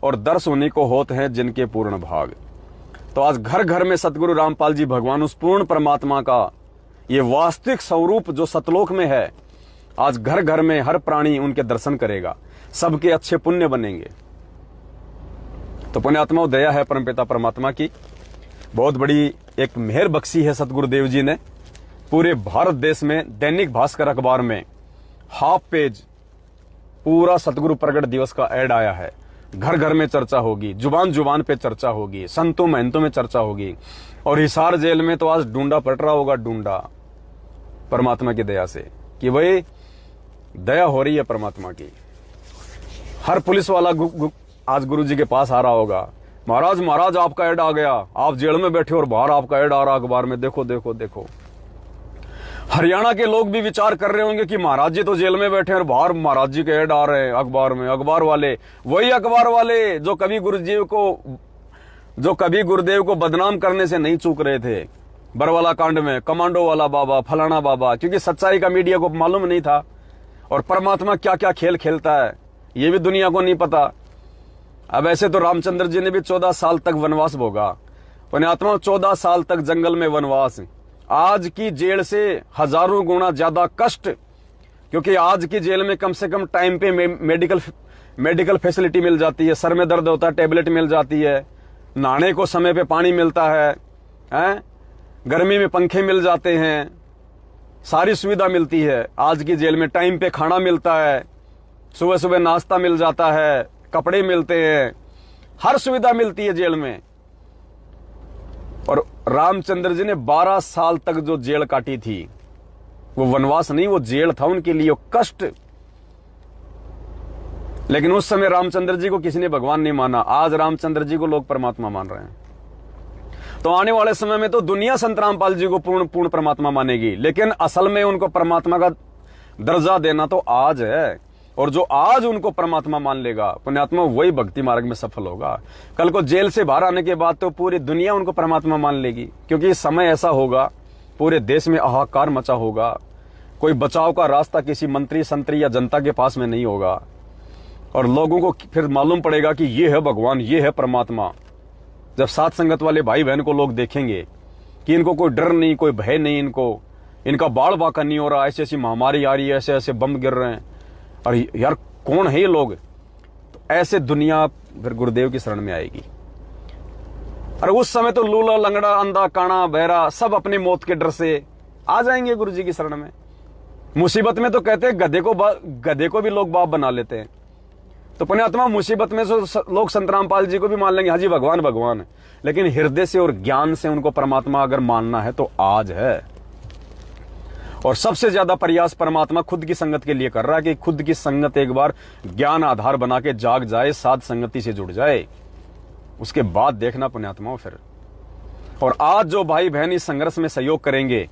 और दर्श उन्हीं को होते हैं जिनके पूर्ण भाग। तो आज घर घर में सतगुरु रामपाल जी भगवान उस पूर्ण परमात्मा का ये वास्तविक स्वरूप जो सतलोक में है, आज घर घर में हर प्राणी उनके दर्शन करेगा, सबके अच्छे पुण्य बनेंगे। तो पुण्यात्माओं दया है परमपिता परमात्मा की, बहुत बड़ी एक मेहर बख्शी है सतगुरुदेव जी ने। पूरे भारत देश में दैनिक भास्कर अखबार में हाफ पेज पूरा सतगुरु प्रगट दिवस का ऐड आया है। घर घर में चर्चा होगी, जुबान जुबान पे चर्चा होगी, संतों महंतों में चर्चा होगी। और हिसार जेल में तो आज ढूंढा पड़ रहा होगा, ढूंढा परमात्मा की दया से कि भाई दया हो रही है परमात्मा की। हर पुलिस वाला आज गुरु जी के पास आ रहा होगा, महाराज महाराज आपका ऐड आ गया, आप जेल में बैठे और बाहर आपका ऐड आ रहा अखबार में, देखो देखो देखो। हरियाणा के लोग भी विचार कर रहे होंगे कि महाराज जी तो जेल में बैठे और बाहर महाराज जी के ऐड आ रहे हैं अखबार में। अखबार वाले वही अखबार वाले जो कभी गुरुदेव को बदनाम करने से नहीं चूक रहे थे बरवाला कांड में, कमांडो वाला बाबा, फलाना बाबा, क्योंकि सच्चाई का मीडिया को मालूम नहीं था। और परमात्मा क्या क्या खेल खेलता है ये भी दुनिया को नहीं पता। अब ऐसे तो रामचंद्र जी ने भी 14 साल तक वनवास भोगा, पुण्यात्मा 14 साल तक जंगल में वनवास। आज की जेल से हजारों गुना ज्यादा कष्ट, क्योंकि आज की जेल में कम से कम टाइम पे मेडिकल फैसिलिटी मिल जाती है, सर में दर्द होता है टेबलेट मिल जाती है, नहाने को समय पे पानी मिलता है, गर्मी में पंखे मिल जाते हैं, सारी सुविधा मिलती है। आज की जेल में टाइम पे खाना मिलता है, सुबह सुबह नाश्ता मिल जाता है, कपड़े मिलते हैं, हर सुविधा मिलती है जेल में। और रामचंद्र जी ने 12 साल तक जो जेल काटी थी वो वनवास नहीं, वो जेल था उनके लिए, वो कष्ट। लेकिन उस समय रामचंद्र जी को किसी ने भगवान नहीं माना। आज रामचंद्र जी को लोग परमात्मा मान रहे हैं। तो आने वाले समय में तो दुनिया संत रामपाल जी को पूर्ण परमात्मा मानेगी, लेकिन असल में उनको परमात्मा का दर्जा देना तो आज है। और जो आज उनको परमात्मा मान लेगा पुण्यात्मा, वही भक्ति मार्ग में सफल होगा। कल को जेल से बाहर आने के बाद तो पूरी दुनिया उनको परमात्मा मान लेगी, क्योंकि समय ऐसा होगा पूरे देश में हाहाकार मचा होगा। कोई बचाव का रास्ता किसी मंत्री संतरी या जनता के पास में नहीं होगा। और लोगों को फिर मालूम पड़ेगा कि ये है भगवान, ये है परमात्मा। जब साथ संगत वाले भाई बहन को लोग देखेंगे कि इनको कोई डर नहीं, कोई भय नहीं, इनका बाढ़ बाका नहीं हो रहा, ऐसी ऐसी महामारी आ रही है, ऐसे ऐसे बम गिर रहे हैं, और यार कौन है ये लोग, तो ऐसे दुनिया फिर गुरुदेव की शरण में आएगी। और उस समय तो लूला लंगड़ा अंधा काना बहरा सब अपनी मौत के डर से आ जाएंगे गुरु जी की शरण में। मुसीबत में तो कहते हैं गधे को भी लोग बाप बना लेते हैं। तो पुण्यात्मा मुसीबत में लोग संत रामपाल जी को भी मान लेंगे, हाँ जी भगवान भगवान है, लेकिन हृदय से और ज्ञान से उनको परमात्मा अगर मानना है तो आज है। और सबसे ज्यादा प्रयास परमात्मा खुद की संगत के लिए कर रहा है कि खुद की संगत एक बार ज्ञान आधार बना के जाग जाए, साध संगति से जुड़ जाए, उसके बाद देखना पुण्यात्माओं फिर। और आज जो भाई बहन इस संघर्ष में सहयोग करेंगे,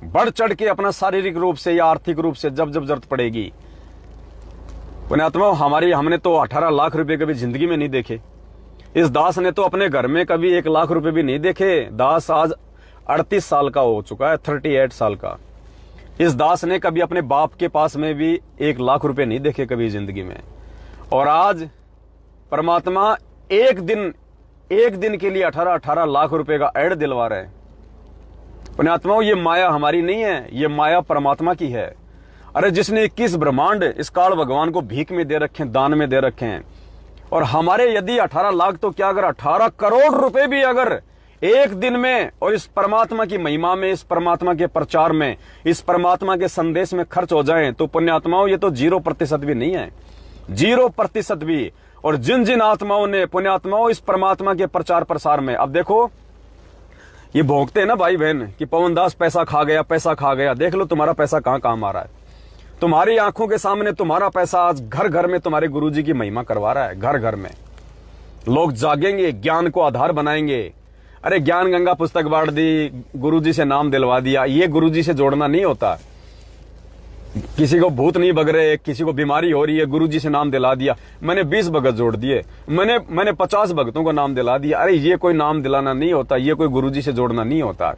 बढ़ चढ़ के अपना शारीरिक रूप से या आर्थिक रूप से जब जब जरूरत पड़ेगी, पुण्यात्माओं हमने तो 18 लाख रुपए कभी जिंदगी में नहीं देखे। इस दास ने तो अपने घर में कभी 1 लाख रुपए भी नहीं देखे। दास आज 38 साल का हो चुका है, 38 साल का। इस दास ने कभी अपने बाप के पास में भी 1 लाख रुपए नहीं देखे कभी जिंदगी में। और आज परमात्मा एक दिन के लिए 18 लाख रुपए का ऐड दिलवा रहे हैं। पुण्यात्माओं, ये माया हमारी नहीं है, ये माया परमात्मा की है। अरे जिसने 21 ब्रह्मांड इस काल भगवान को भीख में दे रखे हैं, दान में दे रखे हैं, और हमारे यदि 18 लाख तो क्या अगर 18 करोड़ रुपए भी अगर एक दिन में और इस परमात्मा की महिमा में, इस परमात्मा के प्रचार में, इस परमात्मा के संदेश में खर्च हो जाएं, तो पुण्यात्माओं ये तो 0% भी नहीं है, 0% भी। और जिन जिन आत्माओं ने, पुण्यात्माओं, इस परमात्मा के प्रचार प्रसार में, अब देखो ये भोंकते हैं ना भाई बहन कि पवनदास पैसा खा गया, पैसा खा गया। देख लो तुम्हारा पैसा कहां काम आ रहा है। तुम्हारी आंखों के सामने तुम्हारा पैसा आज घर घर में तुम्हारे गुरुजी की महिमा करवा रहा है। घर घर में लोग जागेंगे, ज्ञान को आधार बनाएंगे। अरे ज्ञान गंगा पुस्तक बांट दी, गुरुजी से नाम दिलवा दिया, ये गुरुजी से जोड़ना नहीं होता। किसी को भूत नहीं बग रहे, किसी को बीमारी हो रही है, गुरुजी से नाम दिला दिया। मैंने 20 भगत जोड़ दिए, मैंने 50 भक्तों को नाम दिला दिया। अरे ये कोई नाम दिलाना नहीं होता, ये कोई गुरुजी से जोड़ना नहीं होता।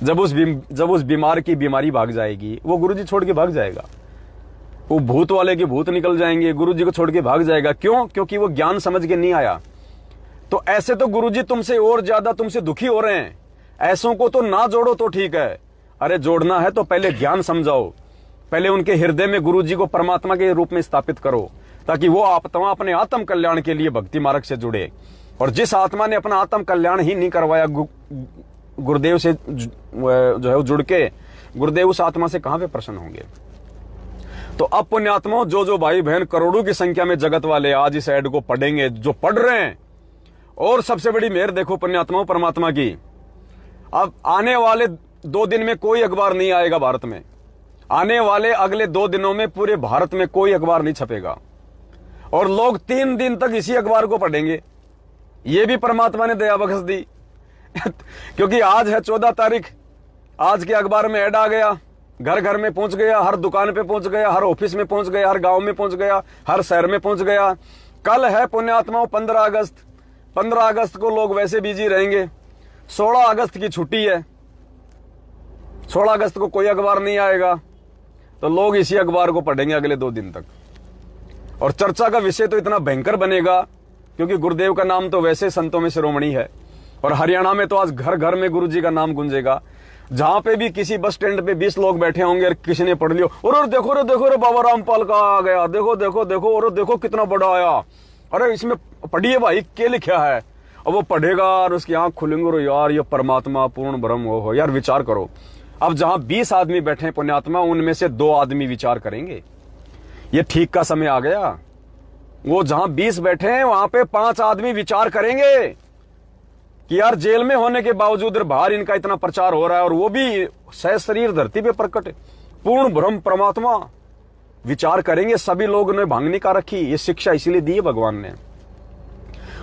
जब उस बीमार की बीमारी भाग जाएगी, वो गुरुजी छोड़ के भाग जाएगा। वो भूत वाले के भूत निकल जाएंगे, गुरुजी को छोड़ के भाग जाएगा। क्यों? क्योंकि वो ज्ञान समझ के नहीं आया। तो ऐसे तो गुरुजी तुमसे और ज्यादा तुमसे दुखी हो रहे हैं। ऐसों को तो ना जोड़ो तो ठीक है। अरे जोड़ना है तो पहले ज्ञान समझाओ, पहले उनके हृदय में गुरुजी को परमात्मा के रूप में स्थापित करो, ताकि वो आत्मा अपने आत्म कल्याण के लिए भक्ति मार्ग से जुड़े। और जिस आत्मा ने अपना आत्म कल्याण ही नहीं करवाया गुरुदेव से जो है जुड़ के, गुरुदेव उस आत्मा से कहां पे प्रसन्न होंगे। तो अब पुण्यात्माओं, जो भाई बहन करोड़ों की संख्या में जगत वाले आज इस ऐड को पढ़ेंगे, जो पढ़ रहे हैं, और सबसे बड़ी मेहर देखो पुण्यात्माओं परमात्मा की, अब आने वाले 2 दिन में कोई अखबार नहीं आएगा भारत में। आने वाले अगले 2 दिनों में पूरे भारत में कोई अखबार नहीं छपेगा, और लोग 3 दिन तक इसी अखबार को पढ़ेंगे। ये भी परमात्मा ने दया बख्श दी क्योंकि आज है 14 तारीख, आज के अखबार में ऐड आ गया, घर घर में पहुंच गया, हर दुकान पे पहुंच गया, हर ऑफिस में पहुंच गया, हर गांव में पहुंच गया, हर शहर में पहुंच गया। कल है पुण्यात्माओं 15 अगस्त। 15 अगस्त को लोग वैसे बिजी रहेंगे। 16 अगस्त की छुट्टी है, 16 अगस्त को कोई अखबार नहीं आएगा, तो लोग इसी अखबार को पढ़ेंगे अगले 2 दिन तक। और चर्चा का विषय तो इतना भयंकर बनेगा, क्योंकि गुरुदेव का नाम तो वैसे संतों में शिरोमणि है, और हरियाणा में तो आज घर घर में गुरुजी का नाम गूंजेगा। जहां पे भी किसी बस स्टैंड पे 20 लोग बैठे होंगे और किसी ने पढ़ लियो, और देखो रे बाबा रामपाल का आ गया, देखो देखो देखो, और देखो कितना बड़ा आया, अरे इसमें पढ़िए भाई क्या लिखा है। और वो पढ़ेगा और उसकी आंख खुलेंगे, और यार ये परमात्मा पूर्ण ब्रह्म हो। यार विचार करो, अब जहां 20 आदमी बैठे हैं पुण्यात्मा, उनमें से 2 आदमी विचार करेंगे। ये ठीक का समय आ गया। वो जहां 20 बैठे हैं वहां पे 5 आदमी विचार करेंगे कि यार जेल में होने के बावजूद बाहर इनका इतना प्रचार हो रहा है, और वो भी सहशरीर धरती पे प्रकट पूर्ण ब्रह्म परमात्मा। विचार करेंगे। सभी लोगों ने भांग नहीं का रखी। ये शिक्षा इसीलिए दी है भगवान ने,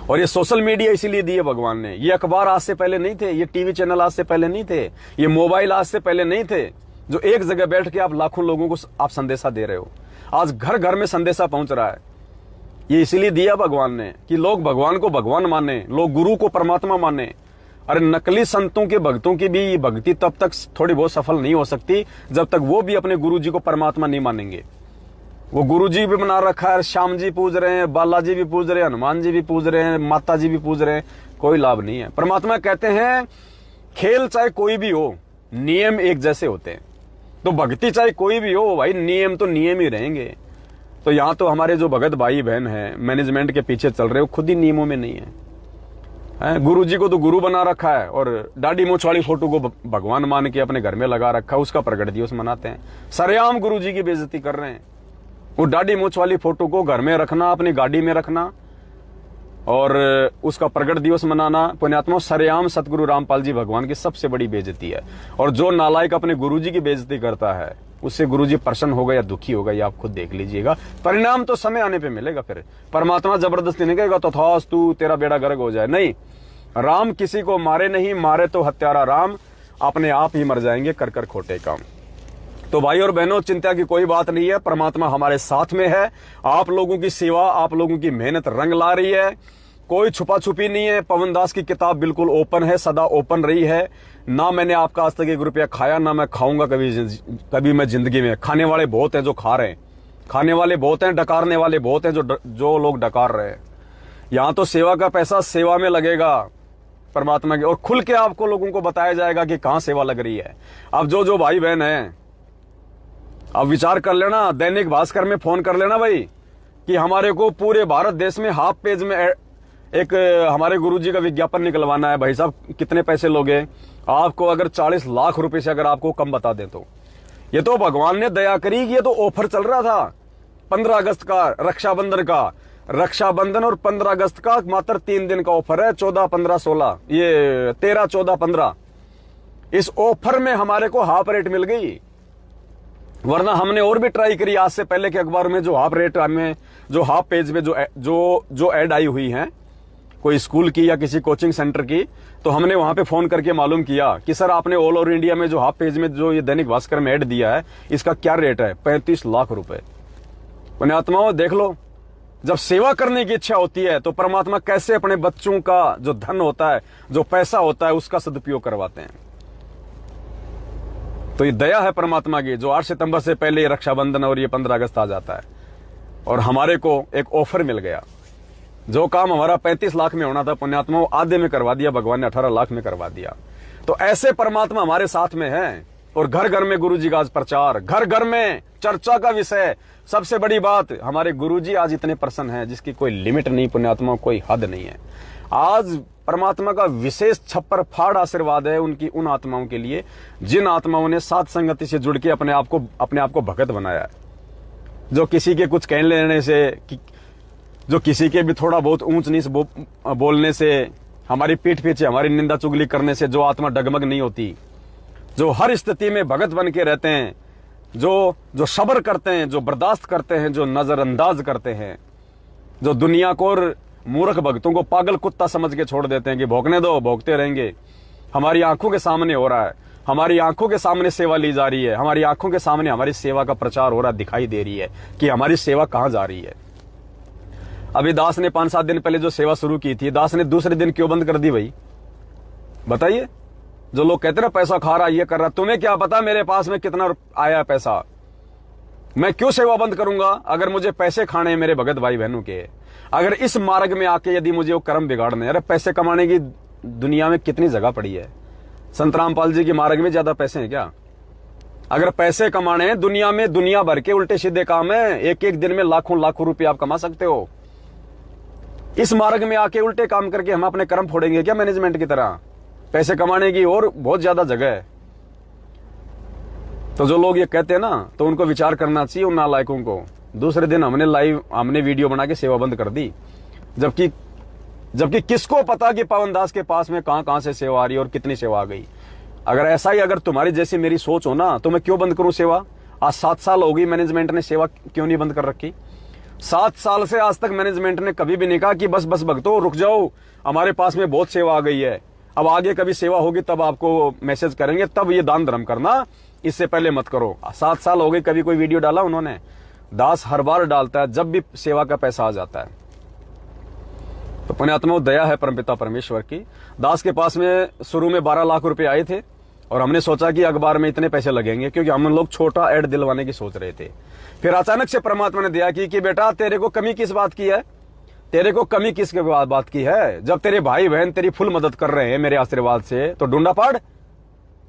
और ये सोशल मीडिया इसीलिए दी है भगवान ने। ये अखबार आज से पहले नहीं थे, ये टीवी चैनल आज से पहले नहीं थे, ये मोबाइल आज से पहले नहीं थे, जो एक जगह बैठ के आप लाखों लोगों को आप संदेशा दे रहे हो। आज घर घर में संदेशा पहुंच रहा है। ये इसीलिए दिया भगवान ने कि लोग भगवान को भगवान माने, लोग गुरु को परमात्मा माने। अरे नकली संतों के भक्तों की भी भक्ति तब तक थोड़ी बहुत सफल नहीं हो सकती जब तक वो भी अपने गुरु जी को परमात्मा नहीं मानेंगे। वो गुरु जी भी बना रखा है, श्याम जी पूज रहे हैं, बालाजी भी पूज रहे हैं, हनुमान जी भी पूज रहे हैं, माता जी भी पूज रहे हैं, कोई लाभ नहीं है। परमात्मा कहते हैं खेल चाहे कोई भी हो, नियम एक जैसे होते हैं। तो भक्ति चाहे कोई भी हो भाई, नियम तो नियम ही रहेंगे। तो यहाँ तो हमारे जो भगत भाई बहन हैं मैनेजमेंट के पीछे चल रहे हो, खुद ही नियमों में नहीं है। गुरु जी को तो गुरु बना रखा है, और दाढ़ी मूंछ वाली फोटो को भगवान मान के अपने घर में लगा रखा है, उसका प्रगट दिवस मनाते हैं। सरेआम गुरु जी की बेइज्जती कर रहे हैं। वो दाढ़ी मूंछ वाली फोटो को घर में रखना, अपनी गाड़ी में रखना, और उसका प्रगट दिवस मनाना, पुण्यात्मा सरेआम सतगुरु रामपाल जी भगवान की सबसे बड़ी बेइज्जती है। और जो नालायक अपने गुरु जी की बेइज्जती करता है, उससे गुरुजी प्रसन्न होगा या दुखी होगा, ये आप खुद देख लीजिएगा। परिणाम तो समय आने पे मिलेगा। फिर परमात्मा जबरदस्ती नहीं कहेगा तथास्तु तेरा बेड़ा गर्क हो जाए, नहीं। राम किसी को मारे नहीं, मारे तो हत्यारा राम, अपने आप ही मर जाएंगे कर कर खोटे काम। तो भाई और बहनों, चिंता की कोई बात नहीं है, परमात्मा हमारे साथ में है। आप लोगों की सेवा, आप लोगों की मेहनत रंग ला रही है। कोई छुपा छुपी नहीं है। पवन दास की किताब बिल्कुल ओपन है, सदा ओपन रही है। ना मैंने आपका आज तक 1 रुपया खाया, ना मैं खाऊंगा कभी मैं जिंदगी में। खाने वाले बहुत हैं जो खा रहे हैं, खाने वाले बहुत हैं, डकारने वाले बहुत हैं जो लोग डकार रहे हैं। यहां तो सेवा का पैसा सेवा में लगेगा परमात्मा की, और खुल के आपको लोगों को बताया जाएगा कि कहां सेवा लग रही है। अब जो भाई बहन हैं, अब विचार कर लेना, दैनिक भास्कर में फोन कर लेना भाई कि हमारे को पूरे भारत देश में हाफ पेज में एक हमारे गुरुजी का विज्ञापन निकलवाना है। भाई साहब कितने पैसे लोगे? आपको अगर 40 लाख रुपए से अगर आपको कम बता दें तो ये तो भगवान ने दया करी कि ये तो ऑफर चल रहा था 15 अगस्त का, रक्षाबंधन का। रक्षाबंधन और 15 अगस्त का मात्र 3 दिन का ऑफर है, 14, 15, 16, ये 13, 14, 15। इस ऑफर में हमारे को हाफ रेट मिल गई, वरना हमने और भी ट्राई करी आज से पहले के अखबार में जो हाफ रेट में, जो हाफ पेज में जो ऐड आई हुई है कोई स्कूल की या किसी कोचिंग सेंटर की, तो हमने वहां पे फोन करके मालूम किया कि सर आपने ऑल ओवर इंडिया में जो हाफ पेज में जो ये दैनिक भास्कर में ऐड दिया है इसका क्या रेट है? 35 लाख रुपए। पुण्यात्माओं देख लो, जब सेवा करने की इच्छा होती है तो परमात्मा कैसे अपने बच्चों का जो धन होता है, जो पैसा होता है, उसका सदुपयोग करवाते हैं। तो ये दया है परमात्मा की, जो 8 सितंबर से पहले ये रक्षाबंधन और ये 15 अगस्त आ जाता है और हमारे को एक ऑफर मिल गया। जो काम हमारा 35 लाख में होना था पुण्यात्मा, आधे में करवा दिया भगवान ने, 18 लाख में करवा दिया। तो ऐसे परमात्मा हमारे साथ में हैं। और घर घर में गुरुजी का आज प्रचार, घर घर में चर्चा का विषय। सबसे बड़ी बात, हमारे गुरुजी आज इतने प्रसन्न हैं जिसकी कोई लिमिट नहीं पुण्यात्मा, कोई हद नहीं है। आज परमात्मा का विशेष छप्पर फाड़ आशीर्वाद है उनकी उन आत्माओं के लिए जिन आत्माओं ने साथ संगति से जुड़ के अपने आप को भगत बनाया है। जो किसी के कुछ कह लेने से, जो किसी के भी थोड़ा बहुत ऊंच नीच बोलने से, हमारी पीठ पीछे हमारी निंदा चुगली करने से जो आत्मा डगमग नहीं होती, जो हर स्थिति में भगत बन के रहते हैं, जो सब्र करते हैं, जो बर्दाश्त करते हैं, जो नजरअंदाज करते हैं, जो दुनिया को और मूर्ख भक्तों को पागल कुत्ता समझ के छोड़ देते हैं कि भौंकने दो, भौंकते रहेंगे। हमारी आंखों के सामने हो रहा है, हमारी आंखों के सामने सेवा ली जा रही है, हमारी आंखों के सामने हमारी सेवा का प्रचार हो रहा दिखाई दे रही है कि हमारी सेवा कहां जा रही है। अभी दास ने 5-7 दिन पहले जो सेवा शुरू की थी, दास ने दूसरे दिन क्यों बंद कर दी भाई? बताइए। जो लोग कहते ना पैसा खा रहा, ये कर रहा, तुम्हें क्या पता मेरे पास में कितना आया पैसा? मैं क्यों सेवा बंद करूंगा अगर मुझे पैसे खाने हैं मेरे भगत भाई बहनों के? अगर इस मार्ग में आके यदि मुझे वो कर्म बिगाड़ने, अरे पैसे कमाने की दुनिया में कितनी जगह पड़ी है। संत रामपाल जी के मार्ग में ज्यादा पैसे हैं क्या? अगर पैसे कमाने हैं दुनिया में, दुनिया भर के उल्टे सीधे काम है। एक एक दिन में लाखों लाखों रुपए आप कमा सकते हो। इस मार्ग में आके उल्टे काम करके हम अपने कर्म फोड़ेंगे क्या मैनेजमेंट की तरह? पैसे कमाने की और बहुत ज्यादा जगह है। तो जो लोग ये कहते हैं ना, तो उनको विचार करना चाहिए उन नालायकों को। दूसरे दिन हमने वीडियो बना के सेवा बंद कर दी, जबकि किसको पता कि पवन दास के पास में कहां से सेवा आ रही है और कितनी सेवा आ गई। अगर ऐसा ही अगर तुम्हारी जैसी मेरी सोच हो ना, तो मैं क्यों बंद करूं सेवा? आज 7 साल हो गई, मैनेजमेंट ने सेवा क्यों नहीं बंद कर रखी? 7 साल से आज तक मैनेजमेंट ने कभी भी नहीं कहा कि बस भक्तों रुक जाओ, हमारे पास में बहुत सेवा आ गई है, अब आगे कभी सेवा होगी तब आपको मैसेज करेंगे, तब ये दान धर्म करना, इससे पहले मत करो। 7 साल हो गए, कभी कोई वीडियो डाला उन्होंने? दास हर बार डालता है जब भी सेवा का पैसा आ जाता है। तो पुण्यात्मा दया है परमपिता परमेश्वर की। दास के पास में शुरू में 12 लाख रुपए आए थे और हमने सोचा कि अखबार में इतने पैसे लगेंगे, क्योंकि हम लोग छोटा ऐड दिलवाने की सोच रहे थे। फिर अचानक से परमात्मा ने दिया कि बेटा तेरे को कमी किस बात की है? तेरे को कमी किस बात की है? जब तेरे भाई बहन तेरी फुल मदद कर रहे हैं मेरे आशीर्वाद से, तो ढूंढा पाड़।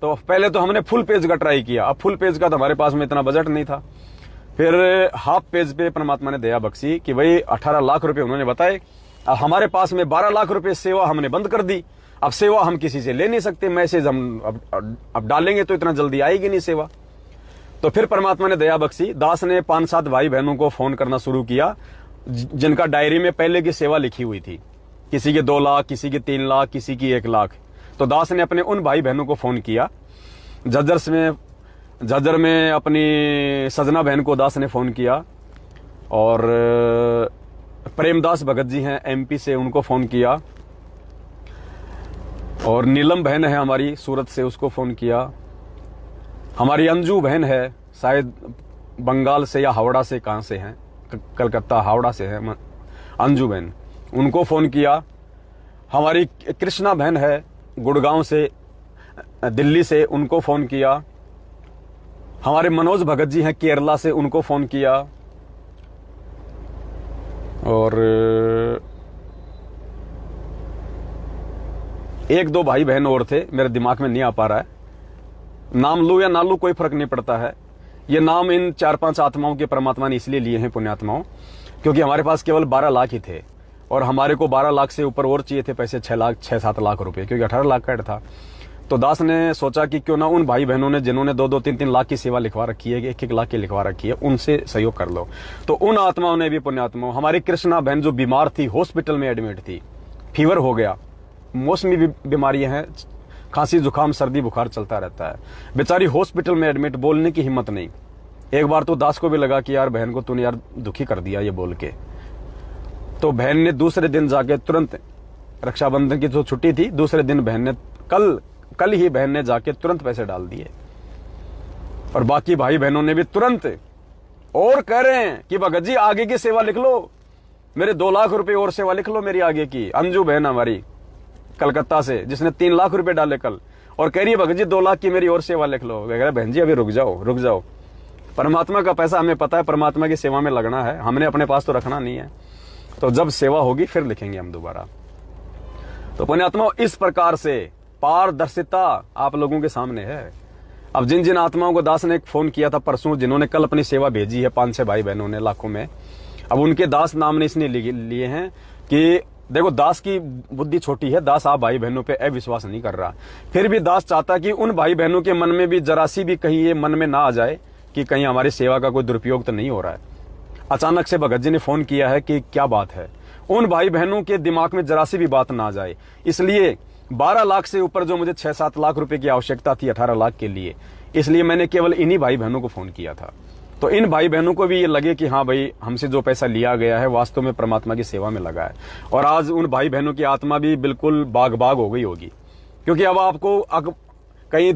तो पहले तो हमने फुल पेज का ट्राई किया, अब फुल पेज का तो हमारे पास में इतना बजट नहीं था। फिर हाफ पेज पे परमात्मा ने दया बख्शी कि भाई 18 लाख रुपए उन्होंने बताए। अब हमारे पास में 12 लाख रुपए सेवा हमने बंद कर दी। अब सेवा हम किसी से ले नहीं सकते, मैसेज हम अब डालेंगे तो इतना जल्दी आएगी नहीं सेवा। तो फिर परमात्मा ने दया बख्शी, दास ने 5-7 भाई बहनों को फोन करना शुरू किया जिनका डायरी में पहले की सेवा लिखी हुई थी। किसी के 2 लाख, किसी के 3 लाख, किसी की 1 लाख। तो दास ने अपने उन भाई बहनों को फोन किया। झज्जर में अपनी सजना बहन को दास ने फोन किया, और प्रेमदास भगत जी हैं MP से, उनको फोन किया, और नीलम बहन है हमारी सूरत से, उसको फोन किया। हमारी अंजू बहन है शायद बंगाल से या हावड़ा से, कहां से हैं, कलकत्ता हावड़ा से है अंजू बहन, उनको फ़ोन किया। हमारी कृष्णा बहन है गुड़गांव से, दिल्ली से, उनको फ़ोन किया। हमारे मनोज भगत जी हैं केरला से, उनको फ़ोन किया। और एक दो भाई बहन और थे, मेरे दिमाग में नहीं आ पा रहा है। नाम लूं या ना लूं कोई फर्क नहीं पड़ता है। ये नाम इन 4-5 आत्माओं के परमात्मा ने इसलिए लिए हैं, पुण्यात्माओं, क्योंकि हमारे पास केवल 12 लाख ही थे और हमारे को 12 लाख से ऊपर और चाहिए थे पैसे, 6-7 लाख रुपए, क्योंकि 18 लाख का ऐड था। तो दास ने सोचा कि क्यों ना उन भाई बहनों ने जिन्होंने 2-2, 3-3 लाख की सेवा लिखवा रखी है, 1-1 लाख की लिखवा रखी है, उनसे सहयोग कर लो। तो उन आत्माओं ने भी, पुण्यात्माओं, हमारी कृष्णा बहन जो बीमार थी, हॉस्पिटल में एडमिट थी, फीवर हो गया, मौसमी बीमारियां हैं, खांसी जुकाम सर्दी बुखार चलता रहता है, बेचारी हॉस्पिटल में एडमिट, बोलने की हिम्मत नहीं। एक बार तो दास को भी लगा कि यार बहन को तूने यार दुखी कर दिया ये बोल के। तो बहन ने दूसरे दिन जाके तुरंत, रक्षाबंधन की जो छुट्टी थी, दूसरे दिन बहन ने कल ही बहन ने जाके तुरंत पैसे डाल दिए। और बाकी भाई बहनों ने भी तुरंत, और कह रहे हैं कि भगत जी आगे की सेवा लिख लो, मेरे 2 लाख रुपए और सेवा लिख लो मेरी आगे की। अंजू बहन हमारी कलकत्ता से, जिसने 3 लाख रुपए डाले कल, और कह रही है भगत जी 2 लाख की मेरी और सेवा लिख लो। कह रहे बहन जी अभी रुक जाओ, परमात्मा का पैसा हमें पता है, परमात्मा की सेवा में लगना है, हमने अपने पास तो रखना नहीं है। तो जब सेवा होगी फिर लिखेंगे हम दोबारा। तो पुण्यात्माओं, इस प्रकार से पारदर्शिता आप लोगों के सामने है। अब जिन जिन आत्माओं को दास ने एक फोन किया था परसों, जिन्होंने कल अपनी सेवा भेजी है, 5-6 भाई बहनों ने लाखों में, अब उनके दास नाम ने इसने लिए हैं कि देखो दास की बुद्धि छोटी है, दास आप भाई बहनों पे अविश्वास नहीं कर रहा, फिर भी दास चाहता कि उन भाई बहनों के मन में भी जरा सी भी कहीं ये मन में ना आ जाए कि कहीं हमारी सेवा का कोई दुरुपयोग तो नहीं हो रहा है। अचानक से भगत जी ने फोन किया है कि क्या बात है, उन भाई बहनों के दिमाग में जरा सी भी बात ना आ जाए। इसलिए 12 लाख से ऊपर जो मुझे 6-7 लाख रुपए की आवश्यकता थी 18 लाख के लिए, इसलिए मैंने केवल इन्हीं भाई बहनों को फोन किया था। तो इन भाई बहनों को भी ये लगे कि हाँ भाई, हमसे जो पैसा लिया गया है वास्तव में परमात्मा की सेवा में लगा है। और आज उन भाई बहनों की आत्मा भी बिल्कुल बाग हो गई होगी, क्योंकि अब आपको कहीं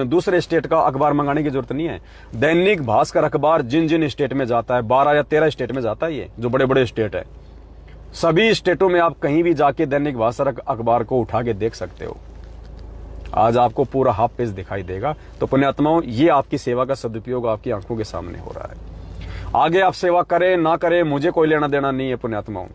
दूसरे स्टेट का अखबार मंगाने की जरूरत नहीं है। दैनिक भास्कर अखबार जिन जिन स्टेट में जाता है, 12 या 13 स्टेट में जाता है, ये जो बड़े बड़े स्टेट है, सभी स्टेटों में आप कहीं भी जाके दैनिक भास्कर अखबार को उठा के देख सकते हो। आज आपको पूरा हाफ पेज दिखाई देगा। तो पुण्यात्माओं, ये आपकी सेवा का सदुपयोग आपकी आंखों के सामने हो रहा है। आगे आप सेवा करें ना करें, मुझे कोई लेना देना नहीं है पुण्यात्माओं।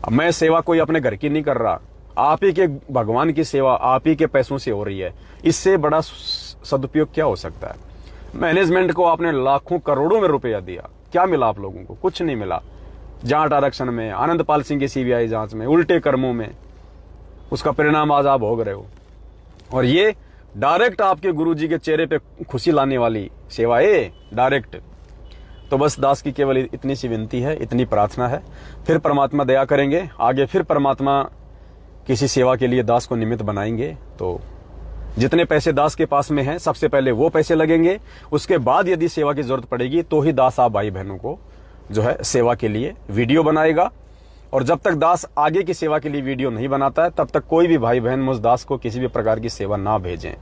अब मैं सेवा कोई अपने घर की नहीं कर रहा, आप ही के भगवान की सेवा आप ही के पैसों से हो रही है। इससे बड़ा सदुपयोग क्या हो सकता है। मैनेजमेंट को आपने लाखों करोड़ों में रुपया दिया, क्या मिला आप लोगों को? कुछ नहीं मिला। जाट आरक्षण में, आनंदपाल सिंह की सीबीआई जांच में, उल्टे कर्मों में, उसका परिणाम आज आप भोग रहे हो। और ये डायरेक्ट आपके गुरुजी के चेहरे पे खुशी लाने वाली सेवा है, डायरेक्ट। तो बस दास की केवल इतनी सी विनती है, इतनी प्रार्थना है, फिर परमात्मा दया करेंगे। आगे फिर परमात्मा किसी सेवा के लिए दास को निमित्त बनाएंगे। तो जितने पैसे दास के पास में हैं, सबसे पहले वो पैसे लगेंगे। उसके बाद यदि सेवा की जरूरत पड़ेगी तो ही दास आप भाई बहनों को जो है सेवा के लिए वीडियो बनाएगा। और जब तक दास आगे की सेवा के लिए वीडियो नहीं बनाता है, तब तक कोई भी भाई बहन मुझ दास को किसी भी प्रकार की सेवा ना भेजें।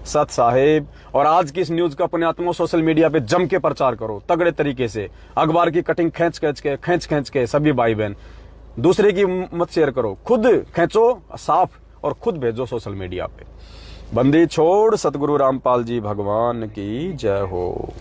सत साहेब। और आज की इस न्यूज का पुण्यात्मा सोशल मीडिया पे जम के प्रचार करो, तगड़े तरीके से। अखबार की कटिंग खींच के सभी भाई बहन, दूसरे की मत शेयर करो, खुद खींचो साफ और खुद भेजो सोशल मीडिया पे। बंदी छोड़। सतगुरु रामपाल जी भगवान की जय हो।